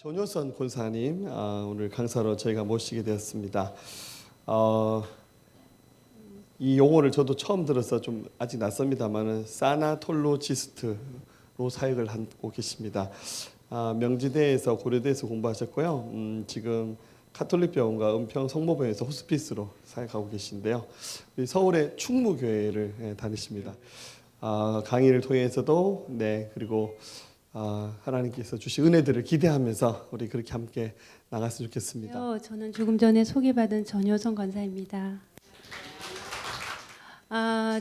전효선 권사님 오늘 강사로 저희가 모시게 되었습니다. 이 용어를 저도 처음 들어서 좀 아직 낯섭니다만은 사나톨로지스트로 사역을 하고 계십니다. 명지대에서 고려대에서 공부하셨고요. 지금 카톨릭병원과 은평 성모병원에서 호스피스로 사역하고 계신데요. 서울의 충무교회를 다니십니다. 강의를 통해서도 그리고 하나님께서 주신 은혜들을 기대하면서 우리 그렇게 함께 나갔으면 좋겠습니다. 저는 조금 전에 소개받은 전효선 권사입니다.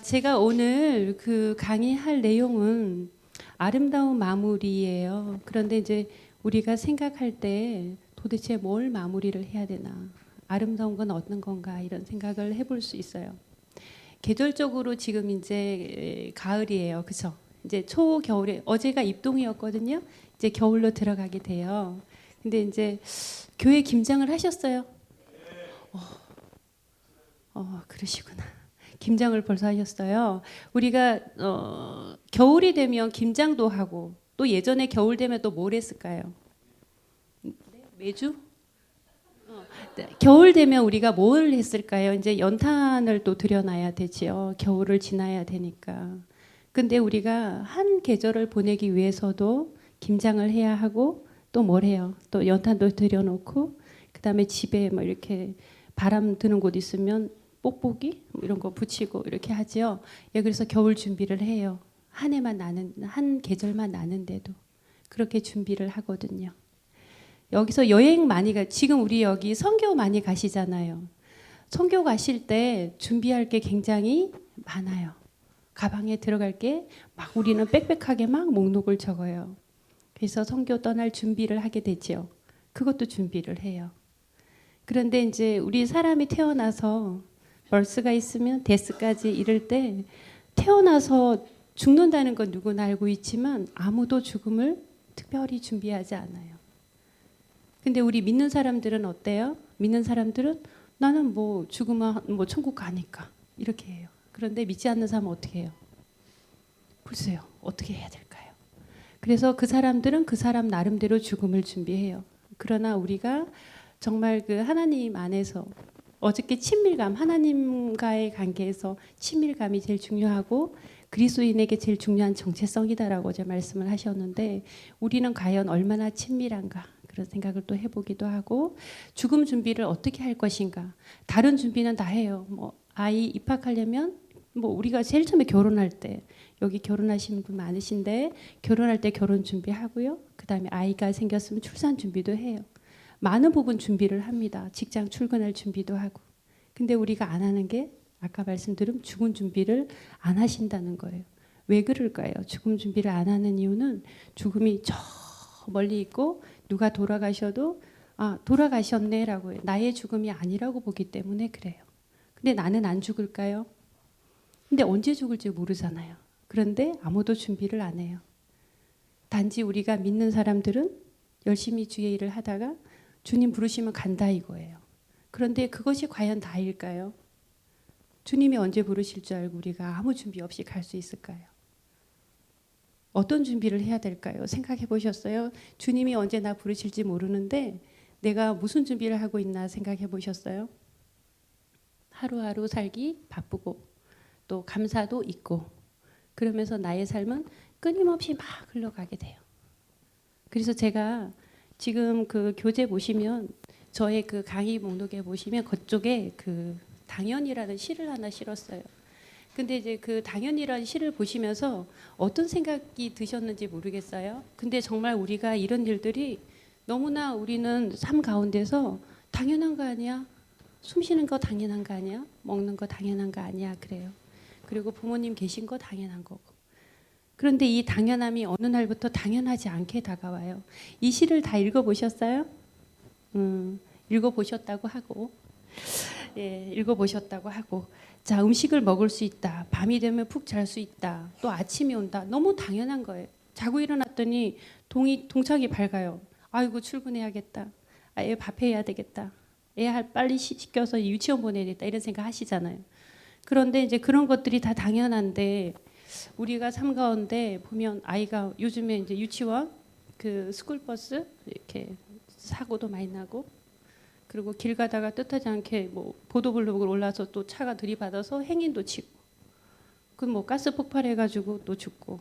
제가 오늘 그 강의할 내용은 아름다운 마무리예요. 그런데 이제 우리가 생각할 때 도대체 뭘 마무리를 해야 되나, 아름다운 건 어떤 건가 이런 생각을 해볼 수 있어요. 계절적으로 지금 이제 가을이에요, 그렇죠? 이제 초겨울에 어제가 입동이었거든요. 이제 겨울로 들어가게 돼요. 근데 이제 교회 김장을 하셨어요? 그러시구나. 김장을 벌써 하셨어요. 우리가 겨울이 되면 김장도 하고 또 예전에 겨울 되면 또 뭘 했을까요? 매주? 네. 겨울 되면 우리가 뭘 했을까요? 이제 연탄을 또 들여놔야 되지요. 겨울을 지나야 되니까. 근데 우리가 한 계절을 보내기 위해서도 김장을 해야 하고 또 뭘 해요? 또 연탄도 들여놓고 그다음에 집에 뭐 이렇게 바람 드는 곳 있으면 뽁뽁이 이런 거 붙이고 이렇게 하지요. 그래서 겨울 준비를 해요. 한 계절만 나는데도 그렇게 준비를 하거든요. 여기서 여행 많이 지금 우리 여기 선교 많이 가시잖아요. 선교 가실 때 준비할 게 굉장히 많아요. 가방에 들어갈 게 막 우리는 빽빽하게 막 목록을 적어요. 그래서 선교 떠날 준비를 하게 되죠. 그것도 준비를 해요. 그런데 이제 우리 사람이 태어나서 벌스가 있으면 데스까지 이럴 때 태어나서 죽는다는 건 누구나 알고 있지만 아무도 죽음을 특별히 준비하지 않아요. 근데 우리 믿는 사람들은 어때요? 믿는 사람들은 나는 뭐 죽으면 뭐 천국 가니까 이렇게 해요. 그런데 믿지 않는 사람은 어떻게 해요? 글쎄요. 어떻게 해야 될까요? 그래서 그 사람들은 그 사람 나름대로 죽음을 준비해요. 그러나 우리가 정말 그 하나님 안에서 어저께 친밀감, 하나님과의 관계에서 친밀감이 제일 중요하고 그리스도인에게 제일 중요한 정체성이다라고 어제 말씀을 하셨는데 우리는 과연 얼마나 친밀한가 그런 생각을 또 해보기도 하고 죽음 준비를 어떻게 할 것인가. 다른 준비는 다 해요. 뭐 아이 입학하려면 뭐 우리가 제일 처음에 결혼할 때 여기 결혼하시는 분 많으신데 결혼할 때 결혼 준비하고요. 그다음에 아이가 생겼으면 출산 준비도 해요. 많은 부분 준비를 합니다. 직장 출근할 준비도 하고. 근데 우리가 안 하는 게 아까 말씀드린 죽음 준비를 안 하신다는 거예요. 왜 그럴까요? 죽음 준비를 안 하는 이유는 죽음이 저 멀리 있고 누가 돌아가셔도 돌아가셨네라고 해요. 나의 죽음이 아니라고 보기 때문에 그래요. 근데 나는 안 죽을까요? 근데 언제 죽을지 모르잖아요. 그런데 아무도 준비를 안 해요. 단지 우리가 믿는 사람들은 열심히 주의 일을 하다가 주님 부르시면 간다 이거예요. 그런데 그것이 과연 다일까요? 주님이 언제 부르실 줄 알고 우리가 아무 준비 없이 갈 수 있을까요? 어떤 준비를 해야 될까요? 생각해 보셨어요? 주님이 언제 나 부르실지 모르는데 내가 무슨 준비를 하고 있나 생각해 보셨어요? 하루하루 살기 바쁘고 또 감사도 있고 그러면서 나의 삶은 끊임없이 막 흘러가게 돼요. 그래서 제가 지금 그 교재 보시면 저의 그 강의 목록에 보시면 그쪽에 그 당연이라는 시를 하나 실었어요. 근데 이제 그 당연이라는 시를 보시면서 어떤 생각이 드셨는지 모르겠어요. 근데 정말 우리가 이런 일들이 너무나 우리는 삶 가운데서 당연한 거 아니야? 숨 쉬는 거 당연한 거 아니야? 먹는 거 당연한 거 아니야? 그래요. 그리고 부모님 계신 거 당연한 거고. 그런데 이 당연함이 어느 날부터 당연하지 않게 다가와요. 이 시를 다 읽어보셨어요? 읽어보셨다고 하고 읽어보셨다고 하고 자 음식을 먹을 수 있다. 밤이 되면 푹 잘 수 있다. 또 아침이 온다. 너무 당연한 거예요. 자고 일어났더니 동창이 밝아요. 아이고 출근해야겠다. 애 밥해야 되겠다. 애 빨리 씻겨서 유치원 보내야겠다. 이런 생각 하시잖아요. 그런데 이제 그런 것들이 다 당연한데 우리가 삶 가운데 보면 아이가 요즘에 이제 유치원 그 스쿨버스 이렇게 사고도 많이 나고, 그리고 길 가다가 뜻하지 않게 뭐 보도블록을 올라서 또 차가 들이받아서 행인도 치고, 그 뭐 가스 폭발해가지고 또 죽고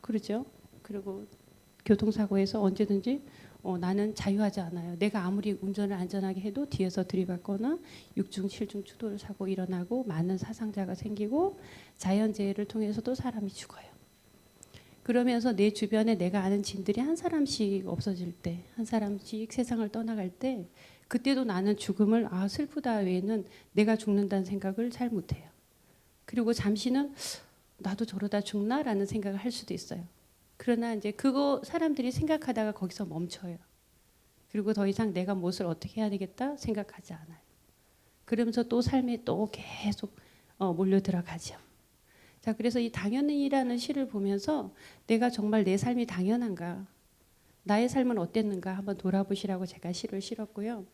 그러죠. 그리고 교통사고에서 언제든지 나는 자유하지 않아요. 내가 아무리 운전을 안전하게 해도 뒤에서 들이받거나 6중, 7중 추돌 사고 일어나고 많은 사상자가 생기고 자연재해를 통해서도 사람이 죽어요. 그러면서 내 주변에 내가 아는 지인들이 한 사람씩 없어질 때, 한 사람씩 세상을 떠나갈 때, 그때도 나는 죽음을 슬프다 외에는 내가 죽는다는 생각을 잘 못해요. 그리고 잠시는 나도 저러다 죽나라는 생각을 할 수도 있어요. 그러나 이제 그거 사람들이 생각하다가 거기서 멈춰요. 그리고 더 이상 내가 무엇을 어떻게 해야 되겠다 생각하지 않아요. 그러면서 또 삶에 또 계속 몰려 들어가죠. 자, 그래서 이 당연이라는 시를 보면서 내가 정말 내 삶이 당연한가, 나의 삶은 어땠는가 한번 돌아보시라고 제가 시를 실었고요.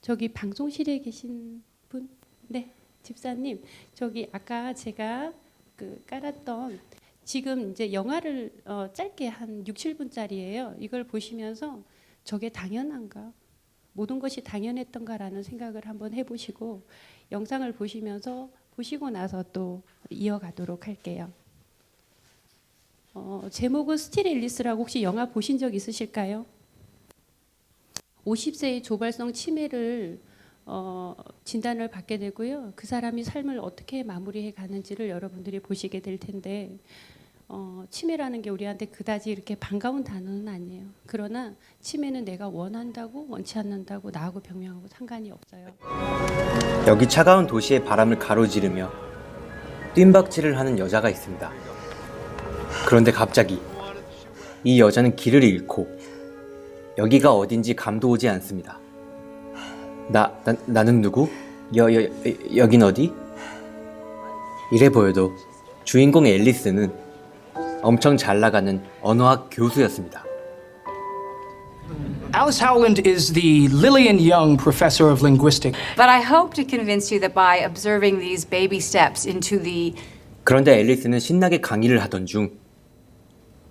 저기 방송실에 계신 분, 네, 집사님, 저기 아까 제가 그 깔았던 지금 이제 영화를 짧게 한 6, 7분짜리예요. 이걸 보시면서 저게 당연한가? 모든 것이 당연했던가라는 생각을 한번 해보시고 영상을 보시면서 보시고 나서 또 이어가도록 할게요. 제목은 스틸 앨리스라고 혹시 영화 보신 적 있으실까요? 50세의 조발성 치매를 진단을 받게 되고요. 그 사람이 삶을 어떻게 마무리해 가는지를 여러분들이 보시게 될 텐데 치매라는 게 우리한테 그다지 이렇게 반가운 단어는 아니에요. 그러나 치매는 내가 원한다고 원치 않는다고 나하고 병명하고 상관이 없어요. 여기 차가운 도시의 바람을 가로지르며 뜀박질을 하는 여자가 있습니다. 그런데 갑자기 이 여자는 길을 잃고 여기가 어딘지 감도 오지 않습니다. 나는 누구? 여긴 어디? 이래 보여도 주인공 앨리스는 엄청 잘 나가는 언어학 교수였습니다. Alice Howland is the Lillian Young Professor of Linguistics. But I hope to convince you that by observing these baby steps into the 그런데 앨리스는 신나게 강의를 하던 중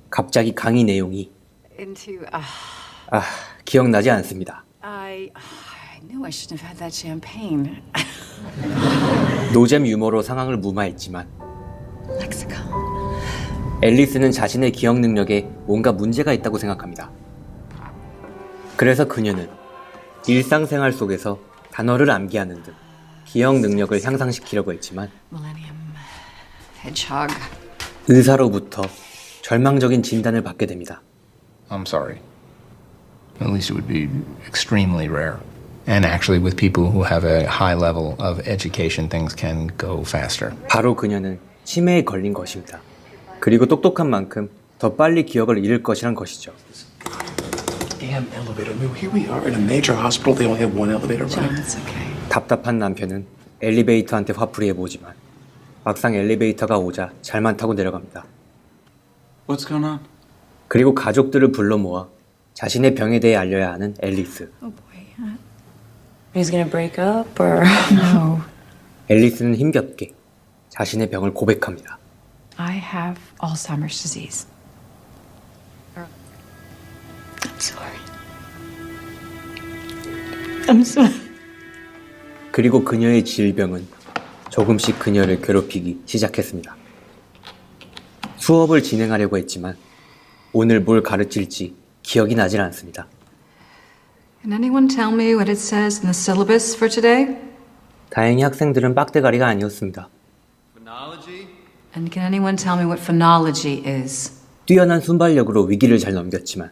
갑자기 강의 내용이 기억나지 않습니다. I knew I shouldn't have had that champagne. 노잼 유머로 상황을 무마했지만 Mexico. 앨리스는 자신의 기억 능력에 뭔가 문제가 있다고 생각합니다. 그래서 그녀는 일상생활 속에서 단어를 암기하는 등 기억 능력을 향상시키려고 했지만 Millennium Hedgehog. 의사로부터 절망적인 진단을 받게 됩니다. I'm sorry. At least it would be extremely rare. And actually with people who have a high level of education, things can go faster. 바로 그녀는 치매에 걸린 것입니다. 그리고 똑똑한 만큼 더 빨리 기억을 잃을 것이란 것이죠. Damn elevator. I mean, here we are in a major hospital. They only have one elevator running. It's okay. 답답한 남편은 엘리베이터한테 화풀이 해보지만 막상 엘리베이터가 오자 잘만 타고 내려갑니다. What's going on? 그리고 가족들을 불러 모아 자신의 병에 대해 알려야 하는 앨리스. Oh boy. He's gonna break up or No. 앨리스는 힘겹게 자신의 병을 고백합니다. I have Alzheimer's disease. I'm sorry. I'm sorry. 그리고 그녀의 질병은 조금씩 그녀를 괴롭히기 시작했습니다. 수업을 진행하려고 했지만 오늘 뭘 가르칠지 기억이 나질 않습니다. Can anyone tell me what it says in the syllabus for today? 다행히 학생들은 빡대가리가 아니었습니다. And can anyone tell me what phonology is? 뛰어난 순발력으로 위기를 잘 넘겼지만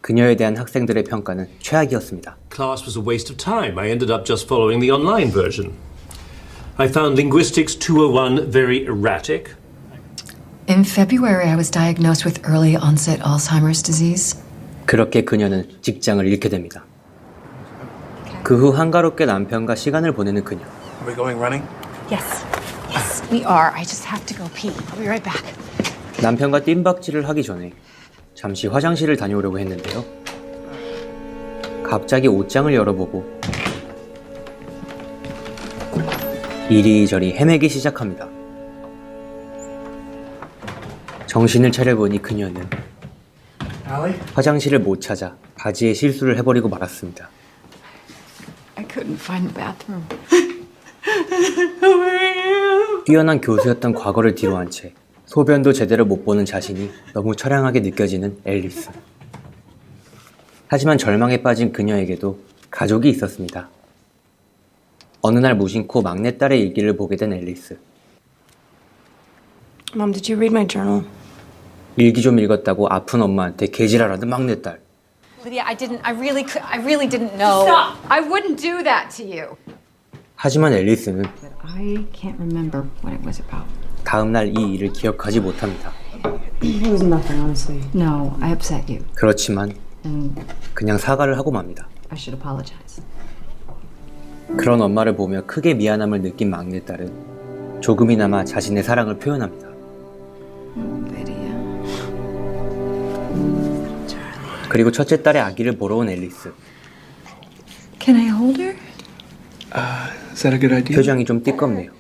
그녀에 대한 학생들의 평가는 최악이었습니다. Class was a waste of time. I ended up just following the online version. I found Linguistics 201 very erratic. In February, I was diagnosed with early onset Alzheimer's disease. 그렇게 그녀는 직장을 잃게 됩니다. 그 후 한가롭게 남편과 시간을 보내는 그녀. Are we going running? Yes. Yes, we are. I just have to go pee. I'll be right back. 남편과 뜀박질을 하기 전에 잠시 화장실을 다녀오려고 했는데요. 갑자기 옷장을 열어보고 이리저리 헤매기 시작합니다. 정신을 차려보니 그녀는 Allie? 화장실을 못 찾아 바지에 실수를 해버리고 말았습니다. I couldn't find the bathroom. 뛰어난 교수였던 과거를 뒤로한 채 소변도 제대로 못 보는 자신이 너무 처량하게 느껴지는 앨리스. 하지만 절망에 빠진 그녀에게도 가족이 있었습니다. 어느 날 무심코 막내딸의 일기를 보게 된 앨리스. Mom, did you read my journal? 일기 좀 읽었다고 아픈 엄마한테 개지랄하는 막내딸. Lydia, I really didn't know. Stop! I wouldn't do that to you. 하지만 앨리스는 But I can't remember what it was about. 다음날 이 일을 기억하지 못합니다. It was nothing, honestly. No, I upset you. 그렇지만 And 그냥 사과를 하고 맙니다. I should apologize. 그런 엄마를 보며 크게 미안함을 느낀 막내딸은 조금이나마 자신의 사랑을 표현합니다. Lydia. 그리고 첫째 딸의 아기를 보러 온 앨리스. Can I hold her? Is that a good idea? 표정이 좀 띠껍네요.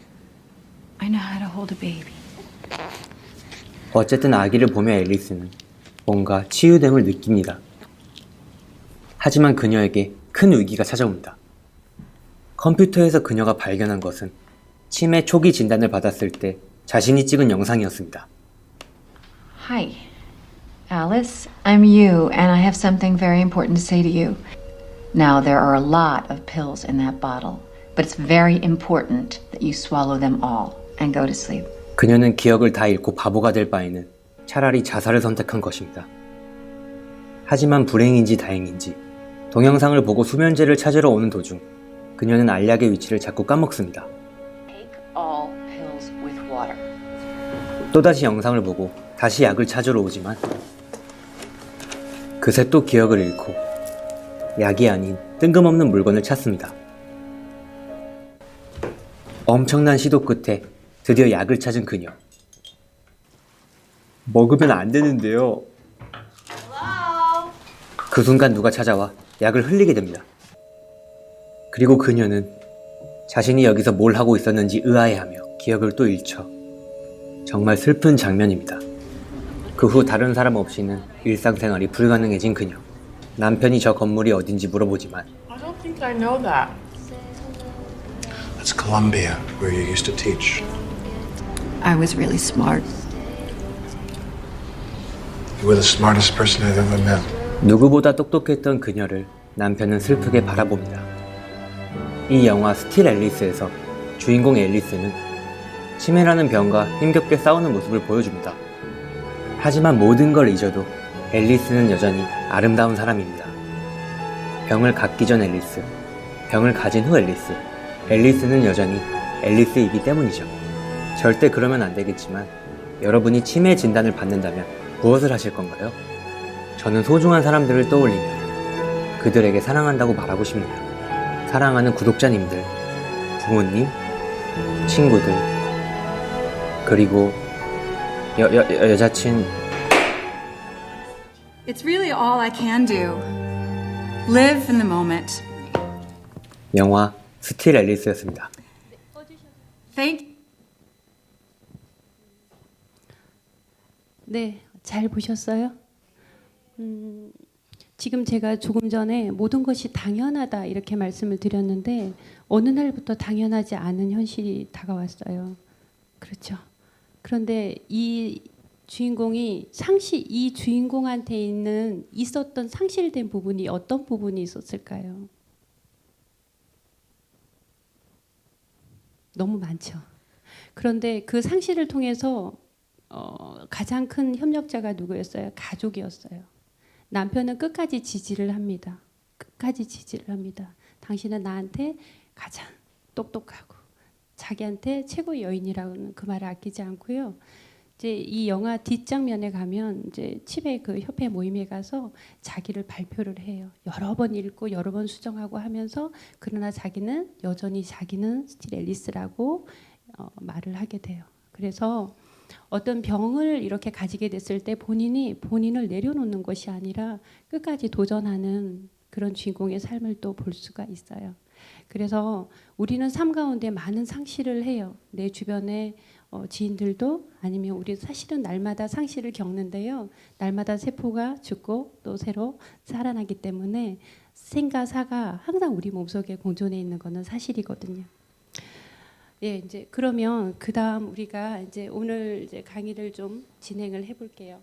I know how to hold a baby. 어쨌든 아기를 보며 앨리스는 뭔가 치유됨을 느낍니다. 하지만 그녀에게 큰 위기가 찾아옵니다. 컴퓨터에서 그녀가 발견한 것은 치매 초기 진단을 받았을 때 자신이 찍은 영상이었습니다. Hi, Alice. I'm you, and I have something very important to say to you. Now, there are a lot of pills in that bottle, but it's very important that you swallow them all and go to sleep. 그녀는 기억을 다 잃고 바보가 될 바에는 차라리 자살을 선택한 것입니다. 하지만 불행인지 다행인지 동영상을 보고 수면제를 찾으러 오는 도중 그녀는 알약의 위치를 자꾸 까먹습니다. Take all pills with water. 또다시 영상을 보고 다시 약을 찾으러 오지만 그새 또 기억을 잃고 약이 아닌 뜬금없는 물건을 찾습니다. 엄청난 시도 끝에 드디어 약을 찾은 그녀. 먹으면 안 되는데요. 그 순간 누가 찾아와 약을 흘리게 됩니다. 그리고 그녀는 자신이 여기서 뭘 하고 있었는지 의아해하며 기억을 또 잃죠. 정말 슬픈 장면입니다. 그 후 다른 사람 없이는 일상생활이 불가능해진 그녀. 남편이 저 건물이 어딘지 물어보지만 I don't think I know that. That's Columbia, where you used to teach. I was really smart. You were the smartest person I've ever met. 누구보다 똑똑했던 그녀를 남편은 슬프게 바라봅니다. 이 영화 스틸 앨리스에서 주인공 앨리스는 치매라는 병과 힘겹게 싸우는 모습을 보여줍니다. 하지만 모든 걸 잊어도 앨리스는 여전히 아름다운 사람입니다. 병을 갖기 전 앨리스, 병을 가진 후 앨리스, 앨리스는 여전히 앨리스이기 때문이죠. 절대 그러면 안 되겠지만 여러분이 치매 진단을 받는다면 무엇을 하실 건가요? 저는 소중한 사람들을 떠올리며 그들에게 사랑한다고 말하고 싶네요. 사랑하는 구독자님들, 부모님, 친구들, 그리고 여자친. It's really all I can do. Live in the moment. 영화 스틸 앨리스였습니다. Thank 네, 잘 보셨어요? 지금 제가 조금 전에 모든 것이 당연하다 이렇게 말씀을 드렸는데 어느 날부터 당연하지 않은 현실이 다가왔어요. 그렇죠. 그런데 이 주인공이 이 주인공한테 있었던 상실된 부분이 어떤 부분이 있었을까요? 너무 많죠. 그런데 그 상실을 통해서 가장 큰 협력자가 누구였어요? 가족이었어요. 남편은 끝까지 지지를 합니다. 끝까지 지지를 합니다. 당신은 나한테 가장 똑똑하고 자기한테 최고 여인이라고는 그 말을 아끼지 않고요. 이제 이 영화 뒷장면에 가면 이제 치매 그 협회 모임에 가서 자기를 발표를 해요. 여러 번 읽고 여러 번 수정하고 하면서 그러나 여전히 자기는 스틸 앨리스라고 말을 하게 돼요. 그래서 어떤 병을 이렇게 가지게 됐을 때 본인을 내려놓는 것이 아니라 끝까지 도전하는 그런 주인공의 삶을 또 볼 수가 있어요. 그래서 우리는 삶 가운데 많은 상실을 해요. 내 주변에 지인들도 아니면 우리 사실은 날마다 상실을 겪는데요. 날마다 세포가 죽고 또 새로 살아나기 때문에 생과 사가 항상 우리 몸속에 공존해 있는 것은 사실이거든요. 예, 이제 그러면 그다음 우리가 이제 오늘 이제 강의를 좀 진행을 해볼게요.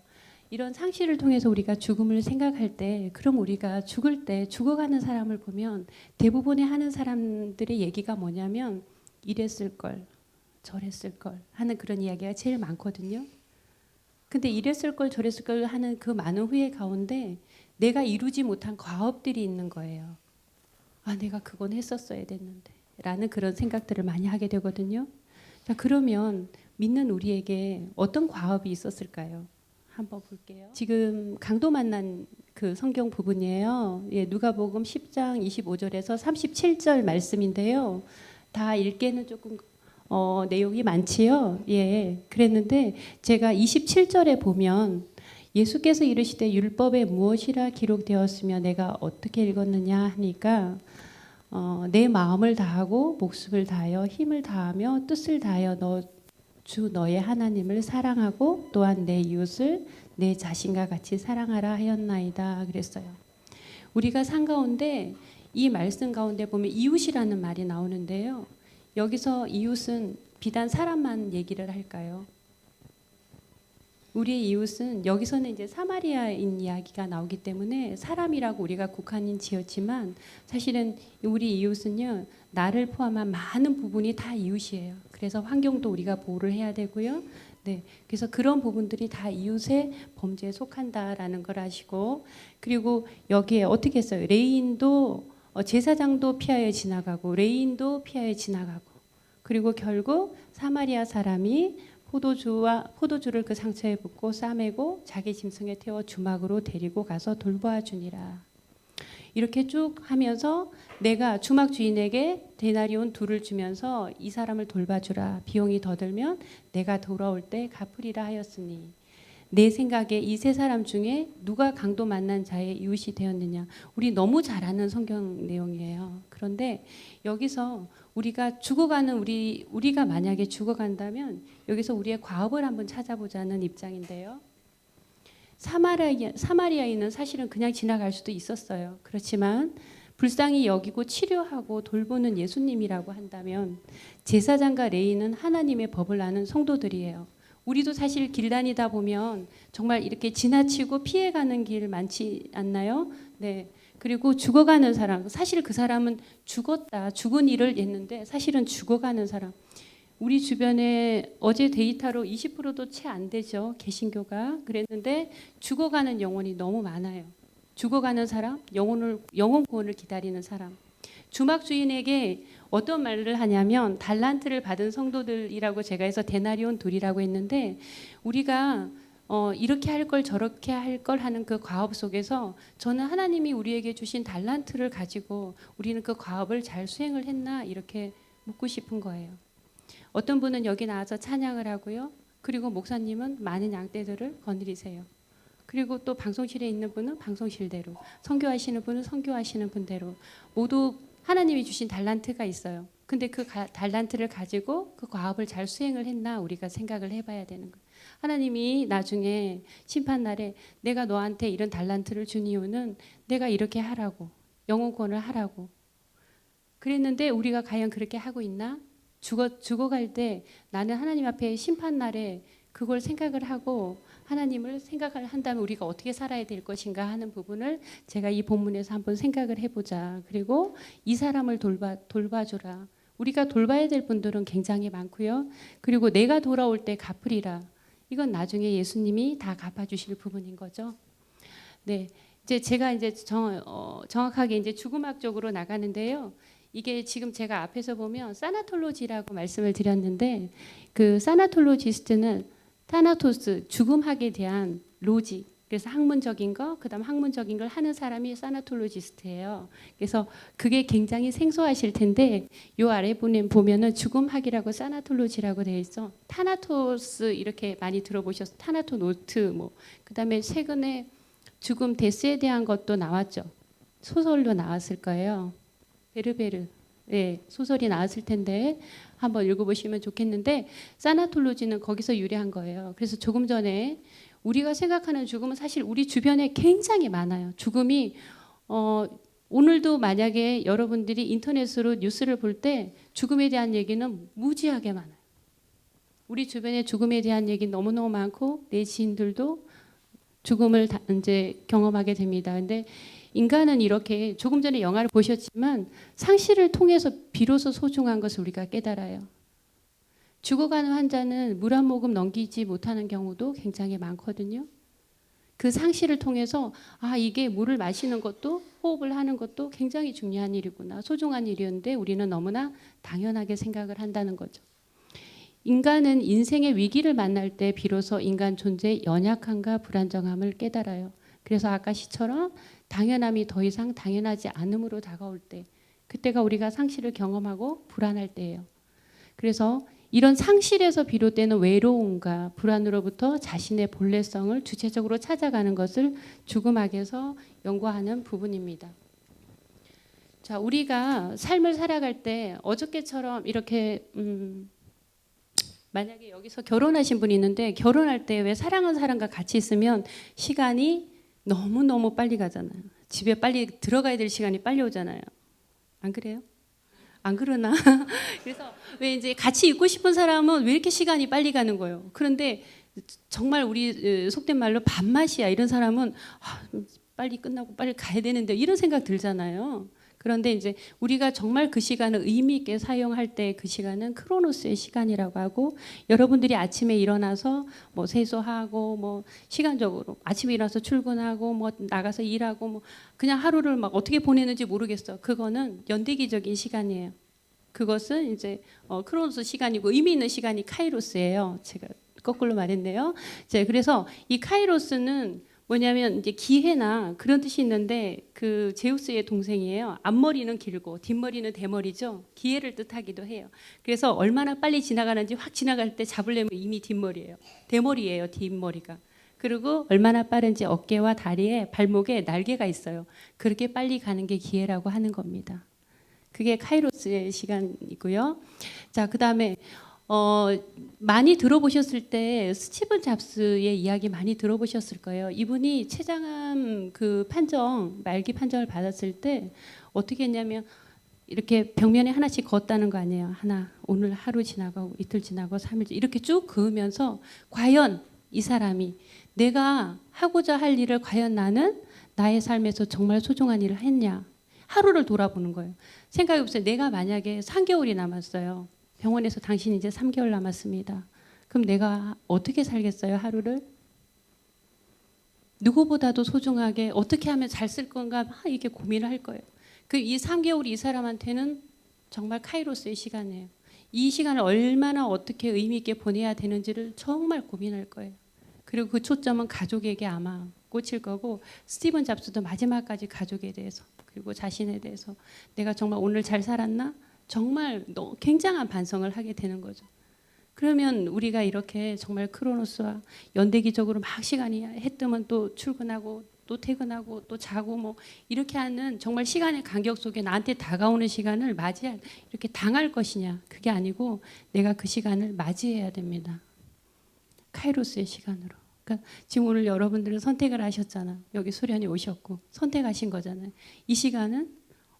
이런 상실을 통해서 우리가 죽음을 생각할 때, 그럼 우리가 죽을 때 죽어가는 사람을 보면 대부분의 하는 사람들의 얘기가 뭐냐면 이랬을 걸, 저랬을 걸 하는 그런 이야기가 제일 많거든요. 근데 이랬을 걸, 저랬을 걸 하는 그 많은 후회 가운데 내가 이루지 못한 과업들이 있는 거예요. 아, 내가 그건 했었어야 됐는데 라는 그런 생각들을 많이 하게 되거든요. 자, 그러면 믿는 우리에게 어떤 과업이 있었을까요? 한번 볼게요. 지금 강도 만난 그 성경 부분이에요. 예, 누가복음 10장 25절에서 37절 말씀인데요. 다 읽기에는 조금 내용이 많지요. 예, 그랬는데 제가 27절에 보면 예수께서 이르시되 율법에 무엇이라 기록되었으며 내가 어떻게 읽었느냐 하니까 내 마음을 다하고 목숨을 다하여 힘을 다하며 뜻을 다하여 주 너의 하나님을 사랑하고 또한 내 이웃을 내 자신과 같이 사랑하라 하였나이다 그랬어요. 우리가 산 가운데 이 말씀 가운데 보면 이웃이라는 말이 나오는데요. 여기서 이웃은 비단 사람만 얘기를 할까요? 우리의 이웃은 여기서는 이제 사마리아인 이야기가 나오기 때문에 사람이라고 우리가 국한인 지었지만 사실은 우리 이웃은요, 나를 포함한 많은 부분이 다 이웃이에요. 그래서 환경도 우리가 보호를 해야 되고요. 네, 그래서 그런 부분들이 다 이웃의 범죄에 속한다라는 걸 아시고, 그리고 여기에 어떻게 했어요? 레인도 제사장도 피하여 지나가고 레인도 피하여 지나가고, 그리고 결국 사마리아 사람이 포도주를 그 상처에 붓고 싸매고 자기 짐승에 태워 주막으로 데리고 가서 돌보아주니라. 이렇게 쭉 하면서 내가 주막 주인에게 데나리온 2를 주면서 이 사람을 돌봐주라. 비용이 더 들면 내가 돌아올 때 갚으리라 하였으니 내 생각에 이 세 사람 중에 누가 강도 만난 자의 이웃이 되었느냐. 우리 너무 잘 아는 성경 내용이에요. 그런데 여기서 우리가 죽어가는 우리가 만약에 죽어간다면 여기서 우리의 과업을 한번 찾아보자는 입장인데요. 사마리아인은 사실은 그냥 지나갈 수도 있었어요. 그렇지만 불쌍히 여기고 치료하고 돌보는 예수님이라고 한다면 제사장과 레위는 하나님의 법을 아는 성도들이에요. 우리도 사실 길 다니다 보면 정말 이렇게 지나치고 피해가는 길 많지 않나요? 네. 그리고 죽어가는 사람, 사실 그 사람은 죽은 일을 했는데 사실은 죽어가는 사람. 우리 주변에 어제 데이터로 20%도 채 안 되죠. 개신교가. 그랬는데 죽어가는 영혼이 너무 많아요. 죽어가는 사람, 영혼 구원을 기다리는 사람. 주막 주인에게 어떤 말을 하냐면 달란트를 받은 성도들이라고 제가 해서 데나리온 2이라고 했는데 우리가 이렇게 할 걸 저렇게 할 걸 하는 그 과업 속에서 저는 하나님이 우리에게 주신 달란트를 가지고 우리는 그 과업을 잘 수행을 했나 이렇게 묻고 싶은 거예요. 어떤 분은 여기 나와서 찬양을 하고요. 그리고 목사님은 많은 양떼들을 거느리세요. 그리고 또 방송실에 있는 분은 방송실대로, 선교하시는 분은 선교하시는 분대로 모두 하나님이 주신 달란트가 있어요. 근데 그 달란트를 가지고 그 과업을 잘 수행을 했나 우리가 생각을 해봐야 되는 거예요. 하나님이 나중에 심판날에 내가 너한테 이런 달란트를 준 이유는 내가 이렇게 하라고, 영혼 구원을 하라고 그랬는데 우리가 과연 그렇게 하고 있나? 죽어갈 때 나는 하나님 앞에 심판날에 그걸 생각을 하고 하나님을 생각을 한다면 우리가 어떻게 살아야 될 것인가 하는 부분을 제가 이 본문에서 한번 생각을 해보자. 그리고 이 사람을 돌봐줘라. 우리가 돌봐야 될 분들은 굉장히 많고요. 그리고 내가 돌아올 때 갚으리라. 이건 나중에 예수님이 다 갚아주실 부분인 거죠. 네, 이제 제가 이제 정확하게 이제 죽음학적으로 나가는데요. 이게 지금 제가 앞에서 보면 사나톨로지라고 말씀을 드렸는데 그 사나톨로지스트는 타나토스 죽음학에 대한 로지, 그래서 학문적인 거, 그다음 학문적인 걸 하는 사람이 사나톨로지스트예요. 그래서 그게 굉장히 생소하실 텐데 요 아래 보면은 죽음학이라고 사나톨로지라고 되어 있어. 타나토스 이렇게 많이 들어보셨어요. 타나토노트 뭐 그다음에 최근에 죽음 데스에 대한 것도 나왔죠. 소설로 나왔을 거예요. 베르베르 예, 소설이 나왔을 텐데 한번 읽어보시면 좋겠는데 사나톨로지는 거기서 유래한 거예요. 그래서 조금 전에 우리가 생각하는 죽음은 사실 우리 주변에 굉장히 많아요. 죽음이 오늘도 만약에 여러분들이 인터넷으로 뉴스를 볼 때 죽음에 대한 얘기는 무지하게 많아요. 우리 주변에 죽음에 대한 얘기 너무너무 많고 내 지인들도 죽음을 이제 경험하게 됩니다. 근데 인간은 이렇게 조금 전에 영화를 보셨지만 상실을 통해서 비로소 소중한 것을 우리가 깨달아요. 죽어가는 환자는 물 한 모금 넘기지 못하는 경우도 굉장히 많거든요. 그 상실을 통해서 이게 물을 마시는 것도 호흡을 하는 것도 굉장히 중요한 일이구나, 소중한 일이었는데 우리는 너무나 당연하게 생각을 한다는 거죠. 인간은 인생의 위기를 만날 때 비로소 인간 존재의 연약함과 불안정함을 깨달아요. 그래서 아까 시처럼 당연함이 더 이상 당연하지 않음으로 다가올 때, 그때가 우리가 상실을 경험하고 불안할 때예요. 그래서 이런 상실에서 비롯되는 외로움과 불안으로부터 자신의 본래성을 주체적으로 찾아가는 것을 죽음학에서 연구하는 부분입니다. 자, 우리가 삶을 살아갈 때 어저께처럼 이렇게 만약에 여기서 결혼하신 분이 있는데 결혼할 때 왜 사랑하는 사람과 같이 있으면 시간이 너무너무 빨리 가잖아요. 집에 빨리 들어가야 될 시간이 빨리 오잖아요. 안 그래요? 안 그러나? 그래서 왜 이제 같이 있고 싶은 사람은 왜 이렇게 시간이 빨리 가는 거예요. 그런데 정말 우리 속된 말로 밥맛이야 이런 사람은 빨리 끝나고 빨리 가야 되는데 이런 생각 들잖아요. 그런데 이제 우리가 정말 그 시간을 의미 있게 사용할 때 그 시간은 크로노스의 시간이라고 하고, 여러분들이 아침에 일어나서 뭐 세수하고 뭐 시간적으로 아침에 일어나서 출근하고 뭐 나가서 일하고 뭐 그냥 하루를 막 어떻게 보내는지 모르겠어. 그거는 연대기적인 시간이에요. 그것은 이제 크로노스 시간이고 의미 있는 시간이 카이로스예요. 제가 거꾸로 말했네요. 그래서 이 카이로스는 뭐냐면 이제 기회나 그런 뜻이 있는데 그 제우스의 동생이에요. 앞머리는 길고 뒷머리는 대머리죠. 기회를 뜻하기도 해요. 그래서 얼마나 빨리 지나가는지 확 지나갈 때 잡으려면 이미 뒷머리예요. 대머리예요, 뒷머리가. 그리고 얼마나 빠른지 어깨와 다리에 발목에 날개가 있어요. 그렇게 빨리 가는 게 기회라고 하는 겁니다. 그게 카이로스의 시간이고요. 자, 그다음에 많이 들어보셨을 때 스티븐 잡스의 이야기 많이 들어보셨을 거예요. 이분이 췌장암 그 판정, 말기 판정을 받았을 때 어떻게 했냐면 이렇게 벽면에 하나씩 그었다는 거 아니에요. 하나, 오늘 하루 지나고 이틀 지나고 3일 이렇게 쭉 그으면서 과연 이 사람이 내가 하고자 할 일을 과연 나는 나의 삶에서 정말 소중한 일을 했냐. 하루를 돌아보는 거예요. 생각해보세요. 내가 만약에 3개월이 남았어요. 병원에서 당신 이제 3개월 남았습니다. 그럼 내가 어떻게 살겠어요, 하루를? 누구보다도 소중하게 어떻게 하면 잘 쓸 건가 이게 고민을 할 거예요. 이 3개월이 이 사람한테는 정말 카이로스의 시간이에요. 이 시간을 얼마나 어떻게 의미 있게 보내야 되는지를 정말 고민할 거예요. 그리고 그 초점은 가족에게 아마 꽂힐 거고, 스티븐 잡스도 마지막까지 가족에 대해서 그리고 자신에 대해서 내가 정말 오늘 잘 살았나? 정말 굉장한 반성을 하게 되는 거죠. 그러면 우리가 이렇게 정말 크로노스와 연대기적으로 막 시간이 해 뜨면 또 출근하고 또 퇴근하고 또 자고 뭐 이렇게 하는 정말 시간의 간격 속에 나한테 다가오는 시간을 맞이할, 이렇게 당할 것이냐, 그게 아니고 내가 그 시간을 맞이해야 됩니다. 카이로스의 시간으로. 그러니까 지금 오늘 여러분들은 선택을 하셨잖아. 여기 수련이 오셨고 선택하신 거잖아요. 이 시간은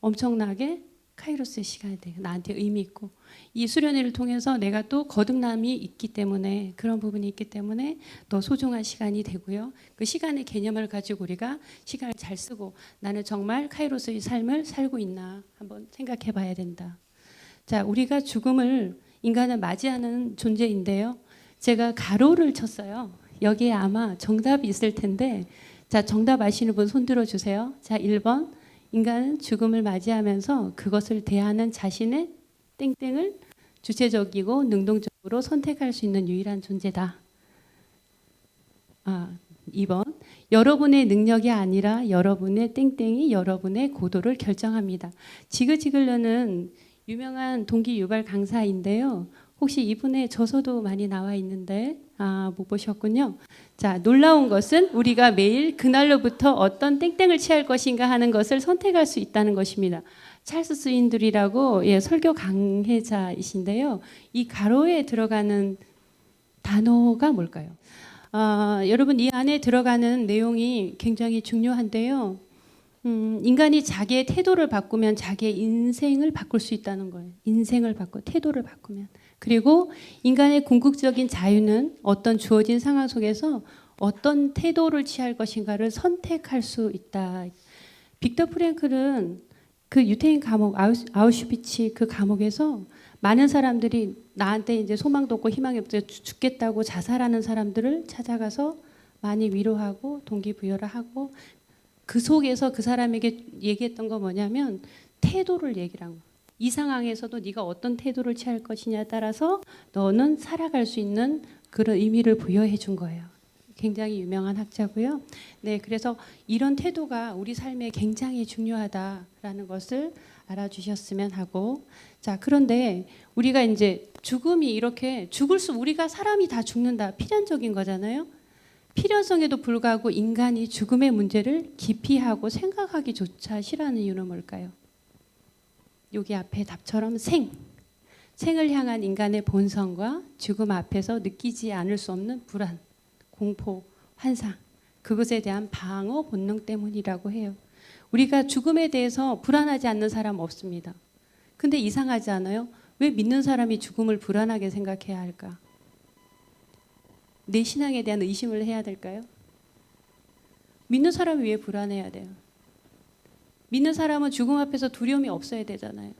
엄청나게 카이로스의 시간이 돼요. 나한테 의미 있고, 이 수련회를 통해서 내가 또 거듭남이 있기 때문에, 그런 부분이 있기 때문에 더 소중한 시간이 되고요. 그 시간의 개념을 가지고 우리가 시간을 잘 쓰고 나는 정말 카이로스의 삶을 살고 있나 한번 생각해 봐야 된다. 자, 우리가 죽음을, 인간은 맞이하는 존재인데요. 제가 가로를 쳤어요. 여기에 아마 정답이 있을 텐데, 자, 정답 아시는 분 손 들어 주세요. 자, 1번. 인간은 죽음을 맞이하면서 그것을 대하는 자신의 땡땡을 주체적이고 능동적으로 선택할 수 있는 유일한 존재다. 2번. 여러분의 능력이 아니라 여러분의 땡땡이 여러분의 고도를 결정합니다. 지그 지글러는 유명한 동기 유발 강사인데요. 혹시 이분의 저서도 많이 나와 있는데 못 보셨군요. 자, 놀라운 것은 우리가 매일 그날로부터 어떤 땡땡을 취할 것인가 하는 것을 선택할 수 있다는 것입니다. 찰스 스윈들이라고 설교 강해자이신데요. 이 가로에 들어가는 단어가 뭘까요? 여러분 이 안에 들어가는 내용이 굉장히 중요한데요. 인간이 자기의 태도를 바꾸면 자기의 인생을 바꿀 수 있다는 거예요. 인생을 바꿔 태도를 바꾸면. 그리고 인간의 궁극적인 자유는 어떤 주어진 상황 속에서 어떤 태도를 취할 것인가를 선택할 수 있다. 빅터 프랭클은 그 유태인 감옥 아우슈비츠 그 감옥에서 많은 사람들이 나한테 이제 소망도 없고 희망이 없어 죽겠다고 자살하는 사람들을 찾아가서 많이 위로하고 동기부여를 하고 그 속에서 그 사람에게 얘기했던 거 뭐냐면 태도를 얘기를 한 거예요. 이 상황에서도 네가 어떤 태도를 취할 것이냐에 따라서 너는 살아갈 수 있는 그런 의미를 부여해 준 거예요. 굉장히 유명한 학자고요. 네, 그래서 이런 태도가 우리 삶에 굉장히 중요하다라는 것을 알아주셨으면 하고, 자, 그런데 우리가 이제 죽음이 이렇게 우리가 사람이 다 죽는다 필연적인 거잖아요. 필연성에도 불구하고 인간이 죽음의 문제를 기피하고 생각하기조차 싫어하는 이유는 뭘까요? 여기 앞에 답처럼 생을 향한 인간의 본성과 죽음 앞에서 느끼지 않을 수 없는 불안, 공포, 환상, 그것에 대한 방어 본능 때문이라고 해요. 우리가 죽음에 대해서 불안하지 않는 사람 없습니다. 근데 이상하지 않아요? 왜 믿는 사람이 죽음을 불안하게 생각해야 할까? 내 신앙에 대한 의심을 해야 될까요? 믿는 사람이 왜 불안해야 돼요? 믿는 사람은 죽음 앞에서 두려움이 없어야 되잖아요.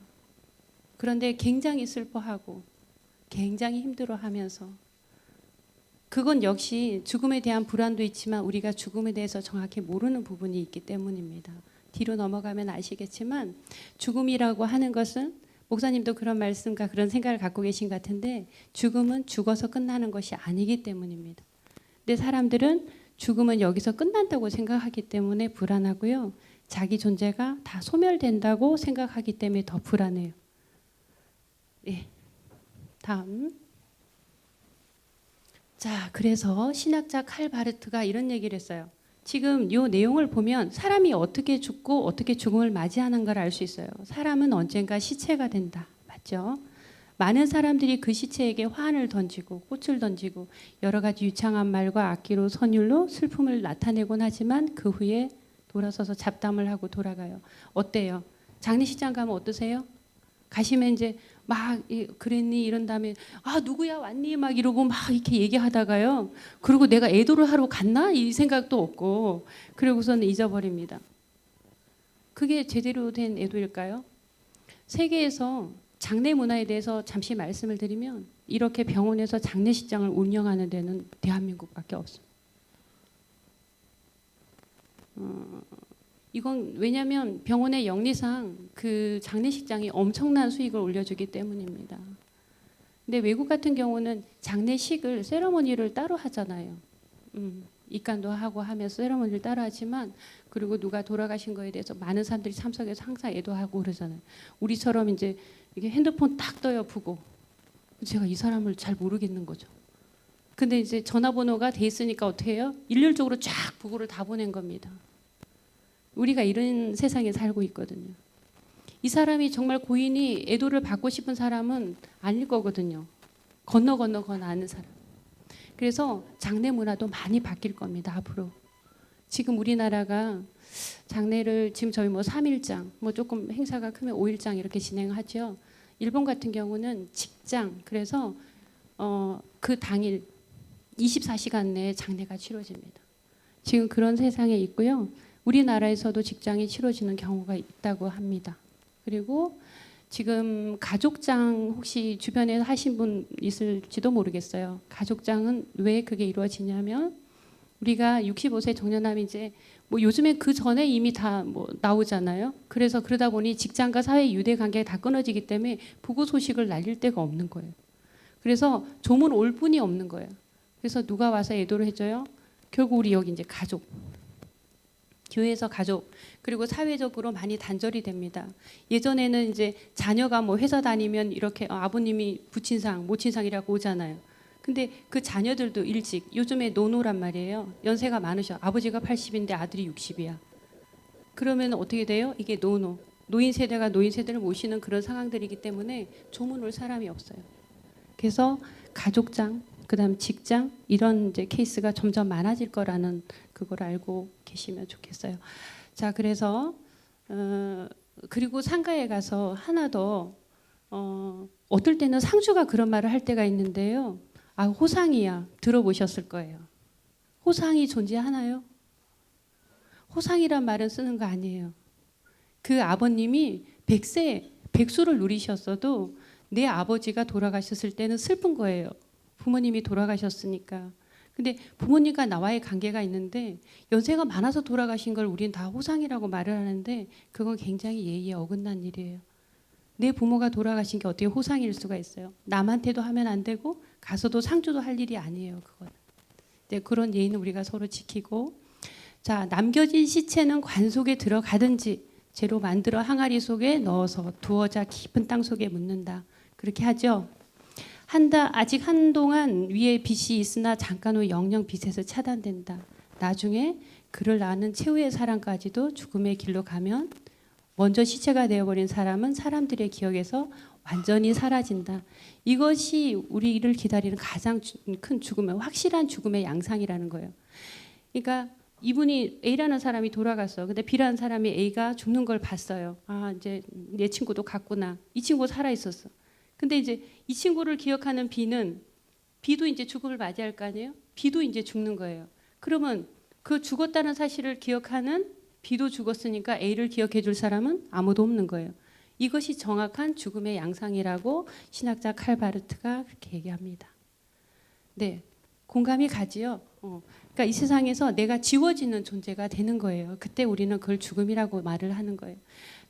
그런데 굉장히 슬퍼하고 굉장히 힘들어하면서 그건 역시 죽음에 대한 불안도 있지만 우리가 죽음에 대해서 정확히 모르는 부분이 있기 때문입니다. 뒤로 넘어가면 아시겠지만 죽음이라고 하는 것은 목사님도 그런 말씀과 그런 생각을 갖고 계신 것 같은데 죽음은 죽어서 끝나는 것이 아니기 때문입니다. 근데 사람들은 죽음은 여기서 끝난다고 생각하기 때문에 불안하고요. 자기 존재가 다 소멸된다고 생각하기 때문에 더 불안해요. 네. 다음. 자, 그래서 신학자 칼 바르트가 이런 얘기를 했어요. 지금 이 내용을 보면 사람이 어떻게 죽고 어떻게 죽음을 맞이하는가를 알 수 있어요. 사람은 언젠가 시체가 된다. 맞죠? 많은 사람들이 그 시체에게 화환을 던지고 꽃을 던지고 여러 가지 유창한 말과 악기로 선율로 슬픔을 나타내곤 하지만 그 후에 돌아서서 잡담을 하고 돌아가요. 어때요? 장례식장 가면 어떠세요? 가시면 이제 막 그랬니 이런 다음에 누구야 왔니 막 이러고 막 이렇게 얘기하다가요. 그리고 내가 애도를 하러 갔나 이 생각도 없고 그러고서는 잊어버립니다. 그게 제대로 된 애도일까요? 세계에서 장례 문화에 대해서 잠시 말씀을 드리면 이렇게 병원에서 장례식장을 운영하는 데는 대한민국밖에 없습니다. 이건 왜냐하면 병원의 영리상 그 장례식장이 엄청난 수익을 올려주기 때문입니다. 근데 외국 같은 경우는 장례식을 세러머니를 따로 하잖아요. 입간도 하고 하면서 세러머니를 따로 하지만 그리고 누가 돌아가신 거에 대해서 많은 사람들이 참석해서 항상 애도하고 그러잖아요. 우리처럼 이제 이게 핸드폰 딱 떠요 보고 제가 이 사람을 잘 모르겠는 거죠. 근데 이제 전화번호가 돼 있으니까 어떻게 해요? 일률적으로 쫙 보고를 다 보낸 겁니다. 우리가 이런 세상에 살고 있거든요. 이 사람이 정말 고인이 애도를 받고 싶은 사람은 아닐 거거든요. 건너 아는 사람. 그래서 장례 문화도 많이 바뀔 겁니다. 앞으로. 지금 우리나라가 장례를 지금 저희 3일장, 조금 행사가 크면 5일장 이렇게 진행하죠. 일본 같은 경우는 직장, 그래서 그 당일 24시간 내에 장례가 치러집니다. 지금 그런 세상에 있고요. 우리나라에서도 직장이 치러지는 경우가 있다고 합니다. 그리고 지금 가족장 혹시 주변에 하신 분 있을지도 모르겠어요. 가족장은 왜 그게 이루어지냐면 우리가 65세 정년하면 이제 요즘에 그 전에 이미 다 나오잖아요. 그래서 그러다 보니 직장과 사회 유대 관계가 다 끊어지기 때문에 부고 소식을 날릴 데가 없는 거예요. 그래서 조문 올 분이 없는 거예요. 그래서 누가 와서 애도를 해줘요? 결국 우리 여기 이제 가족. 교회에서 가족 그리고 사회적으로 많이 단절이 됩니다. 예전에는 이제 자녀가 회사 다니면 이렇게 아버님이 부친상, 모친상이라고 오잖아요. 근데 그 자녀들도 일찍 요즘에 노노란 말이에요. 연세가 많으셔. 아버지가 80인데 아들이 60이야. 그러면 어떻게 돼요? 이게 노노. 노인 세대가 노인 세대를 모시는 그런 상황들이기 때문에 조문 올 사람이 없어요. 그래서 가족장, 그다음 직장 이런 이제 케이스가 점점 많아질 거라는 그걸 알고 계시면 좋겠어요. 자, 그래서 그리고 상가에 가서 하나 더 어떨 때는 상주가 그런 말을 할 때가 있는데요. 아, 호상이야. 들어보셨을 거예요. 호상이 존재하나요? 호상이란 말은 쓰는 거 아니에요. 그 아버님이 100세, 백수를 누리셨어도 내 아버지가 돌아가셨을 때는 슬픈 거예요. 부모님이 돌아가셨으니까. 근데 부모님과 나와의 관계가 있는데 연세가 많아서 돌아가신 걸 우린 다 호상이라고 말을 하는데 그건 굉장히 예의에 어긋난 일이에요. 내 부모가 돌아가신 게 어떻게 호상일 수가 있어요. 남한테도 하면 안 되고 가서도 상주도 할 일이 아니에요. 그건. 네, 그런 예의는 우리가 서로 지키고, 자, 남겨진 시체는 관 속에 들어가든지 재로 만들어 항아리 속에 넣어서 두어자 깊은 땅 속에 묻는다. 그렇게 하죠. 아직 한동안 위에 빛이 있으나 잠깐 후 영영 빛에서 차단된다. 나중에 그를 낳는 최후의 사람까지도 죽음의 길로 가면 먼저 시체가 되어버린 사람은 사람들의 기억에서 완전히 사라진다. 이것이 우리를 기다리는 가장 큰 죽음의 확실한 죽음의 양상이라는 거예요. 그러니까 이분이 A라는 사람이 돌아갔어. 근데 B라는 사람이 A가 죽는 걸 봤어요. 아, 이제 내 친구도 갔구나. 이 친구 살아 있었어. 근데 이제 이 친구를 기억하는 B도 이제 죽음을 맞이할 거 아니에요? B도 이제 죽는 거예요. 그러면 그 죽었다는 사실을 기억하는 B도 죽었으니까 A를 기억해 줄 사람은 아무도 없는 거예요. 이것이 정확한 죽음의 양상이라고 신학자 칼바르트가 그렇게 얘기합니다. 네, 공감이 가지요. 그러니까 이 세상에서 내가 지워지는 존재가 되는 거예요. 그때 우리는 그걸 죽음이라고 말을 하는 거예요.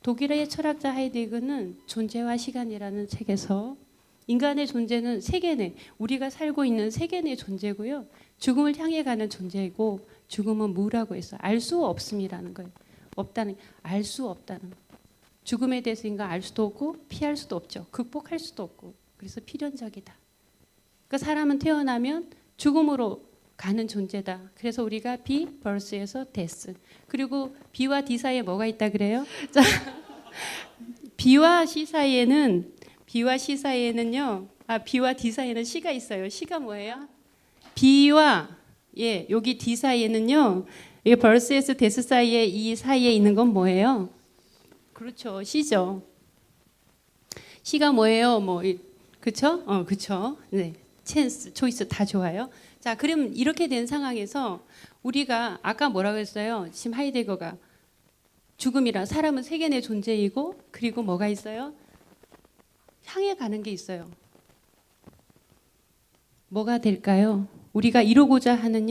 독일의 철학자 하이데거는 존재와 시간이라는 책에서 인간의 존재는 세계 내, 우리가 살고 있는 세계 내 존재고요. 죽음을 향해 가는 존재이고 죽음은 무라고 해서 알 수 없음이라는 거예요. 알 수 없다는 거. 죽음에 대해서 인간 알 수도 없고 피할 수도 없죠. 극복할 수도 없고. 그래서 필연적이다. 그러니까 사람은 태어나면 죽음으로 가는 존재다. 그래서 우리가 B verse에서 death. 그리고 B와 D 사이에 뭐가 있다 그래요? 자, B와 C 사이에는요. B와 D 사이에는 C가 있어요. C가 뭐예요? B와 여기 D 사이에는요. 이 verse에서 death 사이에 이 사이에 있는 건 뭐예요? 그렇죠. C죠. C가 뭐예요? 그렇죠? 그렇죠. 네. 찬스, 초이스 다 좋아요. 자, 그럼 이렇게 된 상황에서 우리가 아까 뭐라고 했어요? 지금 하이데거가 죽음이라 사람은 세계 내 존재이고 그리고 뭐가 있어요? 향해 가는 게 있어요. 뭐가 될까요? 우리가 이루고자 하는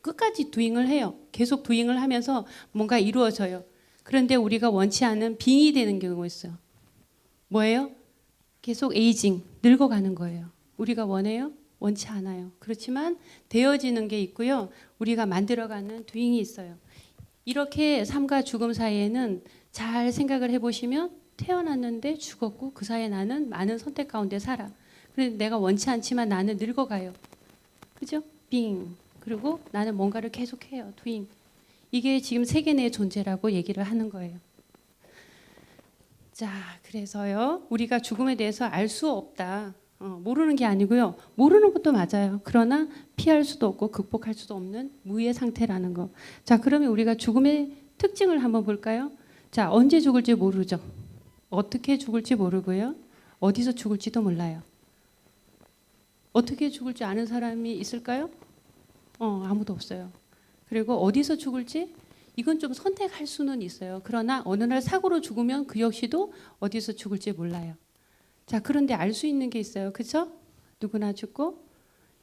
끝까지 도잉을 해요. 계속 도잉을 하면서 뭔가 이루어져요. 그런데 우리가 원치 않은 빙이 되는 경우가 있어요. 뭐예요? 계속 에이징, 늙어가는 거예요. 우리가 원해요? 원치 않아요. 그렇지만 되어지는 게 있고요. 우리가 만들어가는 도잉이 있어요. 이렇게 삶과 죽음 사이에는 잘 생각을 해보시면 태어났는데 죽었고 그 사이에 나는 많은 선택 가운데 살아. 그런데 내가 원치 않지만 나는 늙어가요. 그죠? 빙. 그리고 나는 뭔가를 계속해요. 도잉. 이게 지금 세계 내 존재라고 얘기를 하는 거예요. 자, 그래서요. 우리가 죽음에 대해서 알 수 없다. 모르는 게 아니고요. 모르는 것도 맞아요. 그러나 피할 수도 없고 극복할 수도 없는 무의 상태라는 거. 자, 그러면 우리가 죽음의 특징을 한번 볼까요? 자, 언제 죽을지 모르죠. 어떻게 죽을지 모르고요. 어디서 죽을지도 몰라요. 어떻게 죽을지 아는 사람이 있을까요? 아무도 없어요. 그리고 어디서 죽을지 이건 좀 선택할 수는 있어요. 그러나 어느 날 사고로 죽으면 그 역시도 어디서 죽을지 몰라요. 자, 그런데 알 수 있는 게 있어요. 그렇죠? 누구나 죽고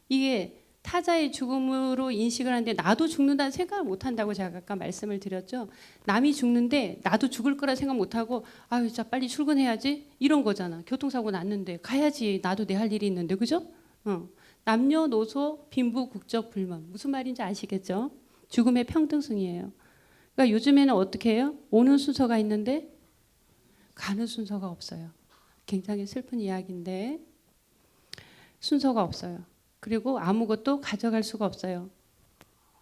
이게 타자의 죽음으로 인식을 하는데 나도 죽는다는 생각을 못 한다고 제가 아까 말씀을 드렸죠. 남이 죽는데 나도 죽을 거라 생각 못 하고 아유, 자 빨리 출근해야지 이런 거잖아. 교통사고 났는데 가야지. 나도 내 할 일이 있는데. 그죠? 남녀노소 빈부 국적 불문. 무슨 말인지 아시겠죠? 죽음의 평등성이에요. 그러니까 요즘에는 어떻게 해요? 오는 순서가 있는데 가는 순서가 없어요. 굉장히 슬픈 이야기인데 순서가 없어요. 그리고 아무것도 가져갈 수가 없어요.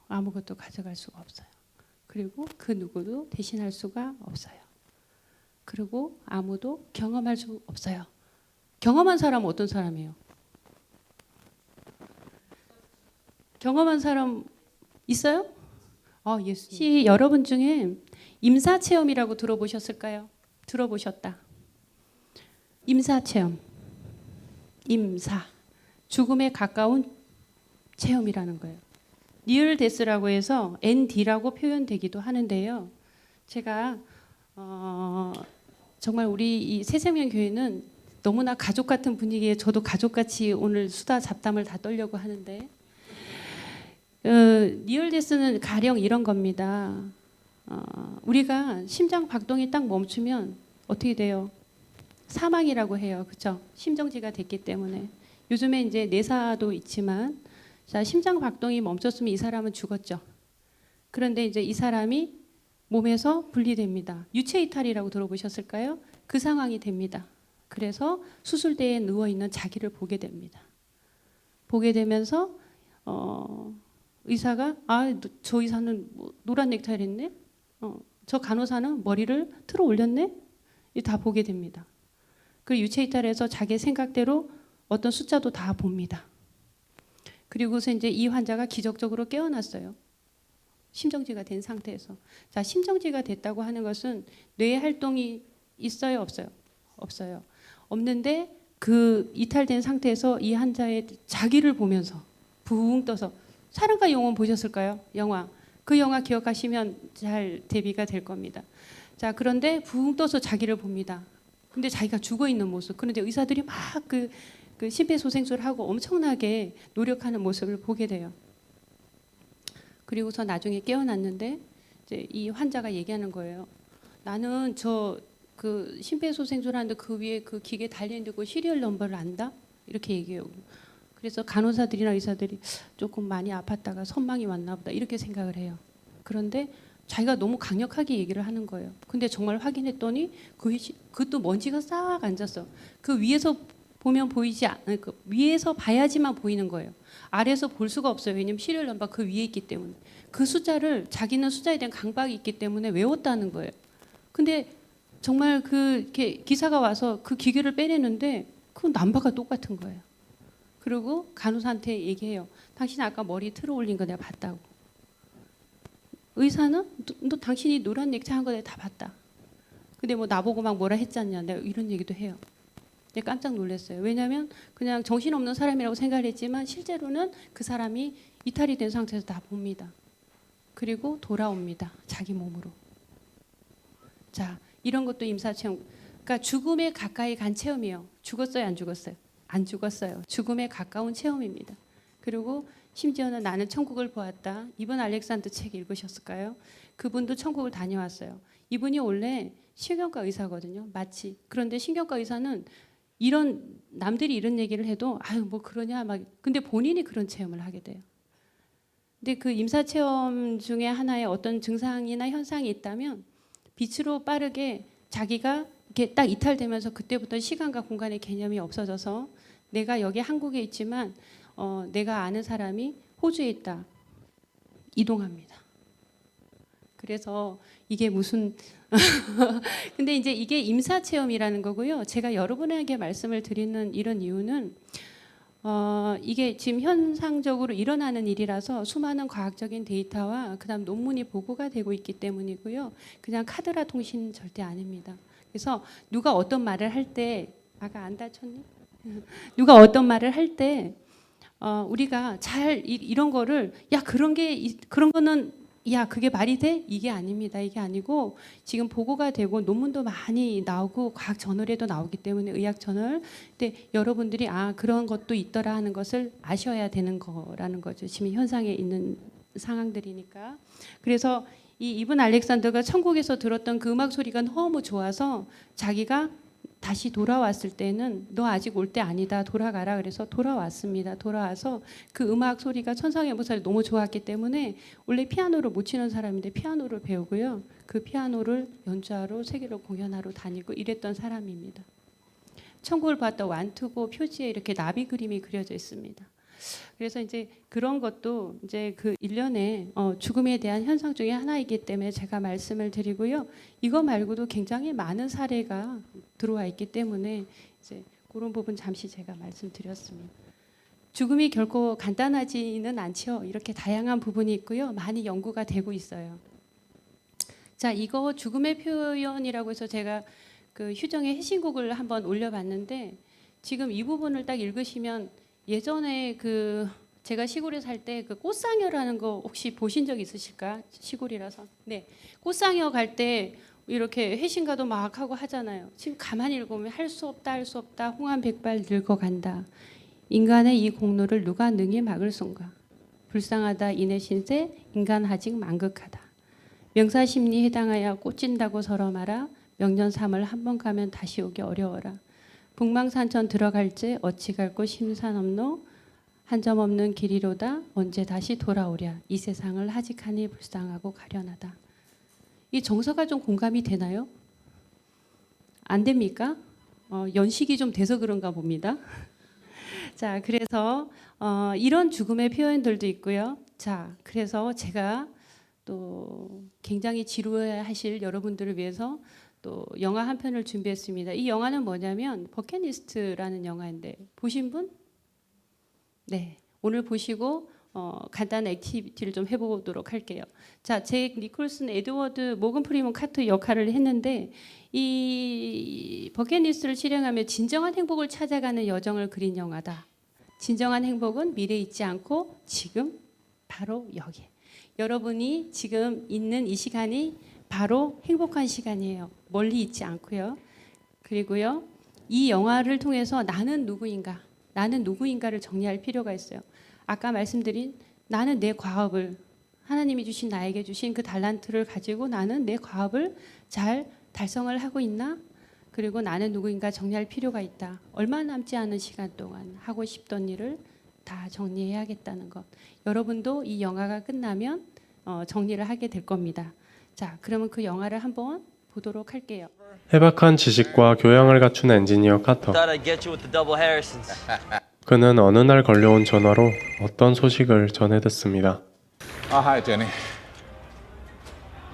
아무것도 가져갈 수가 없어요. 그리고 그 누구도 대신할 수가 없어요. 그리고 아무도 경험할 수 없어요. 경험한 사람은 어떤 사람이에요? 경험한 사람 있어요? 예수. 혹시 여러분 중에 임사 체험이라고 들어보셨을까요? 들어보셨다. 임사 체험. 임사. 죽음에 가까운 체험이라는 거예요. 니얼 데스라고 해서 ND라고 표현되기도 하는데요. 제가 정말 우리 이 새생명 교회는 너무나 가족 같은 분위기에 저도 가족같이 오늘 수다 잡담을 다 떨려고 하는데 니얼 데스는 가령 이런 겁니다. 우리가 심장 박동이 딱 멈추면 어떻게 돼요? 사망이라고 해요. 그렇죠? 심정지가 됐기 때문에. 요즘에 이제 내사도 있지만 자, 심장 박동이 멈췄으면 이 사람은 죽었죠. 그런데 이제 이 사람이 몸에서 분리됩니다. 유체 이탈이라고 들어보셨을까요? 그 상황이 됩니다. 그래서 수술대에 누워 있는 자기를 보게 됩니다. 보게 되면서 의사가 저 의사는 노란 넥타이를 했네. 저 간호사는 머리를 틀어 올렸네. 다 보게 됩니다. 그리고 유체 이탈해서 자기 생각대로 어떤 숫자도 다 봅니다. 그리고서 이제 이 환자가 기적적으로 깨어났어요. 심정지가 된 상태에서. 자, 심정지가 됐다고 하는 것은 뇌 활동이 있어요, 없어요? 없어요. 없는데 그 이탈된 상태에서 이 환자의 자기를 보면서 붕 떠서 사랑과 영혼 보셨을까요? 영화. 그 영화 기억하시면 잘 대비가 될 겁니다. 자, 그런데 붕 떠서 자기를 봅니다. 근데 자기가 죽어 있는 모습. 그런데 의사들이 막 그 심폐소생술을 하고 엄청나게 노력하는 모습을 보게 돼요. 그리고서 나중에 깨어났는데 이제 이 환자가 얘기하는 거예요. 나는 그 심폐소생술 하는데 그 위에 그 기계 달려있는 그 시리얼 넘버를 안다? 이렇게 얘기해요. 그래서 간호사들이나 의사들이 조금 많이 아팠다가 선망이 왔나 보다 이렇게 생각을 해요. 그런데 자기가 너무 강력하게 얘기를 하는 거예요. 근데 정말 확인했더니 그것도 먼지가 싹 앉았어. 그 위에서 보면 보이지 않을 그 위에서 봐야지만 보이는 거예요. 아래에서 볼 수가 없어요. 왜냐면 시리얼 넘버 그 위에 있기 때문에. 그 숫자를 자기는 숫자에 대한 강박이 있기 때문에 외웠다는 거예요. 근데 정말 이렇게 기사가 와서 그 기계를 빼내는데 그 남바가 똑같은 거예요. 그리고 간호사한테 얘기해요. 당신 아까 머리 틀어 올린 거 내가 봤다고. 의사는 너 당신이 노란 넥타이 한 거 내가 다 봤다. 근데 뭐 나보고 막 뭐라 했잖냐. 내가 이런 얘기도 해요. 내가 깜짝 놀랐어요. 왜냐하면 그냥 정신없는 사람이라고 생각을 했지만 실제로는 그 사람이 이탈이 된 상태에서 다 봅니다. 그리고 돌아옵니다. 자기 몸으로. 자, 이런 것도 임사체험. 그러니까 죽음에 가까이 간 체험이에요. 죽었어요, 안 죽었어요? 안 죽었어요. 죽음에 가까운 체험입니다. 그리고 심지어는 나는 천국을 보았다. 이번 알렉산더 책 읽으셨을까요? 그분도 천국을 다녀왔어요. 이분이 원래 신경과 의사거든요. 마치. 그런데 신경과 의사는 남들이 이런 얘기를 해도 아유 뭐 그러냐 막 근데 본인이 그런 체험을 하게 돼요. 근데 그 임사 체험 중에 하나의 어떤 증상이나 현상이 있다면 빛으로 빠르게 자기가 이렇게 딱 이탈되면서 그때부터 시간과 공간의 개념이 없어져서 내가 여기 한국에 있지만 내가 아는 사람이 호주에 있다. 이동합니다. 그래서 이게 무슨 근데 이제 이게 임사 체험이라는 거고요. 제가 여러분에게 말씀을 드리는 이런 이유는 이게 지금 현상적으로 일어나는 일이라서 수많은 과학적인 데이터와 그다음 논문이 보고가 되고 있기 때문이고요. 그냥 카드라 통신 절대 아닙니다. 그래서 누가 어떤 말을 할 때 아가 안 다쳤니? 누가 어떤 말을 할 때 우리가 잘 이런 거를 그런 거는 그게 말이 돼? 이게 아닙니다. 이게 아니고 지금 보고가 되고 논문도 많이 나오고 과학 저널에도 나오기 때문에 의학 저널. 근데 여러분들이 그런 것도 있더라 하는 것을 아셔야 되는 거라는 거죠. 지금 현상에 있는 상황들이니까. 그래서 이분 알렉산더가 천국에서 들었던 그 음악 소리가 너무 좋아서 자기가 다시 돌아왔을 때는 너 아직 올 때 아니다. 돌아가라. 그래서 돌아왔습니다. 돌아와서 그 음악 소리가 천상의 보살이 너무 좋았기 때문에 원래 피아노를 못 치는 사람인데 피아노를 배우고요. 그 피아노를 연주하러 세계로 공연하러 다니고 이랬던 사람입니다. 천국을 봤다 완투고 표지에 이렇게 나비 그림이 그려져 있습니다. 그래서 이제 그런 것도 이제 그 일련의 죽음에 대한 현상 중에 하나이기 때문에 제가 말씀을 드리고요. 이거 말고도 굉장히 많은 사례가 들어와 있기 때문에 이제 그런 부분 잠시 제가 말씀드렸습니다. 죽음이 결코 간단하지는 않죠. 이렇게 다양한 부분이 있고요. 많이 연구가 되고 있어요. 자, 이거 죽음의 표현이라고 해서 제가 그 휴정의 해신곡을 한번 올려봤는데 지금 이 부분을 딱 읽으시면 예전에 그 제가 시골에 살 때 그 꽃상여라는 거 혹시 보신 적 있으실까? 시골이라서. 네. 꽃상여 갈 때 이렇게 해신가도 막 하고 하잖아요. 지금 가만히 읽으면 할 수 없다 홍한 백발 늙어간다. 인간의 이 공로를 누가 능히 막을 손가. 불쌍하다 이내 신세 인간 하직 만극하다. 명사심리 해당하여 꽂힌다고 서러 말아. 명년 3월 한 번 가면 다시 오기 어려워라. 북망산천 들어갈지 어찌 갈 곳 심산 없노. 한 점 없는 길이로다. 언제 다시 돌아오랴. 이 세상을 하직하니 불쌍하고 가련하다. 이 정서가 좀 공감이 되나요? 안 됩니까? 연식이 좀 돼서 그런가 봅니다. 자, 그래서 이런 죽음의 표현들도 있고요. 자, 그래서 제가 또 굉장히 지루해하실 여러분들을 위해서 또 영화 한 편을 준비했습니다. 이 영화는 뭐냐면 버킷리스트라는 영화인데 보신 분? 네, 오늘 보시고 간단한 액티비티를 좀 해보도록 할게요. 자, 잭 니콜슨, 에드워드, 모건 프리먼 카터 역할을 했는데 이 버킷리스트를 실행하며 진정한 행복을 찾아가는 여정을 그린 영화다. 진정한 행복은 미래에 있지 않고 지금 바로 여기. 여러분이 지금 있는 이 시간이 바로 행복한 시간이에요. 멀리 있지 않고요. 그리고요, 이 영화를 통해서 나는 누구인가를 정리할 필요가 있어요. 아까 말씀드린 나는 내 과업을 하나님이 주신 나에게 주신 그 달란트를 가지고 나는 내 과업을 잘 달성을 하고 있나? 그리고 나는 누구인가 정리할 필요가 있다. 얼마 남지 않은 시간 동안 하고 싶던 일을 다 정리해야겠다는 것. 여러분도 이 영화가 끝나면 정리를 하게 될 겁니다. 자, 그러면 그 영화를 한번 보도록 할게요. 해박한 지식과 교양을 갖춘 엔지니어 카터. 그는 어느 날 걸려온 전화로 어떤 소식을 전해 듣습니다. Hi, Jenny.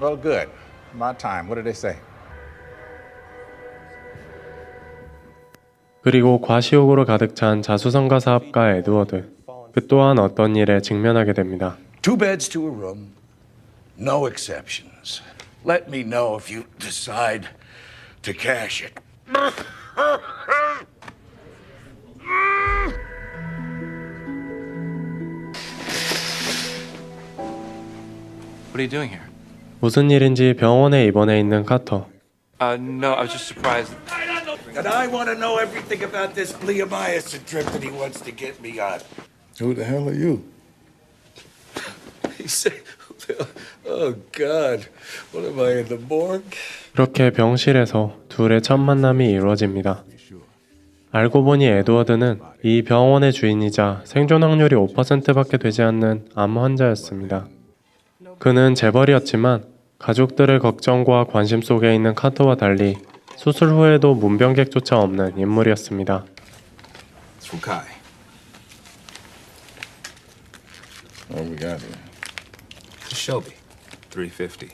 Well, good. My time. What did they say? 그리고 과시욕으로 가득 찬 자수성가 사업가 에드워드. 그 또한 어떤 일에 직면하게 됩니다. 2 beds to a room. No exceptions. Let me know if you decide to cash it. What are you doing here? 무슨 일인지 병원에 입원해 있는 카터. No, I was just surprised. And I want to know everything about this Leomiason trip that he wants to get me on. Who the hell are you? He said, oh God, what am I in the morgue? 그렇게 병실에서 둘의 첫 만남이 이루어집니다. 알고 보니 에드워드는 이 병원의 주인이자 생존 확률이 5%밖에 되지 않는 암 환자였습니다. 그는 재벌이었지만 가족들의 걱정과 관심 속에 있는 카터와 달리 수술 후에도 문병객조차 없는 인물이었습니다. It's from Kai. What we got here? It's a Shelby, 350.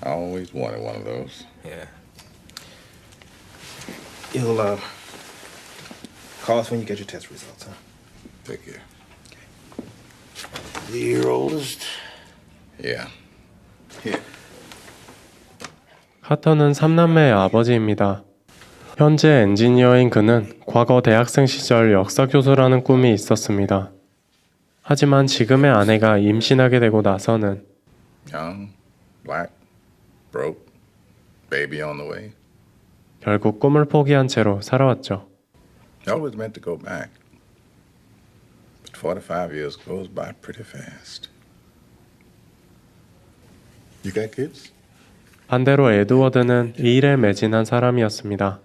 I always wanted one of those. Yeah. You'll call us when you get your test results, huh? Take care. The oldest? Yeah. Here. 카터는 3남매의 아버지입니다. 현재 엔지니어인 그는 과거 대학생 시절 역사 교수라는 꿈이 있었습니다. 하지만 지금의 아내가 임신하게 되고 나서는 Young, black, broke, baby on the way. 결국 꿈을 포기한 채로 살아왔죠. I was meant to go back. But 45 years goes by pretty fast. You got kids? 반대로 에드워드는 이 일에 매진한 사람이었습니다.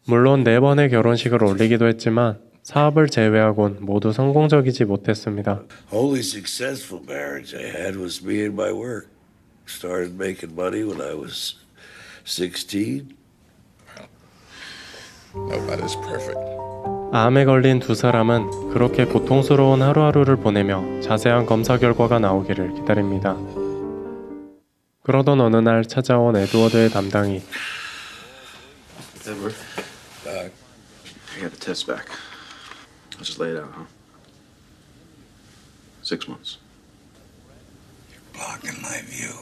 물론 4번의 결혼식을 올리기도 했지만 사업을 제외하곤 모두 성공적이지 못했습니다. Only successful marriage I had was me and my work. Started making money when I was 16. Nobody's perfect. 암에 걸린 두 사람은 그렇게 고통스러운 하루하루를 보내며 자세한 검사 결과가 나오기를 기다립니다. 그러던 어느 날 찾아온 에드워드의 담당이 Edward, I got the test back. I'll just lay it out, huh? 6 months. Blocking my view.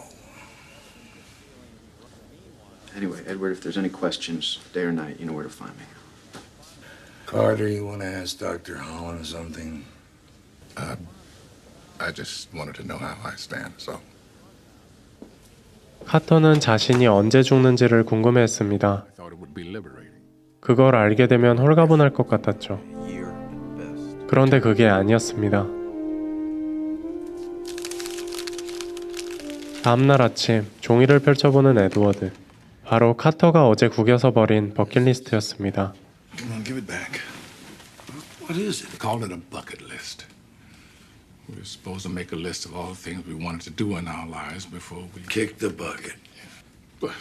Anyway, Edward, if there's any questions, day or night, you know where to find me. Carter, you want to ask Dr. Holland something? I just wanted to know how I stand, so. 카터는 자신이 언제 죽는지를 궁금해했습니다. 그걸 알게 되면 홀가분할 것 같았죠. 그런데 그게 아니었습니다. 다음날 아침 종이를 펼쳐보는 에드워드. 바로 카터가 어제 구겨서 버린 버킷리스트였습니다. Come on, give it back. What is it? Call it a bucket list. We were supposed to make a list of all the things we wanted to do in our lives before we Kick the bucket. But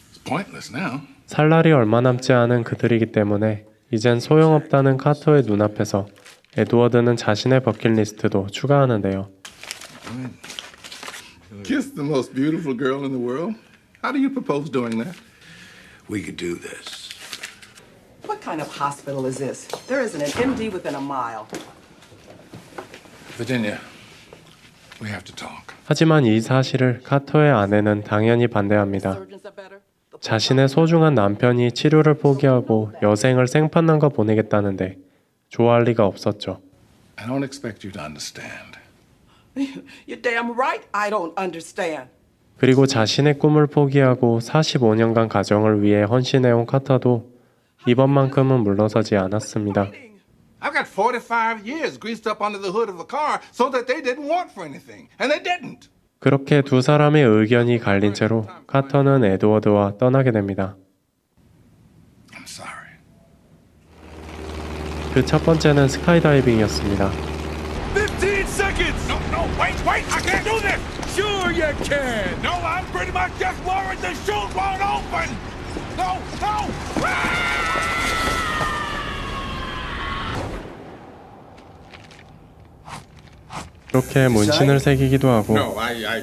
it's pointless now. 살 날이 얼마 남지 않은 그들이기 때문에 이젠 소용없다는 카터의 눈앞에서 에드워드는 자신의 버킷리스트도 추가하는데요. Kiss the most beautiful girl in the world? How do you propose doing that? We could do this. What kind of hospital is this? There isn't an MD within a mile. Virginia, we have to talk. 하지만 이 사실을 카터의 아내는 당연히 반대합니다. 자신의 소중한 남편이 치료를 포기하고 여생을 생판남과 보내겠다는데 좋아할 리가 없었죠. I don't expect you to understand. You're damn right I don't understand. 그리고 자신의 꿈을 포기하고 45년간 가정을 위해 헌신해온 카터도 이번만큼은 물러서지 않았습니다. I've got 45 years greased up under the hood of a car so that they didn't want for anything, and they didn't. 그렇게 두 사람의 의견이 갈린 채로 카터는 에드워드와 떠나게 됩니다. I'm sorry. 그 첫 번째는 스카이다이빙이었습니다. 15 seconds! No, wait, I can't do this! Sure you can! No, I'm pretty much just worried the chute won't open! No! 그렇게 문신을 새기기도 하고 No, I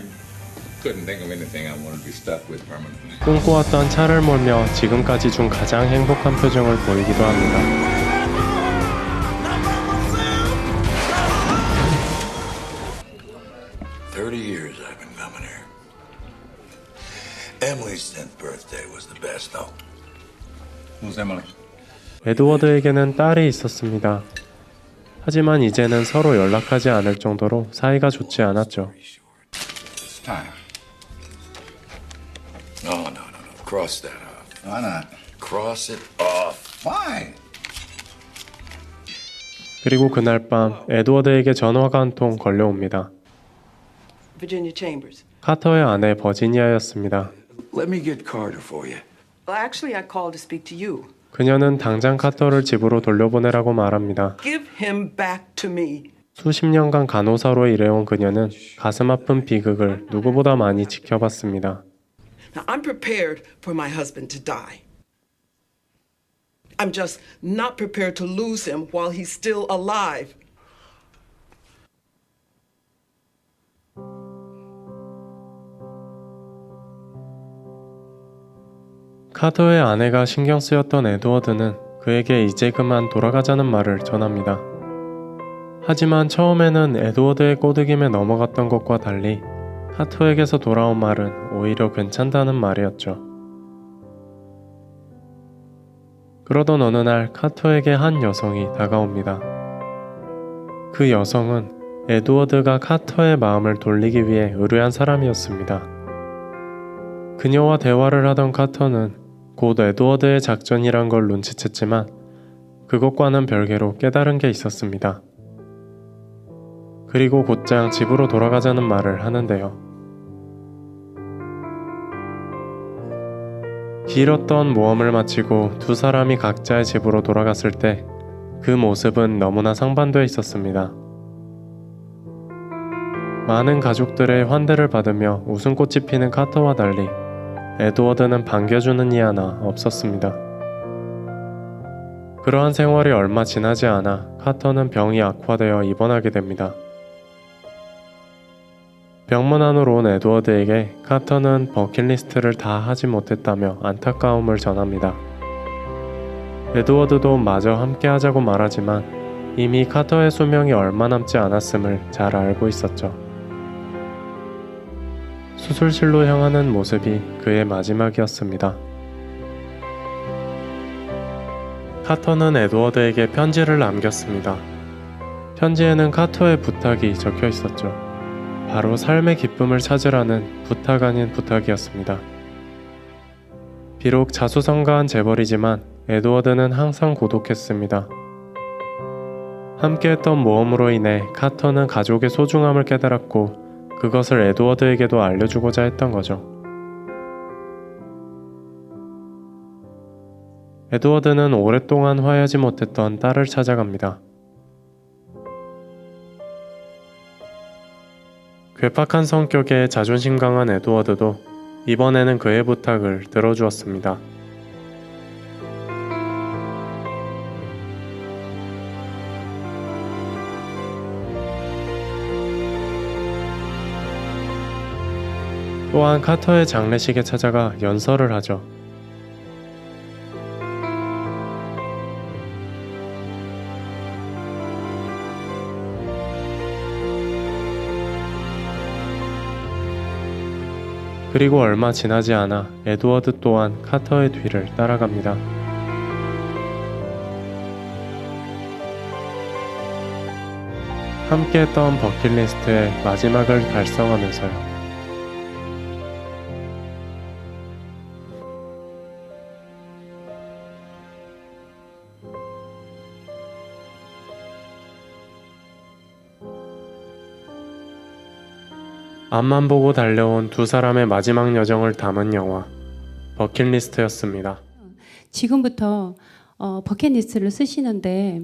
couldn't think of anything I wanted to be stuck with permanently. 꿈꿔왔던 차를 몰며 지금까지 중 가장 행복한 표정을 보이기도 합니다. Years I've been coming here. Emily's 10th birthday was the best, though. Who's Emily? 에드워드에게는 딸이 있었습니다. 하지만 이제는 서로 연락하지 않을 정도로 사이가 좋지 않았죠. It's time. No. Cross that off. Why not? Cross it off. Fine. 그리고 그날 밤 에드워드에게 전화가 한 통 걸려옵니다. Virginia Chambers. 카터의 아내 버지니아였습니다. Let me get Carter for you. Well, actually, I called to speak to you. 그녀는 당장 카터를 집으로 돌려보내라고 말합니다. Give him back to me. 수십 년간 간호사로 일해온 그녀는 가슴 아픈 비극을 누구보다 많이 지켜봤습니다. Now, I'm prepared for my husband to die. I'm just not prepared to lose him while he's still alive. 카터의 아내가 신경 쓰였던 에드워드는 그에게 이제 그만 돌아가자는 말을 전합니다. 하지만 처음에는 에드워드의 꼬드김에 넘어갔던 것과 달리 카터에게서 돌아온 말은 오히려 괜찮다는 말이었죠. 그러던 어느 날 카터에게 한 여성이 다가옵니다. 그 여성은 에드워드가 카터의 마음을 돌리기 위해 의뢰한 사람이었습니다. 그녀와 대화를 하던 카터는 곧 에드워드의 작전이란 걸 눈치챘지만 그것과는 별개로 깨달은 게 있었습니다. 그리고 곧장 집으로 돌아가자는 말을 하는데요. 길었던 모험을 마치고 두 사람이 각자의 집으로 돌아갔을 때 그 모습은 너무나 상반되어 있었습니다. 많은 가족들의 환대를 받으며 웃음꽃이 피는 카터와 달리 에드워드는 반겨주는 이 하나 없었습니다. 그러한 생활이 얼마 지나지 않아 카터는 병이 악화되어 입원하게 됩니다. 병문안으로 온 에드워드에게 카터는 버킷리스트를 다 하지 못했다며 안타까움을 전합니다. 에드워드도 마저 함께 하자고 말하지만 이미 카터의 수명이 얼마 남지 않았음을 잘 알고 있었죠. 수술실로 향하는 모습이 그의 마지막이었습니다. 카터는 에드워드에게 편지를 남겼습니다. 편지에는 카터의 부탁이 적혀 있었죠. 바로 삶의 기쁨을 찾으라는 부탁 아닌 부탁이었습니다. 비록 자수성가한 재벌이지만 에드워드는 항상 고독했습니다. 함께했던 모험으로 인해 카터는 가족의 소중함을 깨달았고 그것을 에드워드에게도 알려주고자 했던 거죠. 에드워드는 오랫동안 화해하지 못했던 딸을 찾아갑니다. 괴팍한 성격에 자존심 강한 에드워드도 이번에는 그의 부탁을 들어주었습니다. 또한 카터의 장례식에 찾아가 연설을 하죠. 그리고 얼마 지나지 않아 에드워드 또한 카터의 뒤를 따라갑니다. 함께했던 버킷리스트의 마지막을 달성하면서요. 앞만 보고 달려온 두 사람의 마지막 여정을 담은 영화 버킷리스트였습니다. 지금부터 버킷리스트를 쓰시는데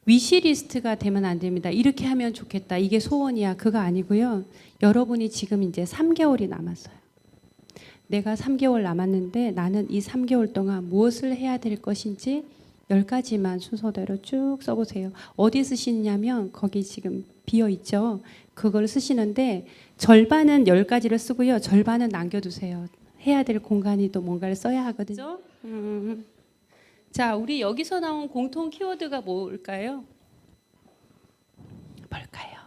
위시리스트가 되면 안 됩니다. 이렇게 하면 좋겠다. 이게 소원이야. 그거 아니고요. 여러분이 지금 이제 3개월이 남았어요. 내가 3개월 남았는데 나는 이 3개월 동안 무엇을 해야 될 것인지 10가지만 순서대로 쭉 써보세요. 어디 쓰시냐면 거기 지금 비어있죠. 그걸 쓰시는데 절반은 10가지를 쓰고요. 절반은 남겨두세요. 해야 될 공간이 또 뭔가를 써야 하거든요. 자, 우리 여기서 나온 공통 키워드가 뭘까요? 뭘까요?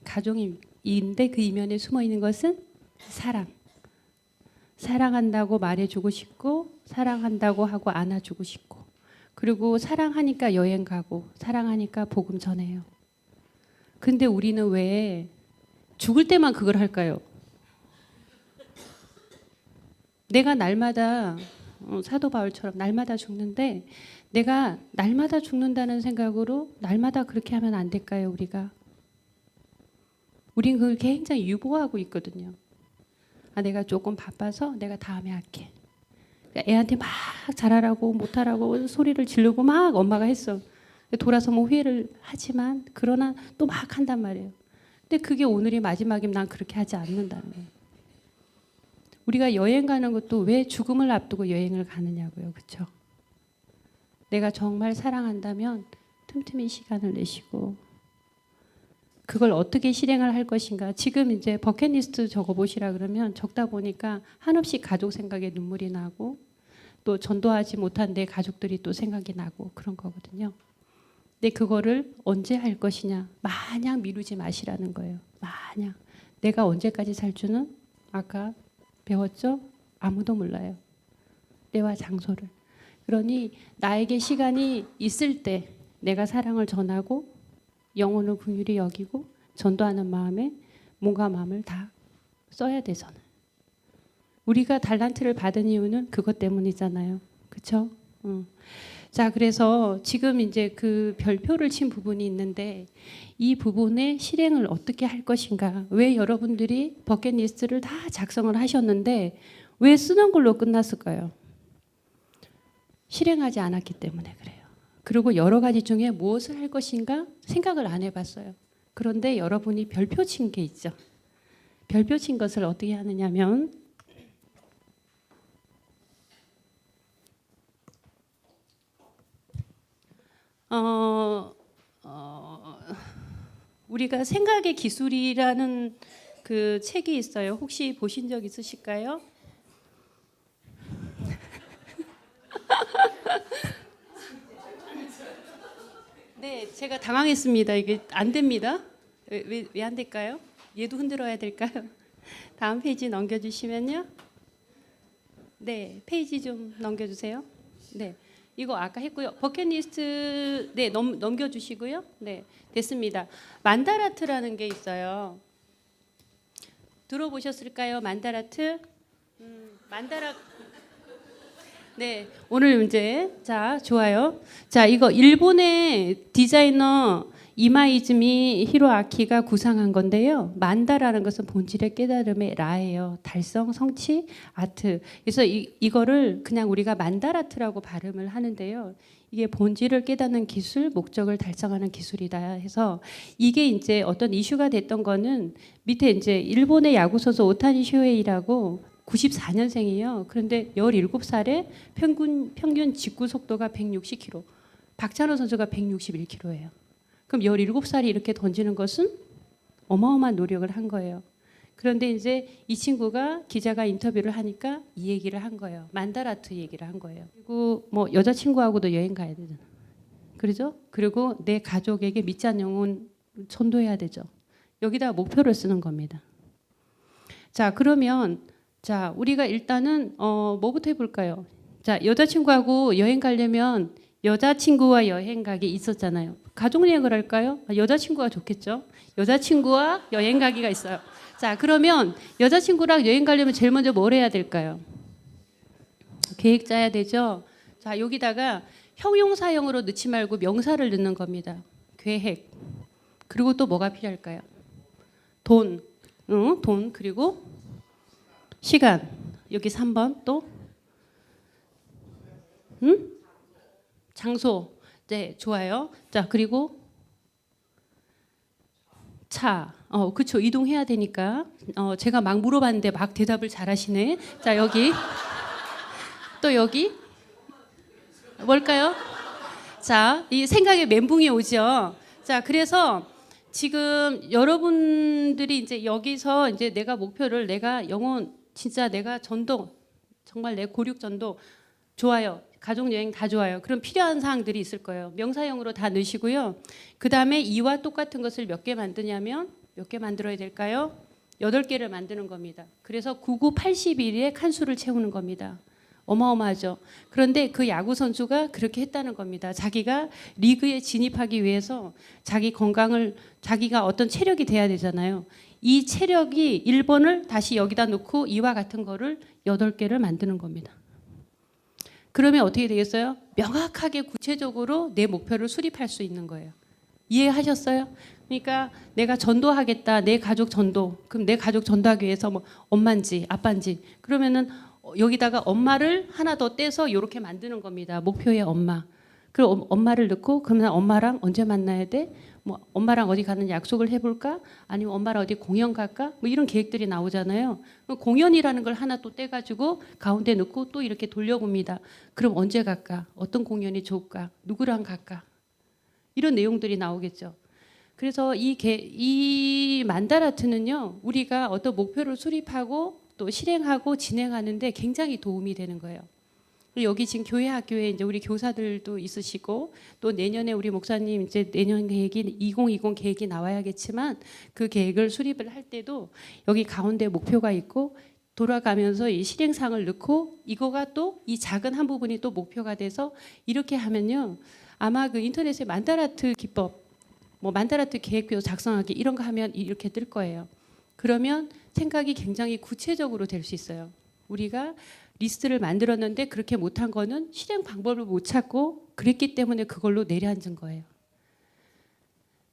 가족인데 그 이면에 숨어있는 것은 사랑. 사랑한다고 말해주고 싶고 사랑한다고 하고 안아주고 싶고 그리고 사랑하니까 여행 가고 사랑하니까 복음 전해요. 근데 우리는 왜 죽을 때만 그걸 할까요? 내가 날마다 사도 바울처럼 날마다 죽는데 내가 날마다 죽는다는 생각으로 날마다 그렇게 하면 안 될까요? 우린 그걸 굉장히 유보하고 있거든요. 내가 조금 바빠서 내가 다음에 할게. 그러니까 애한테 막 잘하라고 못하라고 소리를 지르고 막 엄마가 했어. 돌아서 뭐 후회를 하지만 그러나 또 막 한단 말이에요. 근데 그게 오늘이 마지막이면 난 그렇게 하지 않는다는 거예요. 우리가 여행 가는 것도 왜 죽음을 앞두고 여행을 가느냐고요. 그렇죠? 내가 정말 사랑한다면 틈틈이 시간을 내시고 그걸 어떻게 실행을 할 것인가. 지금 이제 버킷리스트 적어보시라 그러면 적다 보니까 한없이 가족 생각에 눈물이 나고 또 전도하지 못한 내 가족들이 또 생각이 나고 그런 거거든요. 근데 그거를 언제 할 것이냐. 마냥 미루지 마시라는 거예요. 마냥. 내가 언제까지 살 줄은 아까 배웠죠? 아무도 몰라요. 때와 장소를. 그러니 나에게 시간이 있을 때 내가 사랑을 전하고 영혼을 긍휼히 여기고 전도하는 마음에 몸과 마음을 다 써야 되잖아요. 우리가 달란트를 받은 이유는 그것 때문이잖아요. 그렇죠? 자, 그래서 지금 이제 그 별표를 친 부분이 있는데 이 부분의 실행을 어떻게 할 것인가. 왜 여러분들이 버킷리스트를 다 작성을 하셨는데 왜 쓰는 걸로 끝났을까요? 실행하지 않았기 때문에 그래요. 그리고 여러 가지 중에 무엇을 할 것인가 생각을 안 해봤어요. 그런데 여러분이 별표 친 게 있죠. 별표 친 것을 어떻게 하느냐면 우리가 생각의 기술이라는 그 책이 있어요. 혹시 보신 적 있으실까요? 네, 제가 당황했습니다. 이게 안 됩니다. 왜 안 될까요? 얘도 흔들어야 될까요? 다음 페이지 넘겨주시면요. 네, 페이지 좀 넘겨주세요. 네, 이거 아까 했고요. 버킷리스트 네 넘겨주시고요. 네, 됐습니다. 만다라트라는 게 있어요. 들어보셨을까요? 만다라트? 만다라. 네, 오늘 문제. 자, 좋아요. 자, 이거 일본의 디자이너 이마이즈미 히로아키가 구상한 건데요. 만다라는 것은 본질의 깨달음의 라예요. 달성, 성취, 아트. 그래서 이거를 그냥 우리가 만다라트라고 발음을 하는데요. 이게 본질을 깨닫는 기술, 목적을 달성하는 기술이다 해서 이게 이제 어떤 이슈가 됐던 거는 밑에 이제 일본의 야구 선수 오타니 쇼헤이라고 94년생이에요. 그런데 17살에 평균 직구 속도가 160km. 박찬호 선수가 161km예요. 그럼 17살이 이렇게 던지는 것은 어마어마한 노력을 한 거예요. 그런데 이제 이 친구가 기자가 인터뷰를 하니까 이 얘기를 한 거예요. 만다라트 얘기를 한 거예요. 그리고 뭐 여자친구하고도 여행 가야 되잖아. 그러죠? 그리고 내 가족에게 믿지 않는 영혼 전도해야 되죠. 여기다 목표를 쓰는 겁니다. 자, 그러면 자, 우리가 일단은 뭐부터 해볼까요? 자, 여자친구하고 여행 가려면 여자친구와 여행 가기 있었잖아요. 가족여행을 할까요? 여자친구가 좋겠죠. 여자친구와 여행 가기가 있어요. 자, 그러면 여자친구랑 여행 가려면 제일 먼저 뭘 해야 될까요? 계획 짜야 되죠. 자, 여기다가 형용사형으로 넣지 말고 명사를 넣는 겁니다. 계획. 그리고 또 뭐가 필요할까요? 돈. 돈. 그리고 시간. 여기 3번 또 장소. 네, 좋아요. 자, 그리고 차. 그쵸. 이동해야 되니까. 제가 막 물어봤는데 막 대답을 잘하시네. 자, 여기. 또 여기. 뭘까요? 자, 이 생각에 멘붕이 오죠. 자, 그래서 지금 여러분들이 이제 여기서 이제 내가 목표를 내가 영혼 진짜 내가 전도 정말 내 고륙 전도 좋아요. 가족 여행 다 좋아요. 그럼 필요한 사항들이 있을 거예요. 명사형으로 다 넣으시고요. 그 다음에 이와 똑같은 것을 몇 개 만드냐면 몇 개 만들어야 될까요? 8개를 만드는 겁니다. 그래서 99, 81에 칸수를 채우는 겁니다. 어마어마하죠. 그런데 그 야구 선수가 그렇게 했다는 겁니다. 자기가 리그에 진입하기 위해서 자기 건강을 자기가 어떤 체력이 돼야 되잖아요. 이 체력이 1번을 다시 여기다 놓고 이와 같은 거를 8개를 만드는 겁니다. 그러면 어떻게 되겠어요? 명확하게 구체적으로 내 목표를 수립할 수 있는 거예요. 이해하셨어요? 그러니까 내가 전도하겠다. 내 가족 전도. 그럼 내 가족 전도하기 위해서 뭐 엄마인지 아빠인지 그러면은 여기다가 엄마를 하나 더 떼서 이렇게 만드는 겁니다. 목표의 엄마. 그리고 엄마를 넣고 그러면 엄마랑 언제 만나야 돼? 뭐 엄마랑 어디 가는 약속을 해볼까? 아니면 엄마랑 어디 공연 갈까? 뭐 이런 계획들이 나오잖아요. 공연이라는 걸 하나 또 떼가지고 가운데 넣고 또 이렇게 돌려봅니다. 그럼 언제 갈까? 어떤 공연이 좋을까? 누구랑 갈까? 이런 내용들이 나오겠죠. 그래서 이 만다라트는요, 우리가 어떤 목표를 수립하고 또 실행하고 진행하는데 굉장히 도움이 되는 거예요. 여기 지금 교회 학교에 이제 우리 교사들도 있으시고 또 내년에 우리 목사님 이제 내년 계획이 2020 계획이 나와야겠지만 그 계획을 수립을 할 때도 여기 가운데 목표가 있고 돌아가면서 이 실행상을 넣고 이거가 또 이 작은 한 부분이 또 목표가 돼서 이렇게 하면요 아마 그 인터넷에 만다라트 기법 뭐 만다라트 계획표 작성하기 이런 거 하면 이렇게 뜰 거예요. 그러면 생각이 굉장히 구체적으로 될 수 있어요. 우리가 리스트를 만들었는데 그렇게 못한 거는 실행 방법을 못 찾고 그랬기 때문에 그걸로 내려앉은 거예요.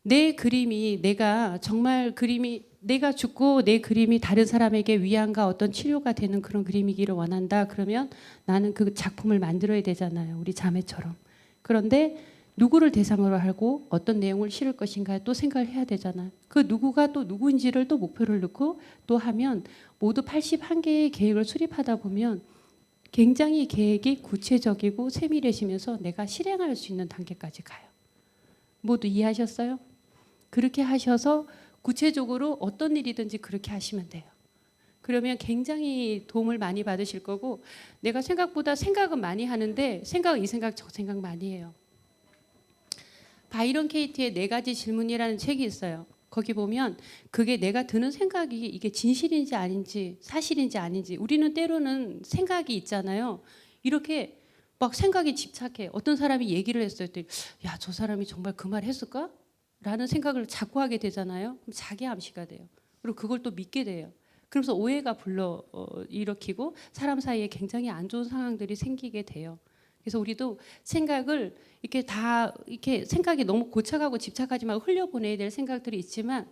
내 그림이 내가 정말 그림이 내가 죽고 내 그림이 다른 사람에게 위안과 어떤 치료가 되는 그런 그림이기를 원한다. 그러면 나는 그 작품을 만들어야 되잖아요. 우리 자매처럼. 그런데 누구를 대상으로 하고 어떤 내용을 실을 것인가 또 생각을 해야 되잖아요. 그 누구가 또 누구인지를 또 목표를 넣고 또 하면 모두 81개의 계획을 수립하다 보면 굉장히 계획이 구체적이고 세밀해지면서 내가 실행할 수 있는 단계까지 가요. 모두 이해하셨어요? 그렇게 하셔서 구체적으로 어떤 일이든지 그렇게 하시면 돼요. 그러면 굉장히 도움을 많이 받으실 거고, 내가 생각보다 생각은 많이 하는데 생각 이 생각 저 생각 많이 해요. 바이런 케이티의 4가지 질문이라는 책이 있어요. 거기 보면 그게 내가 드는 생각이 이게 진실인지 아닌지 사실인지 아닌지, 우리는 때로는 생각이 있잖아요. 이렇게 막 생각에 집착해. 어떤 사람이 얘기를 했을 때 야, 저 사람이 정말 그 말 했을까? 라는 생각을 자꾸 하게 되잖아요. 그럼 자기 암시가 돼요. 그리고 그걸 또 믿게 돼요. 그러면서 오해가 일으키고 사람 사이에 굉장히 안 좋은 상황들이 생기게 돼요. 그래서 우리도 생각을 이렇게 생각이 너무 고착하고 집착하지 말고 흘려보내야 될 생각들이 있지만,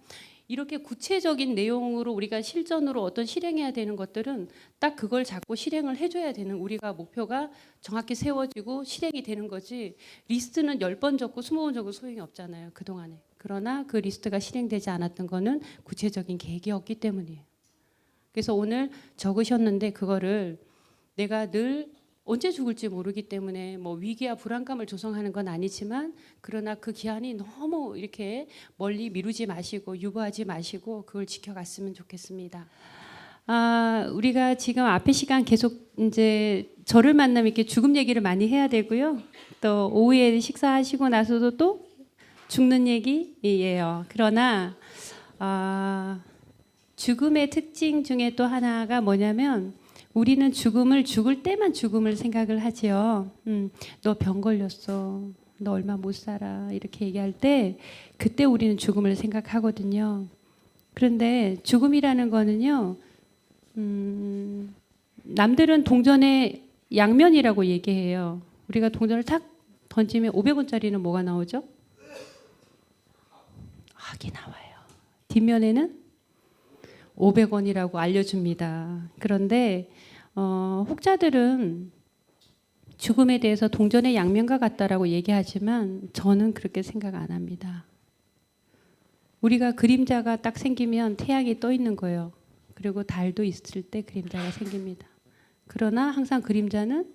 이렇게 구체적인 내용으로 우리가 실전으로 어떤 실행해야 되는 것들은 딱 그걸 잡고 실행을 해줘야 되는, 우리가 목표가 정확히 세워지고 실행이 되는 거지, 리스트는 10번 적고 20번 적고 소용이 없잖아요, 그동안에. 그러나 그 리스트가 실행되지 않았던 거는 구체적인 계획이었기 때문이에요. 그래서 오늘 적으셨는데 그거를 내가 늘 언제 죽을지 모르기 때문에 뭐 위기와 불안감을 조성하는 건 아니지만, 그러나 그 기한이 너무 이렇게 멀리 미루지 마시고 유보하지 마시고 그걸 지켜갔으면 좋겠습니다. 우리가 지금 앞에 시간 계속 이제 저를 만나면 이렇게 죽음 얘기를 많이 해야 되고요. 또 오후에 식사하시고 나서도 또 죽는 얘기예요. 그러나 죽음의 특징 중에 또 하나가 뭐냐면, 우리는 죽을 때만 죽음을 생각을 하지요. 너 병 걸렸어. 너 얼마 못 살아. 이렇게 얘기할 때 그때 우리는 죽음을 생각하거든요. 그런데 죽음이라는 거는요, 남들은 동전의 양면이라고 얘기해요. 우리가 동전을 탁 던지면 500원짜리는 뭐가 나오죠? 학이 나와요. 뒷면에는 500원이라고 알려줍니다. 그런데 혹자들은 죽음에 대해서 동전의 양면과 같다라고 얘기하지만 저는 그렇게 생각 안 합니다. 우리가 그림자가 딱 생기면 태양이 떠 있는 거예요. 그리고 달도 있을 때 그림자가 생깁니다. 그러나 항상 그림자는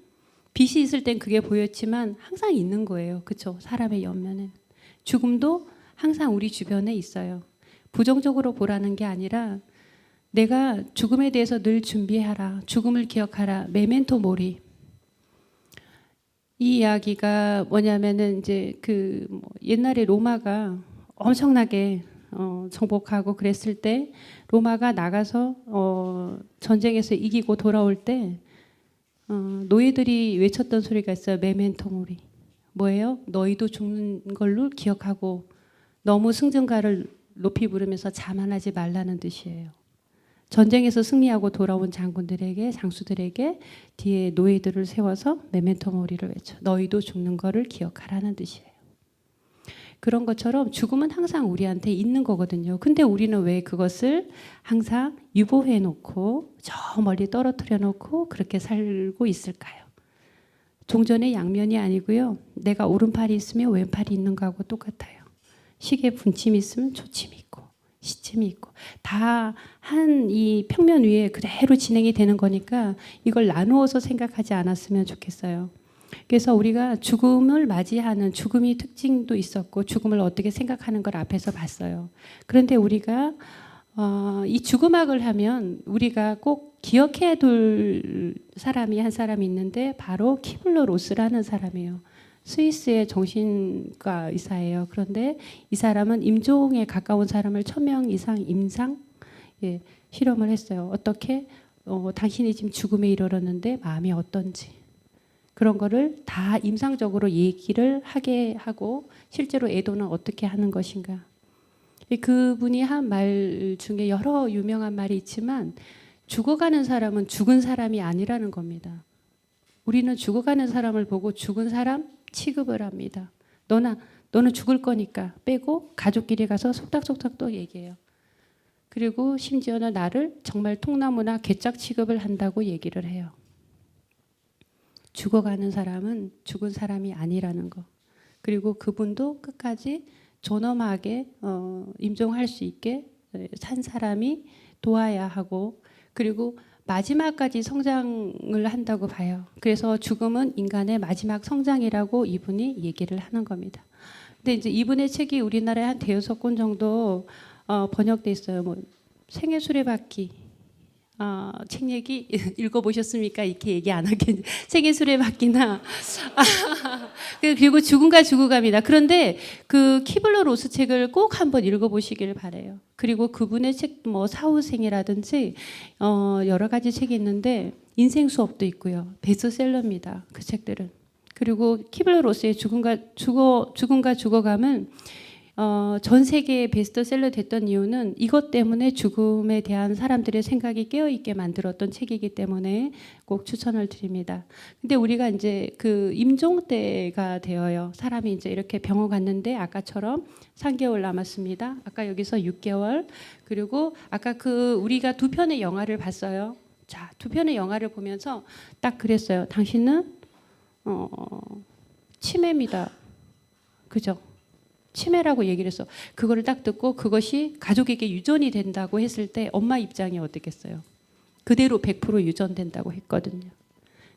빛이 있을 땐 그게 보였지만 항상 있는 거예요. 그렇죠? 사람의 옆면에는. 죽음도 항상 우리 주변에 있어요. 부정적으로 보라는 게 아니라 내가 죽음에 대해서 늘 준비하라. 죽음을 기억하라. 메멘토 모리. 이 이야기가 뭐냐면은 이제 옛날에 로마가 엄청나게 정복하고 그랬을 때, 로마가 나가서 전쟁에서 이기고 돌아올 때 노예들이 외쳤던 소리가 있어요. 메멘토 모리. 뭐예요? 너희도 죽는 걸로 기억하고 너무 승전가를 높이 부르면서 자만하지 말라는 뜻이에요. 전쟁에서 승리하고 돌아온 장군들에게, 장수들에게 뒤에 노예들을 세워서 메멘토 모리를 외쳐. 너희도 죽는 거를 기억하라는 뜻이에요. 그런 것처럼 죽음은 항상 우리한테 있는 거거든요. 근데 우리는 왜 그것을 항상 유보해 놓고 저 멀리 떨어뜨려 놓고 그렇게 살고 있을까요? 동전의 양면이 아니고요. 내가 오른팔이 있으면 왼팔이 있는 거하고 똑같아요. 시계 분침이 있으면 초침이 있고 시침이 있고 다 한 이 평면 위에 그대로 진행이 되는 거니까 이걸 나누어서 생각하지 않았으면 좋겠어요. 그래서 우리가 죽음을 맞이하는 죽음의 특징도 있었고 죽음을 어떻게 생각하는 걸 앞에서 봤어요. 그런데 우리가 이 죽음학을 하면 우리가 꼭 기억해야 둘 사람이 한 사람이 있는데 바로 키블러 로스라는 사람이에요. 스위스의 정신과 의사예요. 그런데 이 사람은 임종에 가까운 사람을 1000명 이상 임상 실험을 했어요. 어떻게 당신이 지금 죽음에 이르렀는데 마음이 어떤지 그런 거를 다 임상적으로 얘기를 하게 하고 실제로 애도는 어떻게 하는 것인가. 그분이 한 말 중에 여러 유명한 말이 있지만 죽어가는 사람은 죽은 사람이 아니라는 겁니다. 우리는 죽어가는 사람을 보고 죽은 사람 취급을 합니다. 너는 죽을 거니까 빼고 가족끼리 가서 속닥속닥 또 얘기해요. 그리고 심지어는 나를 정말 통나무나 괴짝 취급을 한다고 얘기를 해요. 죽어가는 사람은 죽은 사람이 아니라는 거. 그리고 그분도 끝까지 존엄하게 임종할 수 있게 산 사람이 도와야 하고, 그리고 마지막까지 성장을 한다고 봐요. 그래서 죽음은 인간의 마지막 성장이라고 이분이 얘기를 하는 겁니다. 근데 이제 이분의 책이 우리나라에 한 대여섯 권 정도 번역돼 있어요. 뭐 생애 수레바퀴, 책 얘기 읽어보셨습니까? 이렇게 얘기 안 하겠는데 생애 수레바퀴나 그리고 죽음과 죽어갑니다. 그런데 그 키블러 로스 책을 꼭 한번 읽어보시길 바래요. 그리고 그분의 책 뭐 사후생이라든지 여러 가지 책이 있는데 인생 수업도 있고요. 베스트셀러입니다. 그 책들은. 그리고 키블러 로스의 죽음과 죽어감은 전 세계에 베스트셀러 됐던 이유는 이것 때문에 죽음에 대한 사람들의 생각이 깨어있게 만들었던 책이기 때문에 꼭 추천을 드립니다. 근데 우리가 이제 그 임종 때가 되어요. 사람이 이제 이렇게 병원 갔는데 아까처럼 3개월 남았습니다. 아까 여기서 6개월. 그리고 아까 그 우리가 두 편의 영화를 봤어요. 자, 두 편의 영화를 보면서 딱 그랬어요. 당신은 치매입니다. 그죠? 치매라고 얘기를 했어. 그거를 딱 듣고 그것이 가족에게 유전이 된다고 했을 때 엄마 입장이 어떻겠어요? 그대로 100% 유전된다고 했거든요.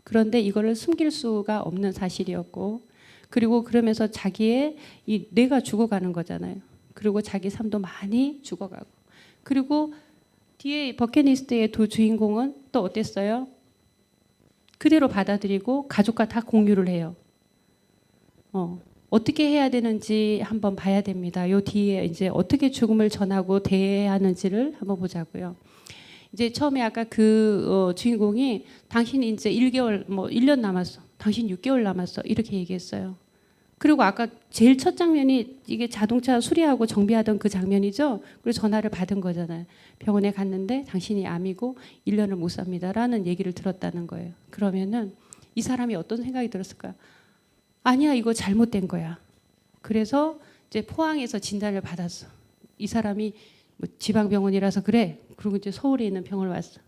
그런데 이거를 숨길 수가 없는 사실이었고, 그리고 그러면서 자기의 이 뇌가 죽어가는 거잖아요. 그리고 자기 삶도 많이 죽어가고, 그리고 뒤에 버킷리스트의 두 주인공은 또 어땠어요? 그대로 받아들이고 가족과 다 공유를 해요. 어떻게 해야 되는지 한번 봐야 됩니다. 요 뒤에 이제 어떻게 죽음을 전하고 대해야 하는지를 한번 보자고요. 이제 처음에 아까 그 주인공이 당신이 이제 1개월 뭐 1년 남았어. 당신 6개월 남았어. 이렇게 얘기했어요. 그리고 아까 제일 첫 장면이 이게 자동차 수리하고 정비하던 그 장면이죠. 그리고 전화를 받은 거잖아요. 병원에 갔는데 당신이 암이고 1년을 못 삽니다라는 얘기를 들었다는 거예요. 그러면은 이 사람이 어떤 생각이 들었을까요? 아니야, 이거 잘못된 거야. 그래서 이제 포항에서 진단을 받았어. 이 사람이 뭐 지방병원이라서 그래. 그리고 이제 서울에 있는 병원을 왔어.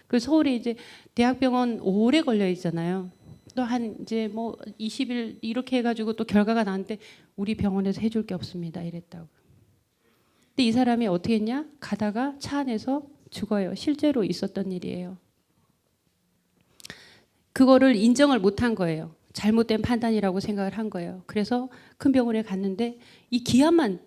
그 서울에 이제 대학병원 오래 걸려 있잖아요. 또 한 이제 뭐 20일 이렇게 해가지고 또 결과가 나왔는데 우리 병원에서 해줄 게 없습니다. 이랬다고. 근데 이 사람이 어떻게 했냐? 가다가 차 안에서 죽어요. 실제로 있었던 일이에요. 그거를 인정을 못한 거예요. 잘못된 판단이라고 생각을 한 거예요. 그래서 큰 병원에 갔는데 이 기한만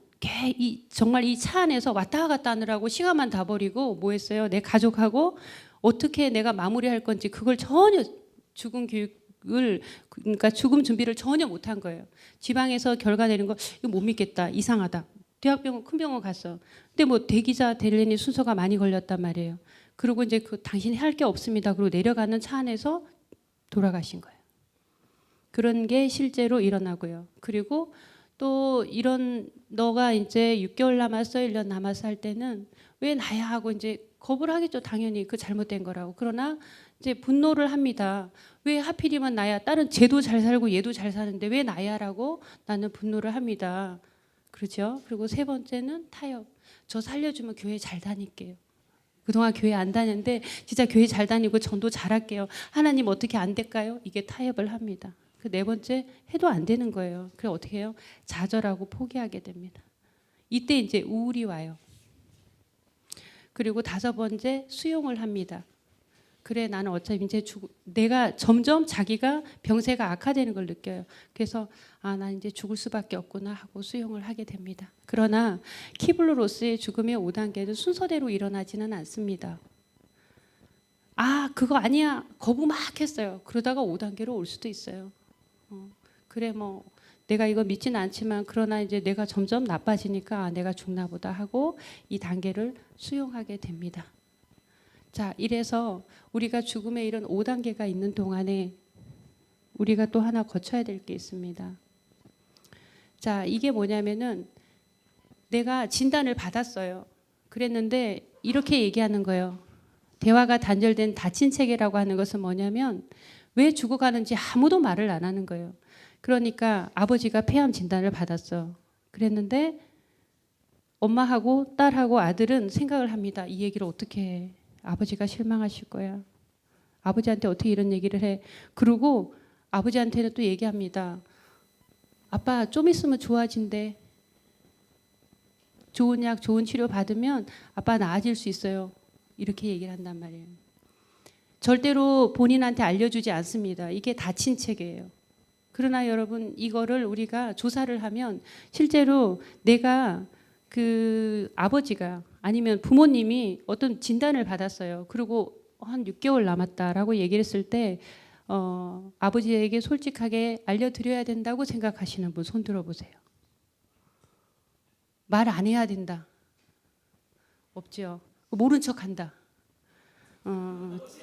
정말 이 차 안에서 왔다 갔다 하느라고 시간만 다 버리고 뭐 했어요? 내 가족하고 어떻게 내가 마무리할 건지 그걸 전혀 죽음 교육을 그러니까 죽음 준비를 전혀 못한 거예요. 지방에서 결과 내는 거 이거 못 믿겠다. 이상하다. 대학병원 큰 병원 갔어. 근데 뭐 대기자 대리니 순서가 많이 걸렸단 말이에요. 그리고 이제 그 당신이 할 게 없습니다. 그리고 내려가는 차 안에서 돌아가신 거예요. 그런 게 실제로 일어나고요. 그리고 또 이런 너가 이제 6개월 남았어, 1년 남았어 할 때는 왜 나야 하고 이제 겁을 하겠죠. 당연히 그 잘못된 거라고. 그러나 이제 분노를 합니다. 왜 하필이면 나야? 다른 쟤도 잘 살고 얘도 잘 사는데 왜 나야라고 나는 분노를 합니다. 그렇죠? 그리고 세 번째는 타협. 저 살려주면 교회 잘 다닐게요. 그동안 교회 안 다녔는데 진짜 교회 잘 다니고 전도 잘할게요. 하나님 어떻게 안 될까요? 이게 타협을 합니다. 그 네 번째 해도 안 되는 거예요. 그래 어떻게 해요? 좌절하고 포기하게 됩니다. 이때 이제 우울이 와요. 그리고 다섯 번째 수용을 합니다. 그래 나는 어차피 이제 내가 점점 자기가 병세가 악화되는 걸 느껴요. 그래서 난 이제 죽을 수밖에 없구나 하고 수용을 하게 됩니다. 그러나 키블러 로스의 죽음의 5단계는 순서대로 일어나지는 않습니다. 그거 아니야. 거부 막 했어요. 그러다가 5단계로 올 수도 있어요. 그래 뭐 내가 이거 믿지는 않지만 그러나 이제 내가 점점 나빠지니까 내가 죽나 보다 하고 이 단계를 수용하게 됩니다. 자, 이래서 우리가 죽음에 이런 5단계가 있는 동안에 우리가 또 하나 거쳐야 될 게 있습니다. 자, 이게 뭐냐면은 내가 진단을 받았어요. 그랬는데 이렇게 얘기하는 거예요. 대화가 단절된 닫힌 체계라고 하는 것은 뭐냐면 왜 죽어가는지 아무도 말을 안 하는 거예요. 그러니까 아버지가 폐암 진단을 받았어. 그랬는데 엄마하고 딸하고 아들은 생각을 합니다. 이 얘기를 어떻게 해? 아버지가 실망하실 거야. 아버지한테 어떻게 이런 얘기를 해? 그리고 아버지한테는 또 얘기합니다. 아빠 좀 있으면 좋아진대. 좋은 약, 좋은 치료 받으면 아빠 나아질 수 있어요. 이렇게 얘기를 한단 말이에요. 절대로 본인한테 알려주지 않습니다. 이게 닫힌 책이에요. 그러나 여러분 이거를 우리가 조사를 하면 실제로 내가 그 아버지가 아니면 부모님이 어떤 진단을 받았어요. 그리고 한 6개월 남았다라고 얘기를 했을 때 아버지에게 솔직하게 알려드려야 된다고 생각하시는 분 손 들어보세요. 말 안 해야 된다. 없죠. 모른 척한다.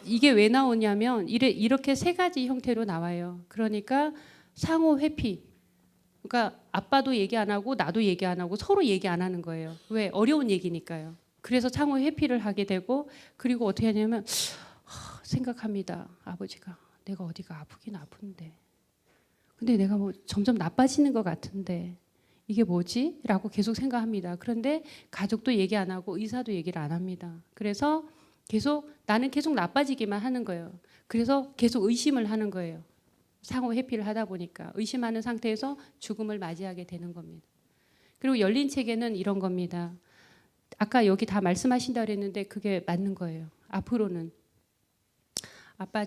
이게 왜 나오냐면 이렇게 세 가지 형태로 나와요. 그러니까 상호 회피. 그러니까 아빠도 얘기 안 하고 나도 얘기 안 하고 서로 얘기 안 하는 거예요. 왜? 어려운 얘기니까요. 그래서 상호 회피를 하게 되고 그리고 어떻게 하냐면 생각합니다. 아버지가 내가 어디가 아프긴 아픈데 근데 내가 뭐 점점 나빠지는 것 같은데 이게 뭐지? 라고 계속 생각합니다. 그런데 가족도 얘기 안 하고 의사도 얘기를 안 합니다. 그래서 나는 계속 나빠지기만 하는 거예요. 그래서 계속 의심을 하는 거예요. 상호 회피를 하다 보니까 의심하는 상태에서 죽음을 맞이하게 되는 겁니다. 그리고 열린 책에는 이런 겁니다. 아까 여기 다 말씀하신다 그랬는데 그게 맞는 거예요. 앞으로는 아빠가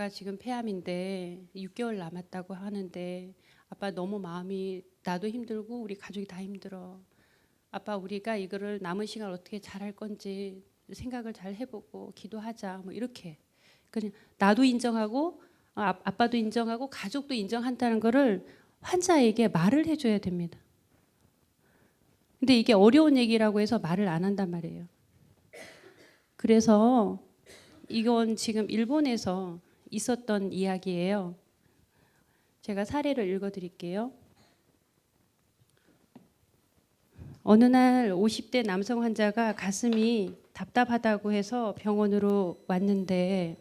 지금 폐암인데 6개월 남았다고 하는데 아빠 너무 마음이 나도 힘들고 우리 가족이 다 힘들어. 아빠 우리가 이거를 남은 시간 어떻게 잘할 건지 생각을 잘 해보고 기도하자. 뭐 이렇게 그냥 나도 인정하고 아빠도 인정하고 가족도 인정한다는 거를 환자에게 말을 해줘야 됩니다. 근데 이게 어려운 얘기라고 해서 말을 안 한단 말이에요. 그래서 이건 지금 일본에서 있었던 이야기예요. 제가 사례를 읽어드릴게요. 어느 날 50대 남성 환자가 가슴이 답답하다고 해서 병원으로 왔는데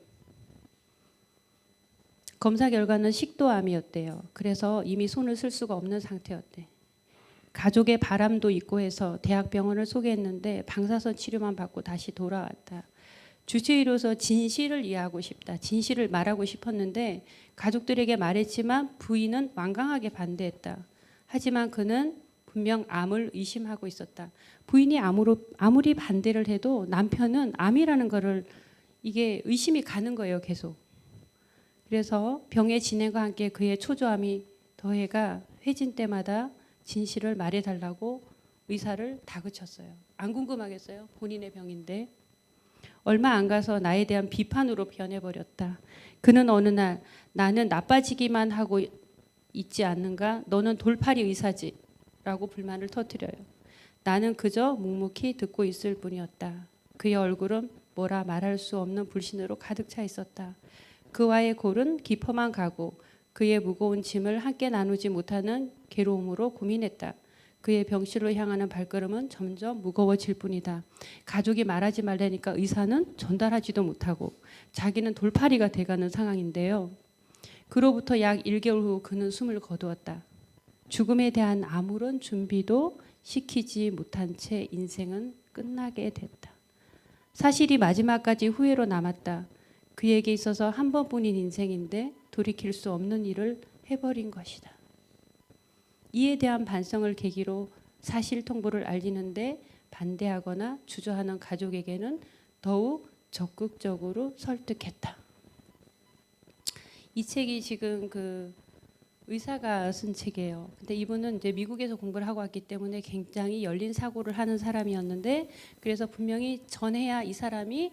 검사 결과는 식도암이었대요. 그래서 이미 손을 쓸 수가 없는 상태였대. 가족의 바람도 있고 해서 대학병원을 소개했는데 방사선 치료만 받고 다시 돌아왔다. 주치의로서 진실을 이해하고 싶다. 진실을 말하고 싶었는데 가족들에게 말했지만 부인은 완강하게 반대했다. 하지만 그는 분명 암을 의심하고 있었다. 부인이 아무리 반대를 해도 남편은 암이라는 거를 이게 의심이 가는 거예요. 계속. 그래서 병의 진행과 함께 그의 초조함이 더해가 회진 때마다 진실을 말해달라고 의사를 다그쳤어요. 안 궁금하겠어요? 본인의 병인데. 얼마 안 가서 나에 대한 비판으로 변해버렸다. 그는 어느 날 나는 나빠지기만 하고 있지 않는가? 너는 돌팔이 의사지. 라고 불만을 터뜨려요. 나는 그저 묵묵히 듣고 있을 뿐이었다. 그의 얼굴은 뭐라 말할 수 없는 불신으로 가득 차 있었다. 그와의 골은 깊어만 가고 그의 무거운 짐을 함께 나누지 못하는 괴로움으로 고민했다. 그의 병실로 향하는 발걸음은 점점 무거워질 뿐이다. 가족이 말하지 말라니까 의사는 전달하지도 못하고 자기는 돌팔이가 돼가는 상황인데요. 그로부터 약 1개월 후 그는 숨을 거두었다. 죽음에 대한 아무런 준비도 시키지 못한 채 인생은 끝나게 됐다. 사실이 마지막까지 후회로 남았다. 그에게 있어서 한 번뿐인 인생인데 돌이킬 수 없는 일을 해버린 것이다. 이에 대한 반성을 계기로 사실 통보를 알리는데 반대하거나 주저하는 가족에게는 더욱 적극적으로 설득했다. 이 책이 지금 그 의사가 쓴 책이에요. 근데 이분은 이제 미국에서 공부를 하고 왔기 때문에 굉장히 열린 사고를 하는 사람이었는데 그래서 분명히 전해야 이 사람이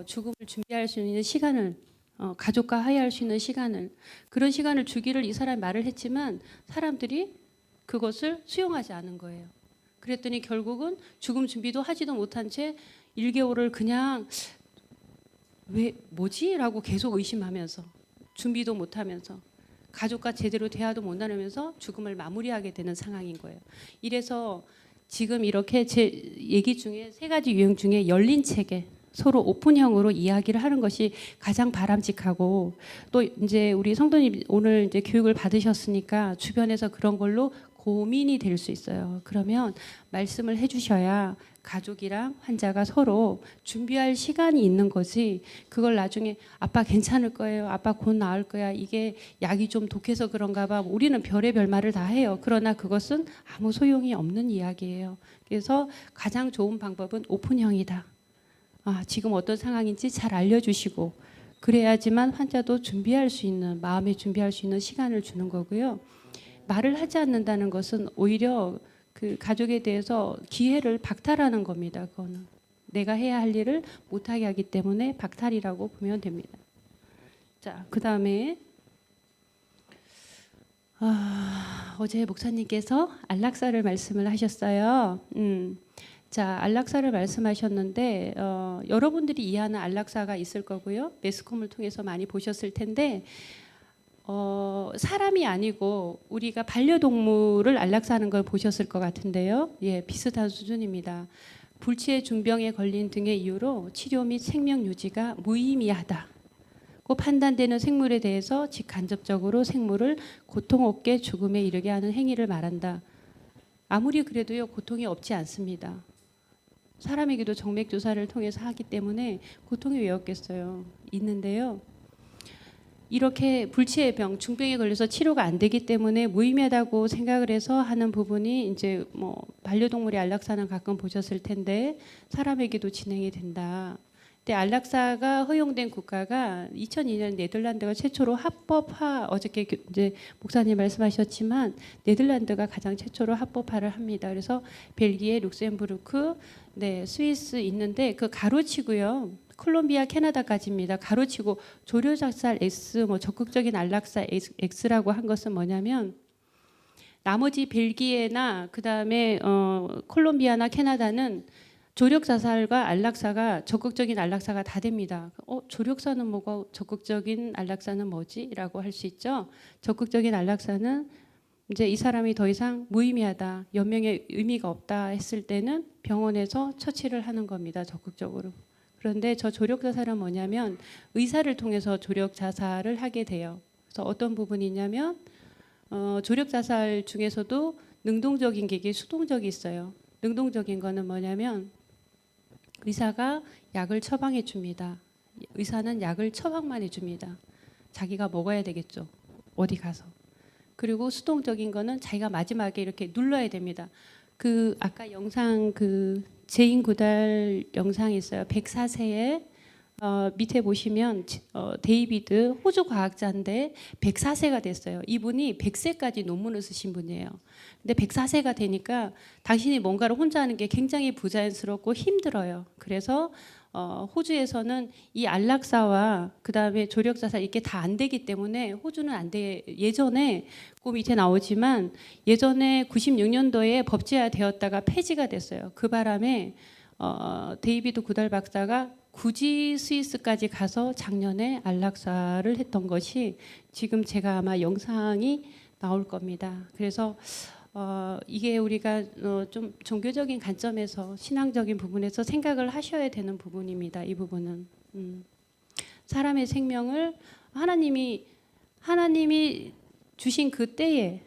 죽음을 준비할 수 있는 시간을 가족과 화해할 수 있는 시간을 그런 시간을 주기를 이 사람이 말을 했지만 사람들이 그것을 수용하지 않은 거예요. 그랬더니 결국은 죽음 준비도 하지도 못한 채 1개월을 그냥 왜 뭐지? 라고 계속 의심하면서 준비도 못하면서 가족과 제대로 대화도 못 나누면서 죽음을 마무리하게 되는 상황인 거예요. 이래서 지금 이렇게 제 얘기 중에 3가지 유형 중에 열린 체계 서로 오픈형으로 이야기를 하는 것이 가장 바람직하고 또 이제 우리 성도님 오늘 이제 교육을 받으셨으니까 주변에서 그런 걸로 고민이 될 수 있어요. 그러면 말씀을 해주셔야 가족이랑 환자가 서로 준비할 시간이 있는 거지 그걸 나중에 아빠 괜찮을 거예요. 아빠 곧 나을 거야. 이게 약이 좀 독해서 그런가 봐. 우리는 별의별 말을 다 해요. 그러나 그것은 아무 소용이 없는 이야기예요. 그래서 가장 좋은 방법은 오픈형이다. 지금 어떤 상황인지 잘 알려주시고 그래야지만 환자도 준비할 수 있는, 마음에 준비할 수 있는 시간을 주는 거고요. 말을 하지 않는다는 것은 오히려 그 가족에 대해서 기회를 박탈하는 겁니다. 그거는 내가 해야 할 일을 못하게 하기 때문에 박탈이라고 보면 됩니다. 자, 그 다음에 어제 목사님께서 안락사를 말씀을 하셨어요. 자, 안락사를 말씀하셨는데 여러분들이 이해하는 안락사가 있을 거고요. 매스컴을 통해서 많이 보셨을 텐데 사람이 아니고 우리가 반려동물을 안락사하는 걸 보셨을 것 같은데요. 예, 비슷한 수준입니다. 불치의 중병에 걸린 등의 이유로 치료 및 생명 유지가 무의미하다고 판단되는 생물에 대해서 직간접적으로 생물을 고통 없게 죽음에 이르게 하는 행위를 말한다. 아무리 그래도요, 고통이 없지 않습니다. 사람에게도 정맥 주사를 통해서 하기 때문에 고통이 왜 없겠어요? 있는데요. 이렇게 불치의 병, 중병에 걸려서 치료가 안 되기 때문에 무의미하다고 생각을 해서 하는 부분이 이제 뭐 반려동물의 안락사는 가끔 보셨을 텐데 사람에게도 진행이 된다. 근데 안락사가 허용된 국가가 2002년 네덜란드가 최초로 합법화, 어저께 이제 목사님 말씀하셨지만 네덜란드가 가장 최초로 합법화를 합니다. 그래서 벨기에, 룩셈부르크, 네, 스위스 있는데 그 가로치고요. 콜롬비아, 캐나다까지입니다. 가로치고 조류작살 X, 뭐 적극적인 안락사 X라고 한 것은 뭐냐면 나머지 벨기에나 그 다음에 콜롬비아나 캐나다는 조력 자살과 안락사가 적극적인 안락사가 다 됩니다. 조력사는 뭐고 적극적인 안락사는 뭐지?라고 할 수 있죠. 적극적인 안락사는 이제 이 사람이 더 이상 무의미하다, 연명의 의미가 없다 했을 때는 병원에서 처치를 하는 겁니다. 적극적으로. 그런데 저 조력 자살은 뭐냐면 의사를 통해서 조력 자살을 하게 돼요. 그래서 어떤 부분이 있냐면 조력 자살 중에서도 능동적인 게 수동적이 있어요. 능동적인 거는 뭐냐면 의사가 약을 처방해 줍니다. 의사는 약을 처방만 해 줍니다. 자기가 먹어야 되겠죠. 어디 가서. 그리고 수동적인 거는 자기가 마지막에 이렇게 눌러야 됩니다. 그 아까 영상 그 제인 구달 영상이 있어요. 104세에 밑에 보시면 데이비드 호주 과학자인데 104세가 됐어요. 이분이 100세까지 논문을 쓰신 분이에요. 근데 104세가 되니까 당신이 뭔가를 혼자 하는 게 굉장히 부자연스럽고 힘들어요. 그래서 호주에서는 이 안락사와 그 다음에 조력자살 이게 다 안 되기 때문에 호주는 안 돼. 예전에 그 밑에 나오지만 예전에 96년도에 법제화되었다가 폐지가 됐어요. 그 바람에 데이비드 구달 박사가 굳이 스위스까지 가서 작년에 안락사를 했던 것이 지금 제가 아마 영상이 나올 겁니다. 그래서 이게 우리가 좀 종교적인 관점에서 신앙적인 부분에서 생각을 하셔야 되는 부분입니다. 이 부분은 사람의 생명을 하나님이 주신 그 때에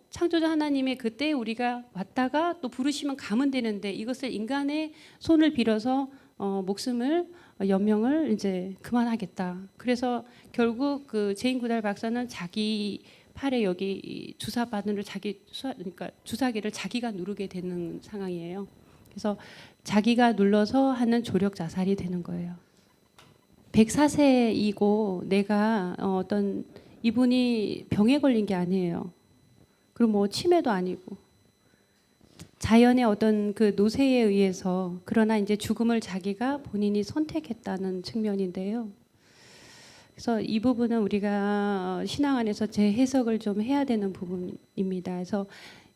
창조자 하나님의 그 때에 우리가 왔다가 또 부르시면 가면 되는데 이것을 인간의 손을 빌어서 목숨을 연명을 이제 그만하겠다. 그래서 결국 그 제인 구달 박사는 자기 팔에 여기 주사 바늘을 그러니까 주사기를 자기가 누르게 되는 상황이에요. 그래서 자기가 눌러서 하는 조력 자살이 되는 거예요. 104세이고 내가 어떤 이분이 병에 걸린 게 아니에요. 그리고 뭐 치매도 아니고 자연의 어떤 그 노세에 의해서 그러나 이제 죽음을 자기가 본인이 선택했다는 측면인데요. 그래서 이 부분은 우리가 신앙 안에서 재해석을 좀 해야 되는 부분입니다. 그래서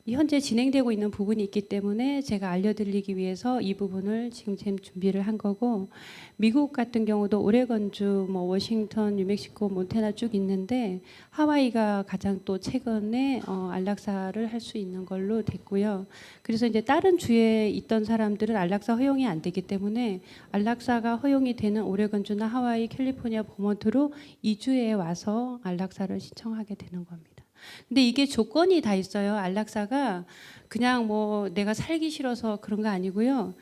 현재 진행되고 있는 부분이 있기 때문에 제가 알려드리기 위해서 이 부분을 지금 준비를 한 거고, 미국 같은 경우도 오레건주, 뭐 워싱턴, 뉴멕시코, 몬태나 쭉 있는데 하와이가 가장 또 최근에 안락사를 할 수 있는 걸로 됐고요. 그래서 이제 다른 주에 있던 사람들은 안락사 허용이 안 되기 때문에 안락사가 허용이 되는 오레건주나 하와이, 캘리포니아, 버몬트로 2주에 와서 안락사를 신청하게 되는 겁니다. 근데 이게 조건이 다 있어요. 안락사가 그냥 뭐 내가 살기 싫어서 그런 거 아니고요.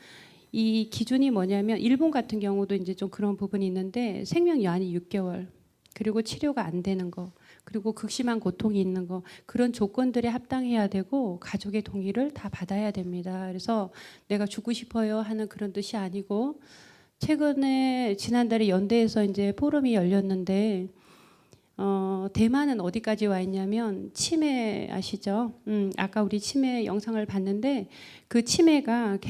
이 기준이 뭐냐면 일본 같은 경우도 이제 좀 그런 부분이 있는데 생명 연한이 6개월, 그리고 치료가 안 되는 거, 그리고 극심한 고통이 있는 거, 그런 조건들에 합당해야 되고 가족의 동의를 다 받아야 됩니다. 그래서 내가 죽고 싶어요 하는 그런 뜻이 아니고 최근에 지난달에 연대에서 이제 포럼이 열렸는데 대만은 어디까지 와 있냐면 치매 아시죠? 아까 우리 치매 영상을 봤는데 그 치매가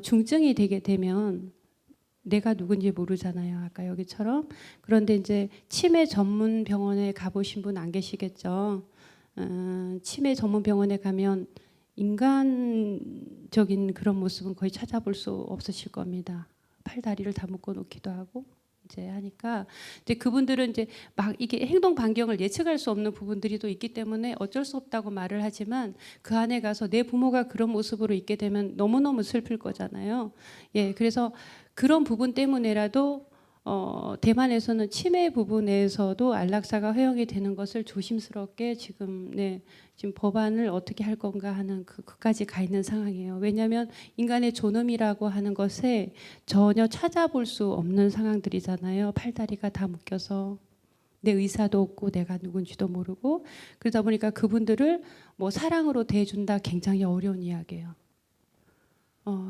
중증이 되게 되면 내가 누군지 모르잖아요. 아까 여기처럼. 그런데 이제 치매 전문 병원에 가보신 분 안 계시겠죠? 치매 전문 병원에 가면 인간적인 그런 모습은 거의 찾아볼 수 없으실 겁니다. 팔 다리를 다 묶어 놓기도 하고 이제 하니까 이제 그분들은 이제 막 이게 행동 반경을 예측할 수 없는 부분들이 또 있기 때문에 어쩔 수 없다고 말을 하지만 그 안에 가서 내 부모가 그런 모습으로 있게 되면 너무너무 슬플 거잖아요. 예, 그래서 그런 부분 때문에라도 대만에서는 치매 부분에서도 안락사가 허용이 되는 것을 조심스럽게 지금 지금 법안을 어떻게 할 건가 하는 그까지 가 있는 상황이에요. 왜냐하면 인간의 존엄이라고 하는 것에 전혀 찾아볼 수 없는 상황들이잖아요. 팔다리가 다 묶여서 내 의사도 없고 내가 누군지도 모르고 그러다 보니까 그분들을 뭐 사랑으로 대해준다 굉장히 어려운 이야기예요.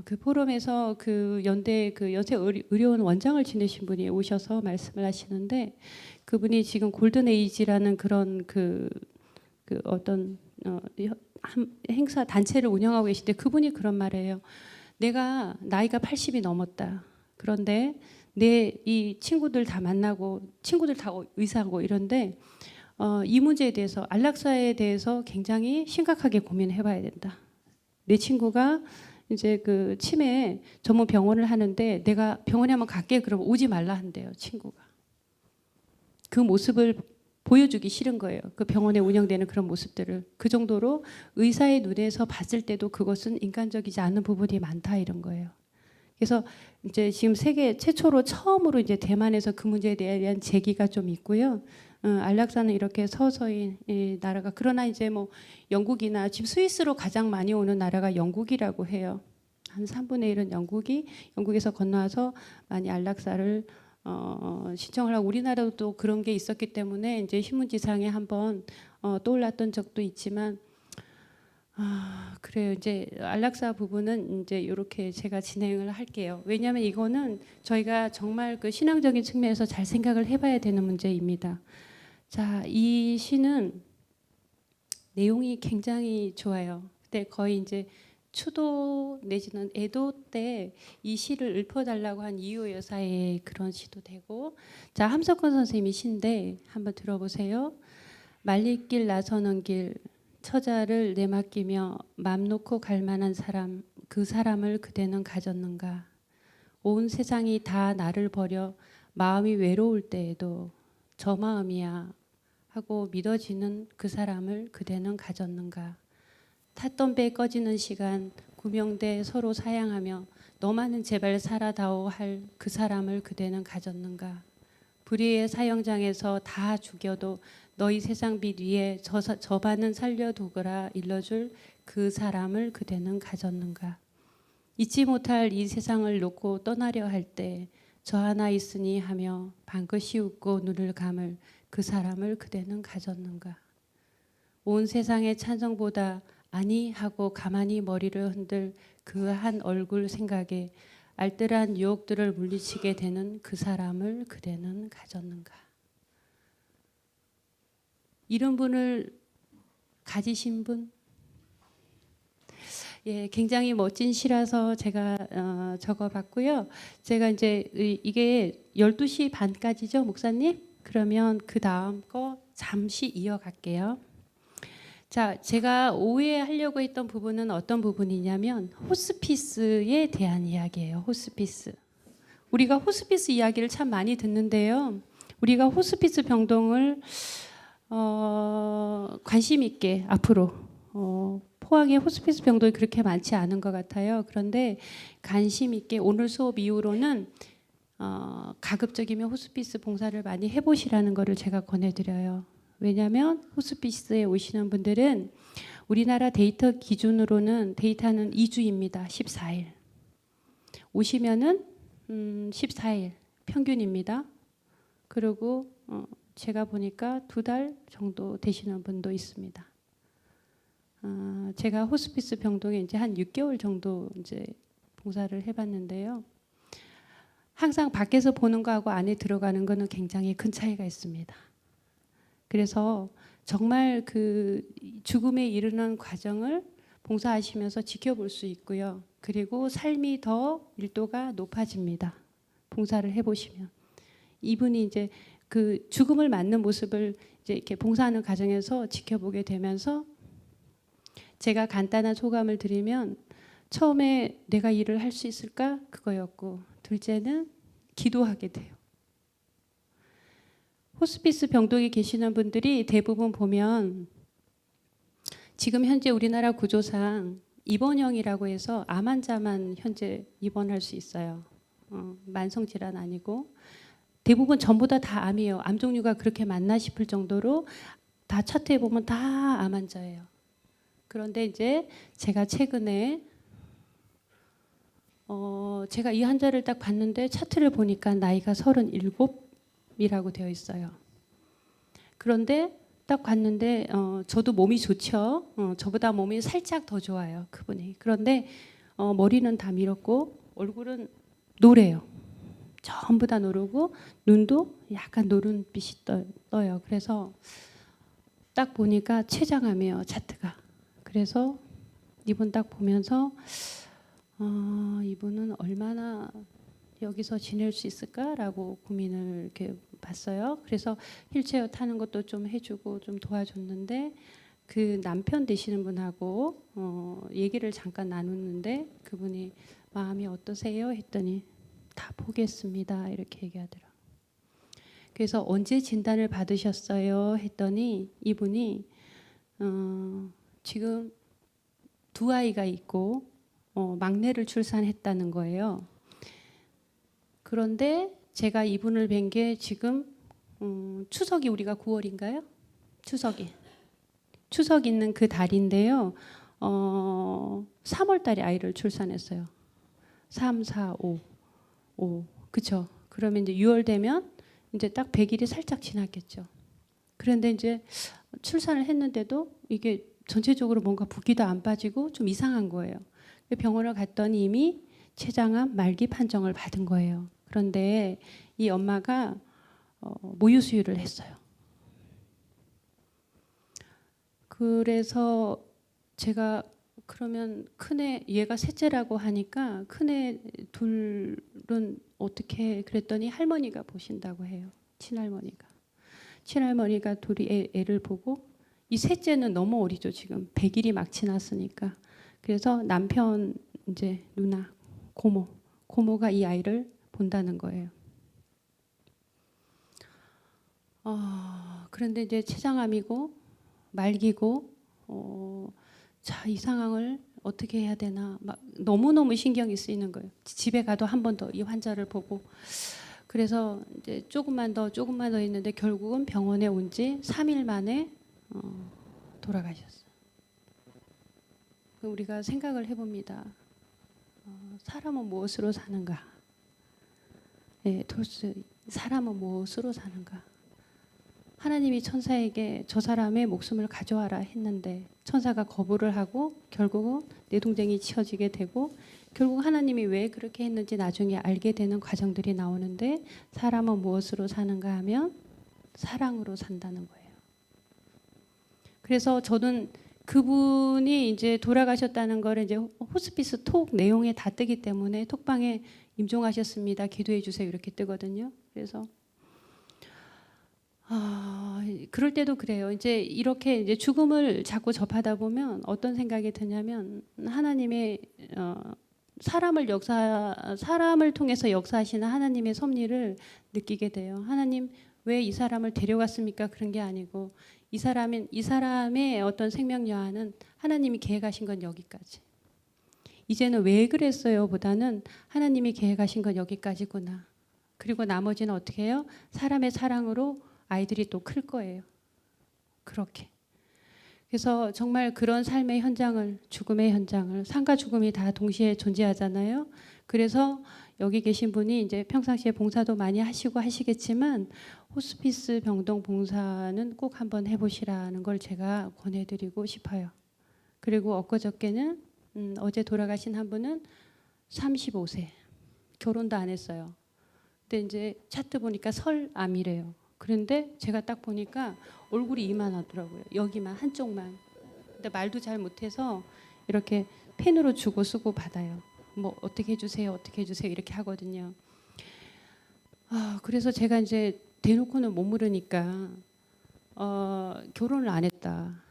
그 포럼에서 그 연대 그 연세 의료원 원장을 지내신 분이 오셔서 말씀을 하시는데 그분이 지금 골든 에이지라는 그런 그 어떤 행사 단체를 운영하고 계신데 그분이 그런 말이에요. 내가 나이가 80이 넘었다. 그런데 내 이 친구들 다 만나고 친구들 다 의사고 이런데 이 문제에 대해서 안락사에 대해서 굉장히 심각하게 고민해봐야 된다. 내 친구가 이제 그 치매 전문 병원을 하는데 내가 병원에 한번 갈게 그러면 오지 말라 한대요. 친구가. 그 모습을 보여주기 싫은 거예요. 그 병원에 운영되는 그런 모습들을. 그 정도로 의사의 눈에서 봤을 때도 그것은 인간적이지 않은 부분이 많다 이런 거예요. 그래서 이제 지금 세계 최초로 처음으로 이제 대만에서 그 문제에 대한 제기가 좀 있고요. 안락사는 이렇게 서서히 나라가 그러나 이제 뭐 영국이나 지금 스위스로 가장 많이 오는 나라가 영국이라고 해요. 한 3분의 1은 영국에서 건너와서 많이 안락사를 신청을 하고 우리나라도 또 그런 게 있었기 때문에 이제 신문지상에 한번 떠올랐던 적도 있지만 그래요. 이제 안락사 부분은 이제 이렇게 제가 진행을 할게요. 왜냐하면 이거는 저희가 정말 그 신앙적인 측면에서 잘 생각을 해봐야 되는 문제입니다. 자, 이 시는 내용이 굉장히 좋아요. 근데 거의 이제 추도 내지는 애도 때 이 시를 읊어달라고 한 이효 여사의 그런 시도 되고, 자 함석헌 선생님이 시인데 한번 들어보세요. 말리길 나서는 길 처자를 내맡기며 맘 놓고 갈 만한 사람, 그 사람을 그대는 가졌는가. 온 세상이 다 나를 버려 마음이 외로울 때에도 저 마음이야 하고 믿어지는 그 사람을 그대는 가졌는가. 탔던 배 꺼지는 시간 구명대 서로 사양하며 너만은 제발 살아다오 할 그 사람을 그대는 가졌는가. 불의의 사형장에서 다 죽여도 너희 세상 빛 위에 저 반은 살려두거라 일러줄 그 사람을 그대는 가졌는가. 잊지 못할 이 세상을 놓고 떠나려 할 때 저 하나 있으니 하며 방긋이 웃고 눈을 감을 그 사람을 그대는 가졌는가. 온 세상의 찬성보다 아니 하고 가만히 머리를 흔들 그 한 얼굴 생각에 알뜰한 유혹들을 물리치게 되는 그 사람을 그대는 가졌는가. 이런 분을 가지신 분? 예, 굉장히 멋진 시라서 제가 적어봤고요. 제가 이제 이게 12시 반까지죠, 목사님? 그러면 그 다음 거 잠시 이어갈게요. 자, 제가 오해하려고 했던 부분은 어떤 부분이냐면 호스피스에 대한 이야기예요. 호스피스. 우리가 호스피스 이야기를 참 많이 듣는데요. 우리가 호스피스 병동을 관심 있게 앞으로 포항에 호스피스 병동이 그렇게 많지 않은 것 같아요. 그런데 관심 있게 오늘 수업 이후로는 가급적이면 호스피스 봉사를 많이 해보시라는 것을 제가 권해드려요. 왜냐하면 호스피스에 오시는 분들은 우리나라 데이터 기준으로는 데이터는 2주입니다. 14일. 오시면은 14일 평균입니다. 그리고 제가 보니까 2달 정도 되시는 분도 있습니다. 제가 호스피스 병동에 이제 한 6개월 정도 이제 봉사를 해봤는데요. 항상 밖에서 보는 거하고 안에 들어가는 거는 굉장히 큰 차이가 있습니다. 그래서 정말 그 죽음에 이르는 과정을 봉사하시면서 지켜볼 수 있고요. 그리고 삶이 더 밀도가 높아집니다. 봉사를 해보시면. 이분이 이제 그 죽음을 맞는 모습을 이제 이렇게 봉사하는 과정에서 지켜보게 되면서 제가 간단한 소감을 드리면 처음에 내가 일을 할 수 있을까? 그거였고 둘째는 기도하게 돼요. 호스피스 병동에 계시는 분들이 대부분 보면 지금 현재 우리나라 구조상 입원형이라고 해서 암 환자만 현재 입원할 수 있어요. 만성질환 아니고 대부분 전부 다 암이에요. 암 종류가 그렇게 많나 싶을 정도로 다 차트에 보면 다 암 환자예요. 그런데 이제 제가 최근에 제가 이 환자를 딱 봤는데 차트를 보니까 나이가 37이라고 되어 있어요. 그런데 딱 봤는데 저도 몸이 좋죠. 저보다 몸이 살짝 더 좋아요. 그분이. 그런데 머리는 다 밀었고 얼굴은 노래요. 전부 다 노르고 눈도 약간 노른빛이 떠요. 그래서 딱 보니까 췌장암이에요. 차트가. 그래서 이분 딱 보면서 이분은 얼마나 여기서 지낼 수 있을까라고 고민을 이렇게 봤어요. 그래서 휠체어 타는 것도 좀 해주고 좀 도와줬는데 그 남편 되시는 분하고 얘기를 잠깐 나눴는데 그분이 마음이 어떠세요? 했더니 다 포기했습니다. 이렇게 얘기하더라고요. 그래서 언제 진단을 받으셨어요? 했더니 이분이 지금 2아이가 있고 막내를 출산했다는 거예요. 그런데 제가 이분을 뵌 게 지금 추석이 우리가 9월인가요? 추석 있는 그 달인데요. 3월 달에 아이를 출산했어요. 3, 4, 5. 그쵸? 그러면 이제 6월 되면 이제 딱 100일이 살짝 지났겠죠. 그런데 이제 출산을 했는데도 이게 전체적으로 뭔가 붓기도 안 빠지고 좀 이상한 거예요. 병원을 갔더니 이미 췌장암 말기 판정을 받은 거예요. 그런데 이 엄마가 모유 수유를 했어요. 그래서 제가 그러면 큰애 얘가 셋째라고 하니까 큰애 둘은 어떻게 그랬더니 할머니가 보신다고 해요. 친할머니가 둘이 애를 보고 이 셋째는 너무 어리죠. 지금 100일이 막 지났으니까. 그래서 남편 이제 누나 고모가 이 아이를 본다는 거예요. 그런데 이제 췌장암이고 말기고 자, 이 상황을 어떻게 해야 되나 막 너무너무 신경이 쓰이는 거예요. 집에 가도 한 번 더 이 환자를 보고 그래서 이제 조금만 더 했는데 결국은 병원에 온 지 3일 만에 돌아가셨어요. 우리가 생각을 해봅니다. 사람은 무엇으로 사는가? 네, 톨스토이. 사람은 무엇으로 사는가? 하나님이 천사에게 저 사람의 목숨을 가져와라 했는데 천사가 거부를 하고 결국은 내동쟁이 치어지게 되고 결국 하나님이 왜 그렇게 했는지 나중에 알게 되는 과정들이 나오는데 사람은 무엇으로 사는가 하면 사랑으로 산다는 거예요. 그래서 저는 그분이 이제 돌아가셨다는 걸 이제 호스피스 톡 내용에 다 뜨기 때문에 톡방에 임종하셨습니다. 기도해 주세요. 이렇게 뜨거든요. 그래서 그럴 때도 그래요. 이제 이렇게 이제 죽음을 자꾸 접하다 보면 어떤 생각이 드냐면 하나님의 사람을 통해서 역사하시는 하나님의 섭리를 느끼게 돼요. 하나님 왜 이 사람을 데려갔습니까? 그런 게 아니고 이 사람의 어떤 생명 여하는 하나님이 계획하신 건 여기까지. 이제는 왜 그랬어요? 보다는 하나님이 계획하신 건 여기까지구나. 그리고 나머지는 어떻게 해요? 사람의 사랑으로 아이들이 또 클 거예요. 그렇게. 그래서 정말 그런 삶의 현장을, 죽음의 현장을, 삶과 죽음이 다 동시에 존재하잖아요. 그래서 여기 계신 분이 이제 평상시에 봉사도 많이 하시고 하시겠지만 호스피스 병동 봉사는 꼭 한번 해보시라는 걸 제가 권해드리고 싶어요. 그리고 엊그저께는 어제 돌아가신 한 분은 35세, 결혼도 안 했어요. 근데 이제 차트 보니까 설암이래요. 그런데 제가 딱 보니까 얼굴이 이만하더라고요. 여기만 한쪽만. 근데 말도 잘 못해서 이렇게 펜으로 주고 쓰고 받아요. 뭐 어떻게 해주세요, 어떻게 해주세요 이렇게 하거든요. 그래서 제가 이제 대놓고는 못 물으니까 결혼을 안 했다.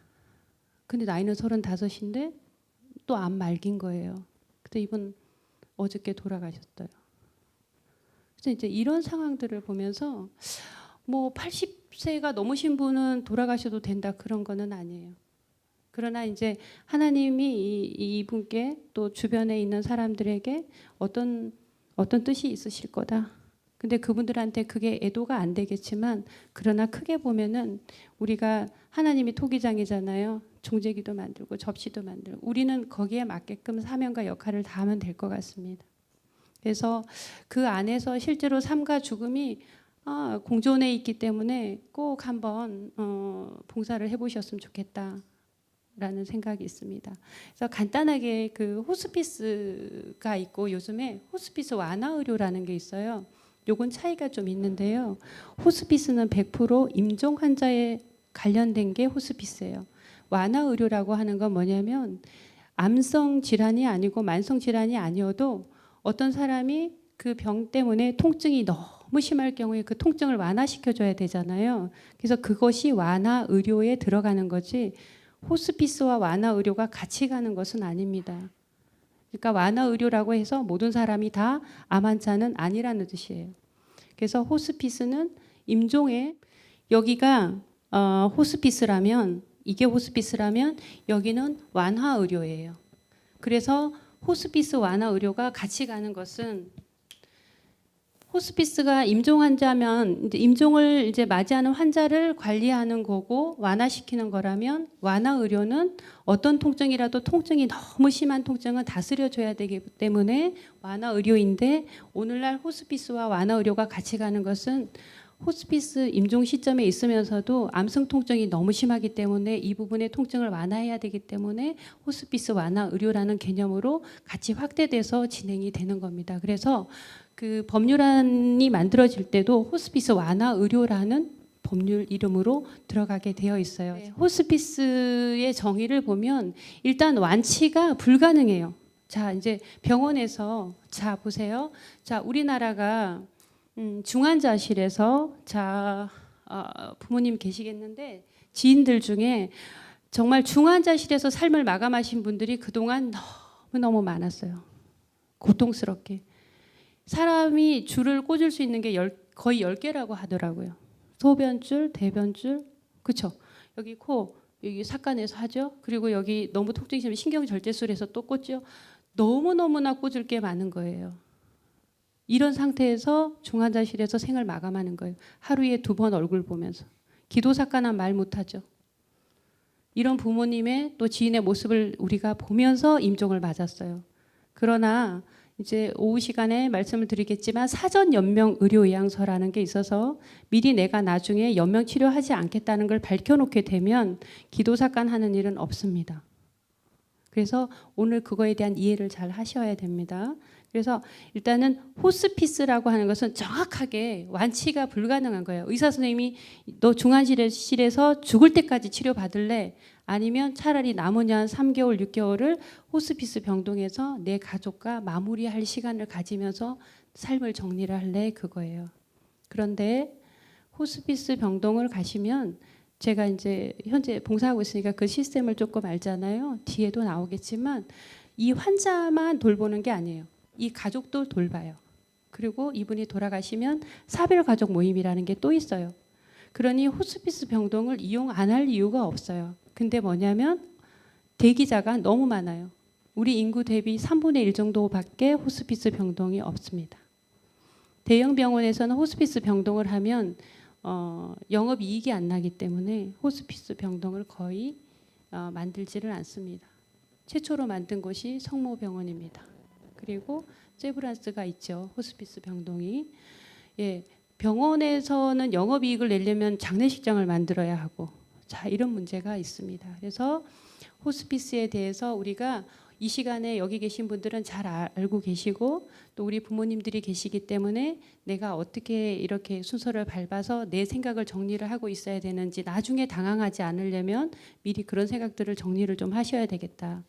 근데 나이는 35인데 또 암 말기인 거예요. 근데 이분 어저께 돌아가셨어요. 그래서 이제 이런 상황들을 보면서 뭐 80세가 넘으신 분은 돌아가셔도 된다 그런 거는 아니에요. 그러나 이제 하나님이 이분께 또 주변에 있는 사람들에게 어떤 뜻이 있으실 거다. 근데 그분들한테 그게 애도가 안 되겠지만 그러나 크게 보면은 우리가 하나님이 토기장이잖아요. 종재기도 만들고 접시도 만들고 우리는 거기에 맞게끔 사명과 역할을 다하면 될 것 같습니다. 그래서 그 안에서 실제로 삶과 죽음이 공존해 있기 때문에 꼭 한번 봉사를 해보셨으면 좋겠다. 라는 생각이 있습니다. 그래서 간단하게 그 호스피스가 있고 요즘에 호스피스 완화 의료라는 게 있어요. 요건 차이가 좀 있는데요. 호스피스는 100% 임종 환자에 관련된 게 호스피스예요. 완화 의료라고 하는 건 뭐냐면 암성 질환이 아니고 만성 질환이 아니어도 어떤 사람이 그 병 때문에 통증이 너무 심할 경우에 그 통증을 완화시켜줘야 되잖아요. 그래서 그것이 완화 의료에 들어가는 거지 호스피스와 완화 의료가 같이 가는 것은 아닙니다. 그러니까 완화 의료라고 해서 모든 사람이 다 암 환자는 아니라는 뜻이에요. 그래서 호스피스는 임종에 여기가 호스피스라면 이게 호스피스라면 여기는 완화 의료예요. 그래서 호스피스 완화 의료가 같이 가는 것은 호스피스가 임종 환자면 이제 임종을 이제 맞이하는 환자를 관리하는 거고 완화시키는 거라면 완화 의료는 어떤 통증이라도 통증이 너무 심한 통증은 다스려 줘야 되기 때문에 완화 의료인데 오늘날 호스피스와 완화 의료가 같이 가는 것은 호스피스 임종 시점에 있으면서도 암성 통증이 너무 심하기 때문에 이 부분의 통증을 완화해야 되기 때문에 호스피스 완화 의료라는 개념으로 같이 확대돼서 진행이 되는 겁니다. 그래서 그 법률안이 만들어질 때도 호스피스 완화 의료라는 법률 이름으로 들어가게 되어 있어요. 네, 호스피스의 정의를 보면 일단 완치가 불가능해요. 자, 이제 병원에서 자 보세요. 자, 우리나라가 중환자실에서 자 부모님 계시겠는데 지인들 중에 정말 중환자실에서 삶을 마감하신 분들이 그동안 너무너무 많았어요. 고통스럽게. 사람이 줄을 꽂을 수 있는 게 거의 10개라고 하더라고요. 소변줄, 대변줄, 그렇죠? 여기 코, 여기 삭간에서 하죠. 그리고 여기 너무 통증이 심하면 신경절제술에서 또 꽂죠. 너무너무나 꽂을 게 많은 거예요. 이런 상태에서 중환자실에서 생을 마감하는 거예요. 하루에 2번 얼굴 보면서. 기도삭간한 말 못하죠. 이런 부모님의 또 지인의 모습을 우리가 보면서 임종을 맞았어요. 그러나 이제 오후 시간에 말씀을 드리겠지만 사전 연명 의료의향서라는 게 있어서 미리 내가 나중에 연명 치료하지 않겠다는 걸 밝혀놓게 되면 기도삭간하는 일은 없습니다. 그래서 오늘 그거에 대한 이해를 잘 하셔야 됩니다. 그래서 일단은 호스피스라고 하는 것은 정확하게 완치가 불가능한 거예요. 의사 선생님이 너 중환자실에서 죽을 때까지 치료받을래? 아니면 차라리 남은 한 3개월, 6개월을 호스피스 병동에서 내 가족과 마무리할 시간을 가지면서 삶을 정리를 할래? 그거예요. 그런데 호스피스 병동을 가시면 제가 이제 현재 봉사하고 있으니까 그 시스템을 조금 알잖아요. 뒤에도 나오겠지만 이 환자만 돌보는 게 아니에요. 이 가족도 돌봐요. 그리고 이분이 돌아가시면 사별가족 모임이라는 게 또 있어요. 그러니 호스피스 병동을 이용 안 할 이유가 없어요. 근데 뭐냐면 대기자가 너무 많아요. 우리 인구 대비 3분의 1 정도밖에 호스피스 병동이 없습니다. 대형 병원에서는 호스피스 병동을 하면 영업이익이 안 나기 때문에 호스피스 병동을 거의 만들지를 않습니다. 최초로 만든 곳이 성모병원입니다. 그리고 세브란스가 있죠. 호스피스 병동이. 예, 병원에서는 영업이익을 내려면 장례식장을 만들어야 하고 자 이런 문제가 있습니다. 그래서 호스피스에 대해서 우리가 이 시간에 여기 계신 분들은 잘 알고 계시고 또 우리 부모님들이 계시기 때문에 내가 어떻게 이렇게 순서를 밟아서 내 생각을 정리를 하고 있어야 되는지 나중에 당황하지 않으려면 미리 그런 생각들을 정리를 좀 하셔야 되겠다.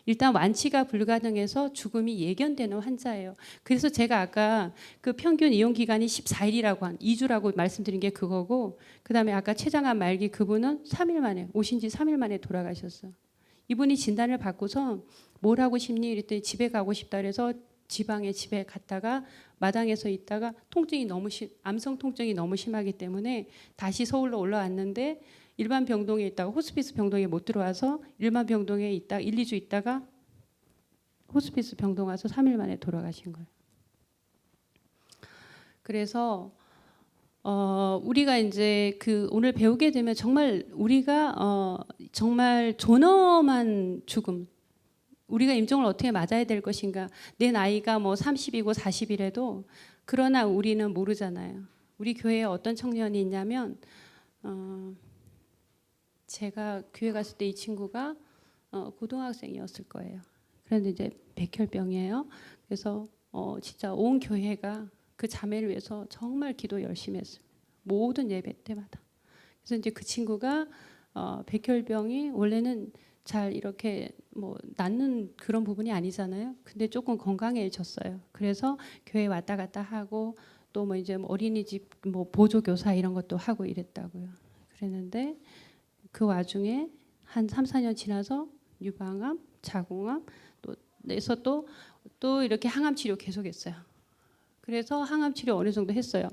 일단 완치가 불가능해서 죽음이 예견되는 환자예요. 그래서 제가 아까 그 평균 이용 기간이 14일이라고 2주라고 말씀드린 게 그거고, 그다음에 아까 췌장암 말기 그분은 3일 만에 오신 지 3일 만에 돌아가셨어요. 이분이 진단을 받고서 뭘 하고 싶니? 이랬더니 집에 가고 싶다 그래서 지방에 집에 갔다가 마당에서 있다가 통증이 암성 통증이 너무 심하기 때문에 다시 서울로 올라왔는데 일반 병동에 있다가 호스피스 병동에 못 들어와서 일반 병동에 있다 1, 2주 있다가 호스피스 병동 와서 3일 만에 돌아가신 거예요. 그래서 우리가 이제 그 오늘 배우게 되면 정말 우리가 정말 존엄한 죽음, 우리가 임종을 어떻게 맞아야 될 것인가. 내 나이가 뭐 30이고 40이라도 그러나 우리는 모르잖아요. 우리 교회에 어떤 청년이 있냐면 제가 교회 갔을 때 이 친구가 고등학생이었을 거예요. 그런데 이제 백혈병이에요. 그래서 진짜 온 교회가 그 자매를 위해서 정말 기도 열심히 했어요. 모든 예배 때마다. 그래서 이제 그 친구가 백혈병이 원래는 잘 이렇게 뭐 낫는 그런 부분이 아니잖아요. 근데 조금 건강해졌어요. 그래서 교회 왔다 갔다 하고 또 뭐 이제 어린이집 뭐 보조교사 이런 것도 하고 이랬다고요. 그랬는데 그 와중에 한 3, 4년 지나서 유방암, 자궁암 또 내서 또 이렇게 항암 치료 계속했어요. 그래서 항암 치료 어느 정도 했어요.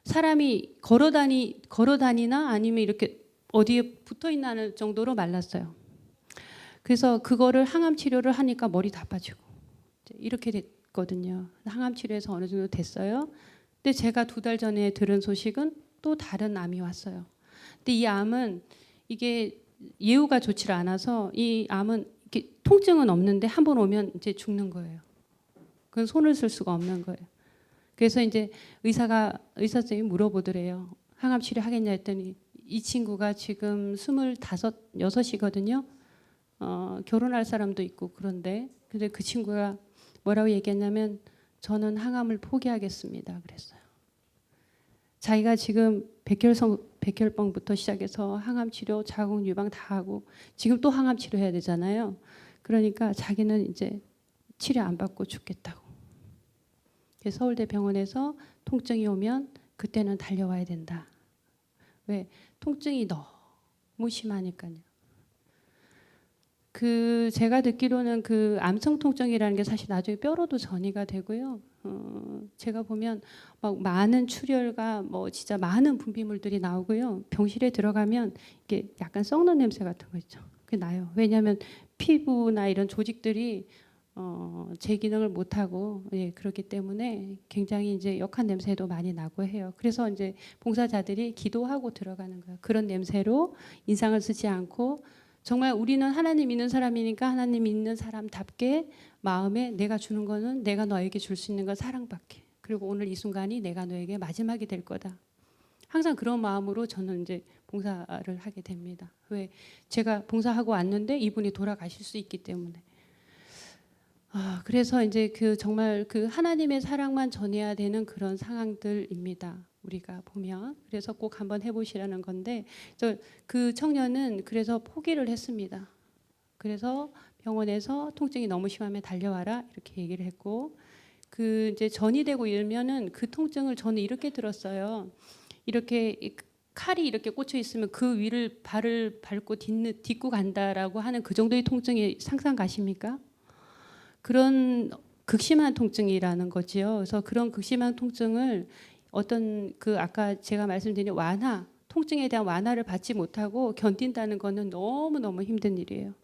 사람이 걸어다니나 아니면 이렇게 어디에 붙어 있는 정도로 말랐어요. 그래서 그거를 항암 치료를 하니까 머리 다 빠지고 이렇게 됐거든요. 항암 치료에서 어느 정도 됐어요. 근데 제가 2달 전에 들은 소식은 또 다른 암이 왔어요. 근데 이 암은 이게 예후가 좋지 않아서 이 암은 이렇게 통증은 없는데 한 번 오면 이제 죽는 거예요. 그건 손을 쓸 수가 없는 거예요. 그래서 이제 의사 선생님이 물어보더래요. 항암 치료 하겠냐 했더니 이 친구가 지금 25, 6이거든요. 결혼할 사람도 있고 그런데 근데 그 친구가 뭐라고 얘기했냐면 저는 항암을 포기하겠습니다. 그랬어요. 자기가 지금 백혈병부터 시작해서 항암 치료, 자궁 유방 다 하고 지금 또 항암 치료해야 되잖아요. 그러니까 자기는 이제 치료 안 받고 죽겠다고. 그래서 서울대 병원에서 통증이 오면 그때는 달려와야 된다. 왜? 통증이 너무 심하니까요. 제가 듣기로는 그 암성 통증이라는 게 사실 나중에 뼈로도 전이가 되고요. 제가 보면 막 많은 출혈과 뭐 진짜 많은 분비물들이 나오고요. 병실에 들어가면 이게 약간 썩는 냄새 같은 거 있죠. 그게 나요. 왜냐하면 피부나 이런 조직들이 제 기능을 못 하고 그렇기 때문에 굉장히 이제 역한 냄새도 많이 나고 해요. 그래서 이제 봉사자들이 기도하고 들어가는 거예요. 그런 냄새로 인상을 쓰지 않고 정말 우리는 하나님 믿는 사람이니까 하나님 믿는 사람답게 마음에 내가 주는 거는 내가 너에게 줄 수 있는 건 사랑밖에. 그리고 오늘 이 순간이 내가 너에게 마지막이 될 거다. 항상 그런 마음으로 저는 이제 봉사를 하게 됩니다. 왜? 제가 봉사하고 왔는데 이분이 돌아가실 수 있기 때문에. 그래서 이제 정말 그 하나님의 사랑만 전해야 되는 그런 상황들입니다. 우리가 보면. 그래서 꼭 한번 해보시라는 건데, 그 청년은 그래서 포기를 했습니다. 그래서 병원에서 통증이 너무 심하면 달려와라 이렇게 얘기를 했고, 이제 전이 되고 이러면은 그 통증을 저는 이렇게 들었어요. 이렇게 칼이 이렇게 꽂혀 있으면 그 위를 발을 밟고 딛고 간다라고 하는 그 정도의 통증이 상상 가십니까? 그런 극심한 통증이라는 거지요. 그래서 그런 극심한 통증을 어떤 아까 제가 말씀드린 통증에 대한 완화를 받지 못하고 견딘다는 거는 너무너무 힘든 일이에요.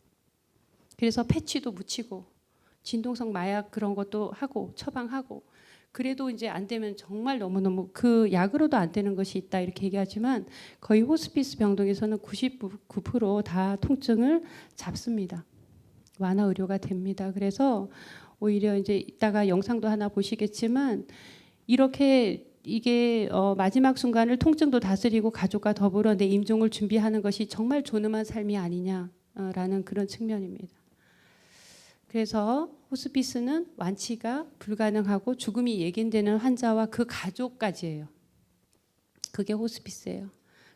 그래서 패치도 묻히고 진동성 마약 그런 것도 하고 처방하고 그래도 이제 안 되면 정말 너무너무 그 약으로도 안 되는 것이 있다 이렇게 얘기하지만 거의 호스피스 병동에서는 99% 다 통증을 잡습니다. 완화 의료가 됩니다. 그래서 오히려 이제 이따가 영상도 하나 보시겠지만 이렇게 이게 마지막 순간을 통증도 다스리고 가족과 더불어 내 임종을 준비하는 것이 정말 존엄한 삶이 아니냐라는 그런 측면입니다. 그래서 호스피스는 완치가 불가능하고 죽음이 예견되는 환자와 그 가족까지예요. 그게 호스피스예요.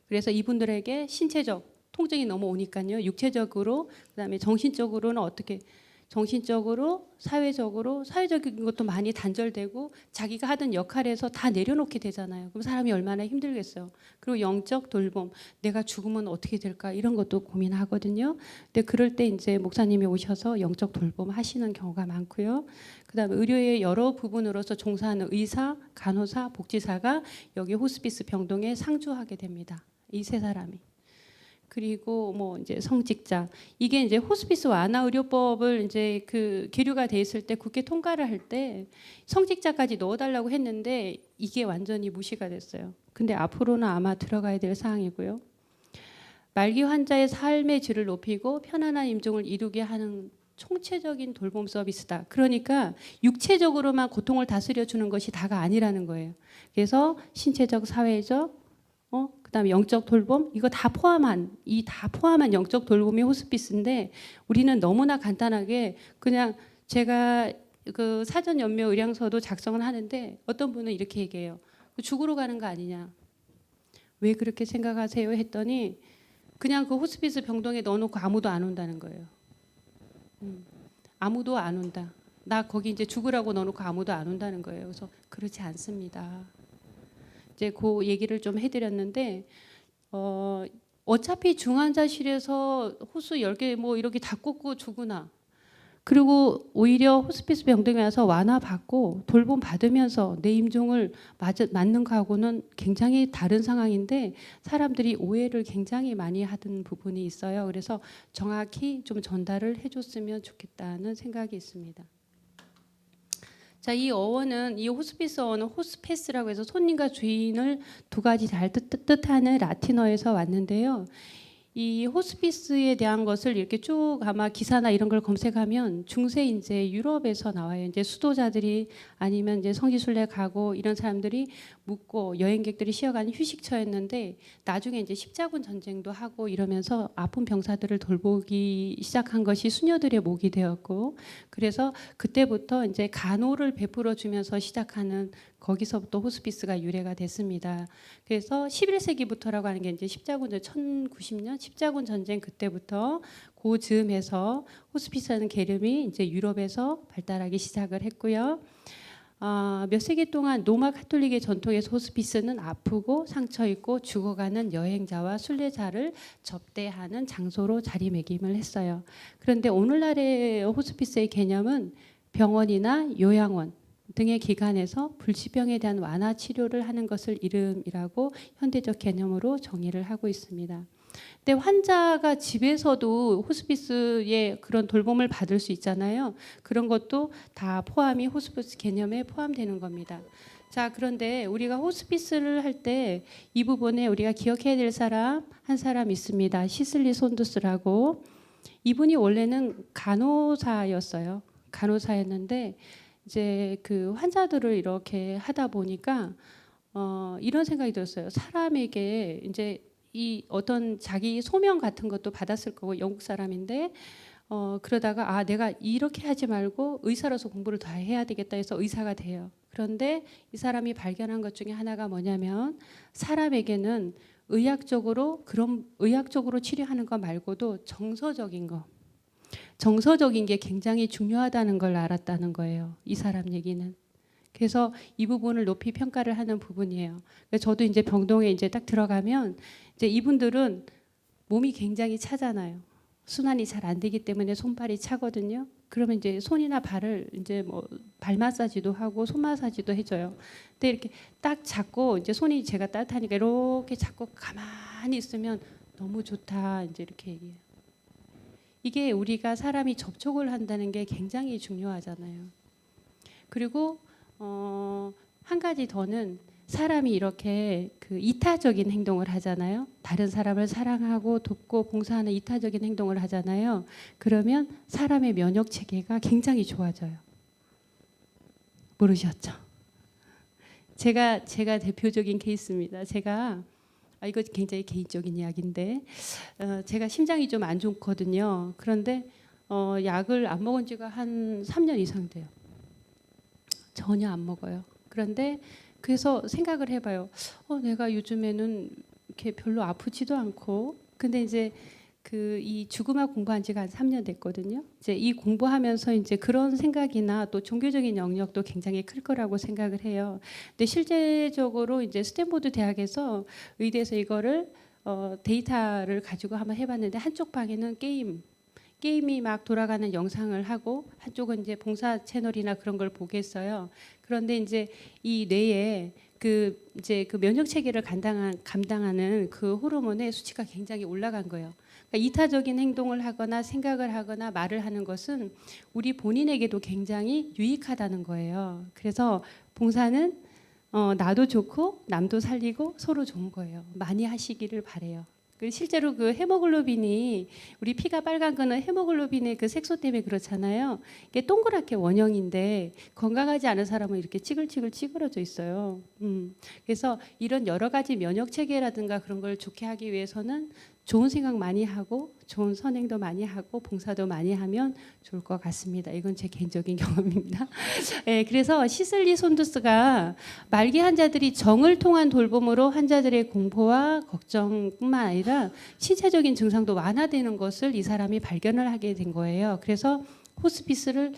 그래서 이분들에게 신체적 통증이 너무 오니까요. 육체적으로 그다음에 정신적으로는 어떻게 정신적으로 사회적인 것도 많이 단절되고 자기가 하던 역할에서 다 내려놓게 되잖아요. 그럼 사람이 얼마나 힘들겠어요. 그리고 영적 돌봄, 내가 죽으면 어떻게 될까 이런 것도 고민하거든요. 근데 그럴 때 이제 목사님이 오셔서 영적 돌봄 하시는 경우가 많고요. 그다음에 의료의 여러 부분으로서 종사하는 의사, 간호사, 복지사가 여기 호스피스 병동에 상주하게 됩니다. 이 세 사람이. 그리고 뭐 이제 성직자, 이게 이제 호스피스 완화 의료법을 이제 그 계류가 돼 있을 때 국회 통과를 할 때 성직자까지 넣어달라고 했는데 이게 완전히 무시가 됐어요. 근데 앞으로는 아마 들어가야 될 사항이고요. 말기 환자의 삶의 질을 높이고 편안한 임종을 이루게 하는 총체적인 돌봄 서비스다. 그러니까 육체적으로만 고통을 다스려 주는 것이 다가 아니라는 거예요. 그래서 신체적, 사회적, 그다음에 영적 돌봄, 이거 다 포함한 영적 돌봄이 호스피스인데 우리는 너무나 간단하게 그냥 제가 그 사전 연묘 의량서도 작성을 하는데 어떤 분은 이렇게 얘기해요. 죽으러 가는 거 아니냐. 왜 그렇게 생각하세요? 했더니 그냥 그 호스피스 병동에 넣어놓고 아무도 안 온다는 거예요. 아무도 안 온다. 나 거기 이제 죽으라고 넣어놓고 아무도 안 온다는 거예요. 그래서 그렇지 않습니다. 이제 그 얘기를 좀 해드렸는데 어차피 중환자실에서 호수 10개 뭐 이렇게 다 꽂고 죽으나 그리고 오히려 호스피스 병동에 와서 완화받고 돌봄 받으면서 내 임종을 맞는 거하고는 굉장히 다른 상황인데 사람들이 오해를 굉장히 많이 하던 부분이 있어요. 그래서 정확히 좀 전달을 해줬으면 좋겠다는 생각이 있습니다. 자, 이 어원은 이 호스피스 어원은 호스페스라고 해서 손님과 주인을 두 가지 잘 뜻하는 라틴어에서 왔는데요. 이 호스피스에 대한 것을 이렇게 쭉 아마 기사나 이런 걸 검색하면 중세 이제 유럽에서 나와요. 이제 수도자들이 아니면 이제 성지순례 가고 이런 사람들이 묵고 여행객들이 쉬어가는 휴식처였는데 나중에 이제 십자군 전쟁도 하고 이러면서 아픈 병사들을 돌보기 시작한 것이 수녀들의 목이 되었고 그래서 그때부터 이제 간호를 베풀어 주면서 시작하는 거기서부터 호스피스가 유래가 됐습니다. 그래서 11세기부터라고 하는 게 이제 십자군 1090년 십자군 전쟁 그때부터 그 즈음에서 호스피스라는 개념이 이제 유럽에서 발달하기 시작을 했고요. 몇 세기 동안 로마 카톨릭의 전통에서 호스피스는 아프고 상처 입고 죽어가는 여행자와 순례자를 접대하는 장소로 자리매김을 했어요. 그런데 오늘날의 호스피스의 개념은 병원이나 요양원 등의 기관에서 불치병에 대한 완화 치료를 하는 것을 이름이라고 현대적 개념으로 정의를 하고 있습니다. 근데 환자가 집에서도 호스피스의 그런 돌봄을 받을 수 있잖아요. 그런 것도 다 포함이 호스피스 개념에 포함되는 겁니다. 자, 그런데 우리가 호스피스를 할 때 이 부분에 우리가 기억해야 될 사람 한 사람 있습니다. 시슬리 손두스라고. 이분이 원래는 간호사였어요. 간호사였는데 이제 그 환자들을 이렇게 하다 보니까 이런 생각이 들었어요. 사람에게 이제 이 어떤 자기 소명 같은 것도 받았을 거고 영국 사람인데 그러다가 내가 이렇게 하지 말고 의사로서 공부를 더 해야 되겠다 해서 의사가 돼요. 그런데 이 사람이 발견한 것 중에 하나가 뭐냐면 사람에게는 의학적으로 치료하는 거 말고도 정서적인 게 굉장히 중요하다는 걸 알았다는 거예요. 이 사람 얘기는. 그래서 이 부분을 높이 평가를 하는 부분이에요. 저도 이제 병동에 이제 딱 들어가면 이제 이분들은 몸이 굉장히 차잖아요. 순환이 잘 안 되기 때문에 손발이 차거든요. 그러면 이제 손이나 발을 이제 뭐 발 마사지도 하고 손 마사지도 해줘요. 근데 이렇게 딱 잡고 이제 손이 제가 따뜻하니까 이렇게 잡고 가만히 있으면 너무 좋다 이제 이렇게 얘기해요. 이게 우리가 사람이 접촉을 한다는 게 굉장히 중요하잖아요. 그리고 한 가지 더는 사람이 이렇게 그 이타적인 행동을 하잖아요. 다른 사람을 사랑하고 돕고 봉사하는 이타적인 행동을 하잖아요. 그러면 사람의 면역 체계가 굉장히 좋아져요. 모르셨죠? 제가 대표적인 케이스입니다. 제가 이거 굉장히 개인적인 이야기인데 제가 심장이 좀 안 좋거든요. 그런데 약을 안 먹은 지가 한 3년 이상 돼요. 전혀 안 먹어요. 그런데 그래서 생각을 해봐요. 내가 요즘에는 이렇게 별로 아프지도 않고, 근데 이제 이 죽음학 공부한 지가 한 3년 됐거든요. 이제 이 공부하면서 이제 그런 생각이나 또 종교적인 영역도 굉장히 클 거라고 생각을 해요. 근데 실제적으로 이제 스탠포드 대학에서 의대에서 이거를 데이터를 가지고 한번 해봤는데 한쪽 방에는 게임이 막 돌아가는 영상을 하고 한쪽은 이제 봉사 채널이나 그런 걸 보겠어요. 그런데 이제 이 뇌에 그 면역 체계를 감당하는 그 호르몬의 수치가 굉장히 올라간 거예요. 그러니까 이타적인 행동을 하거나 생각을 하거나 말을 하는 것은 우리 본인에게도 굉장히 유익하다는 거예요. 그래서 봉사는 나도 좋고 남도 살리고 서로 좋은 거예요. 많이 하시기를 바래요. 실제로 그 헤모글로빈이 우리 피가 빨간 거는 헤모글로빈의 그 색소 때문에 그렇잖아요. 이게 동그랗게 원형인데 건강하지 않은 사람은 이렇게 찌글찌글 찌그러져 있어요. 그래서 이런 여러 가지 면역 체계라든가 그런 걸 좋게 하기 위해서는 좋은 생각 많이 하고 좋은 선행도 많이 하고 봉사도 많이 하면 좋을 것 같습니다. 이건 제 개인적인 경험입니다. 네, 그래서 시슬리 손두스가 말기 환자들이 정을 통한 돌봄으로 환자들의 공포와 걱정뿐만 아니라 신체적인 증상도 완화되는 것을 이 사람이 발견을 하게 된 거예요. 그래서 호스피스를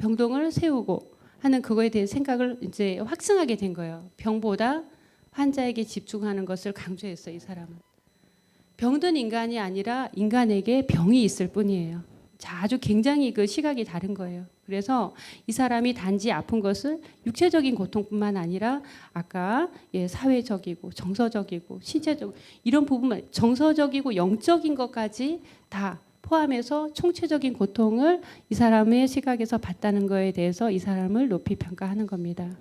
병동을 세우고 하는 그거에 대해 생각을 이제 확증하게 된 거예요. 병보다 환자에게 집중하는 것을 강조했어요. 이 사람은. 병든 인간이 아니라 인간에게 병이 있을 뿐이에요. 자, 아주 굉장히 그 시각이 다른 거예요. 그래서 이 사람이 단지 아픈 것을 육체적인 고통뿐만 아니라 아까 사회적이고 정서적이고 신체적 이런 부분만 정서적이고 영적인 것까지 다 포함해서 총체적인 고통을 이 사람의 시각에서 봤다는 거에 대해서 이 사람을 높이 평가하는 겁니다.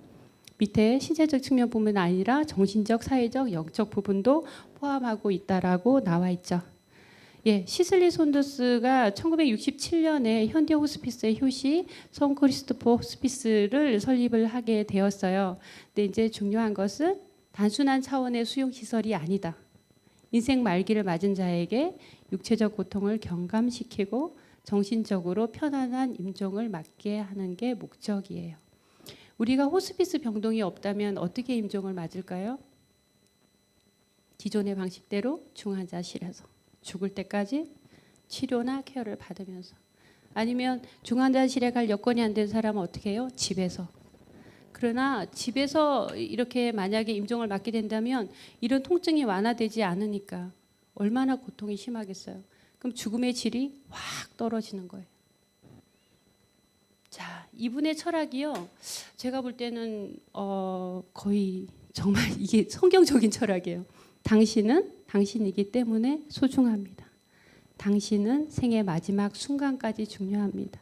밑에 신체적 측면뿐만 아니라 정신적, 사회적, 영적 부분도 포함하고 있다라고 나와 있죠. 시슬리 손두스가 1967년에 현대 호스피스의 효시 성 크리스토퍼 호스피스를 설립을 하게 되었어요. 근데 이제 중요한 것은 단순한 차원의 수용 시설이 아니다. 인생 말기를 맞은 자에게 육체적 고통을 경감시키고 정신적으로 편안한 임종을 맞게 하는 게 목적이에요. 우리가 호스피스 병동이 없다면 어떻게 임종을 맞을까요? 기존의 방식대로 중환자실에서 죽을 때까지 치료나 케어를 받으면서, 아니면 중환자실에 갈 여건이 안 된 사람은 어떻게 해요? 집에서. 그러나 집에서 이렇게 만약에 임종을 맞게 된다면 이런 통증이 완화되지 않으니까 얼마나 고통이 심하겠어요. 그럼 죽음의 질이 확 떨어지는 거예요. 자, 이분의 철학이요. 제가 볼 때는 거의 정말 이게 성경적인 철학이에요. 당신은 당신이기 때문에 소중합니다. 당신은 생의 마지막 순간까지 중요합니다.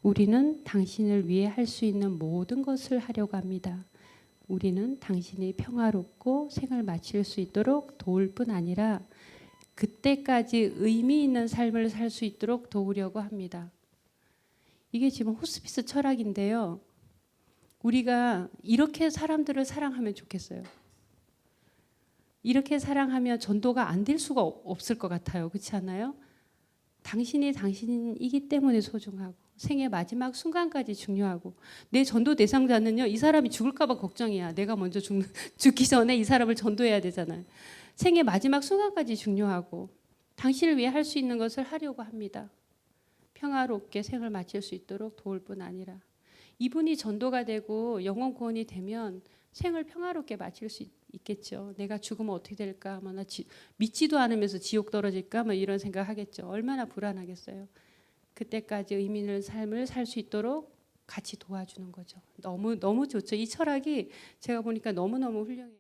우리는 당신을 위해 할 수 있는 모든 것을 하려고 합니다. 우리는 당신이 평화롭고 생을 마칠 수 있도록 도울 뿐 아니라 그때까지 의미 있는 삶을 살 수 있도록 도우려고 합니다. 이게 지금 호스피스 철학인데요. 우리가 이렇게 사람들을 사랑하면 좋겠어요. 이렇게 사랑하면 전도가 안 될 수가 없을 것 같아요. 그렇지 않아요? 당신이 당신이기 때문에 소중하고 생의 마지막 순간까지 중요하고, 내 전도 대상자는요, 이 사람이 죽을까 봐 걱정이야. 내가 먼저 죽기 전에 이 사람을 전도해야 되잖아요. 생의 마지막 순간까지 중요하고 당신을 위해 할 수 있는 것을 하려고 합니다. 평화롭게 생을 마칠 수 있도록 도울 뿐 아니라 이분이 전도가 되고 영혼 구원이 되면 생을 평화롭게 마칠 수 있겠죠. 내가 죽으면 어떻게 될까? 나 믿지도 않으면서 지옥 떨어질까? 이런 생각하겠죠. 얼마나 불안하겠어요. 그때까지 의미 있는 삶을 살 수 있도록 같이 도와주는 거죠. 너무 좋죠. 이 철학이 제가 보니까 너무너무 훌륭해요.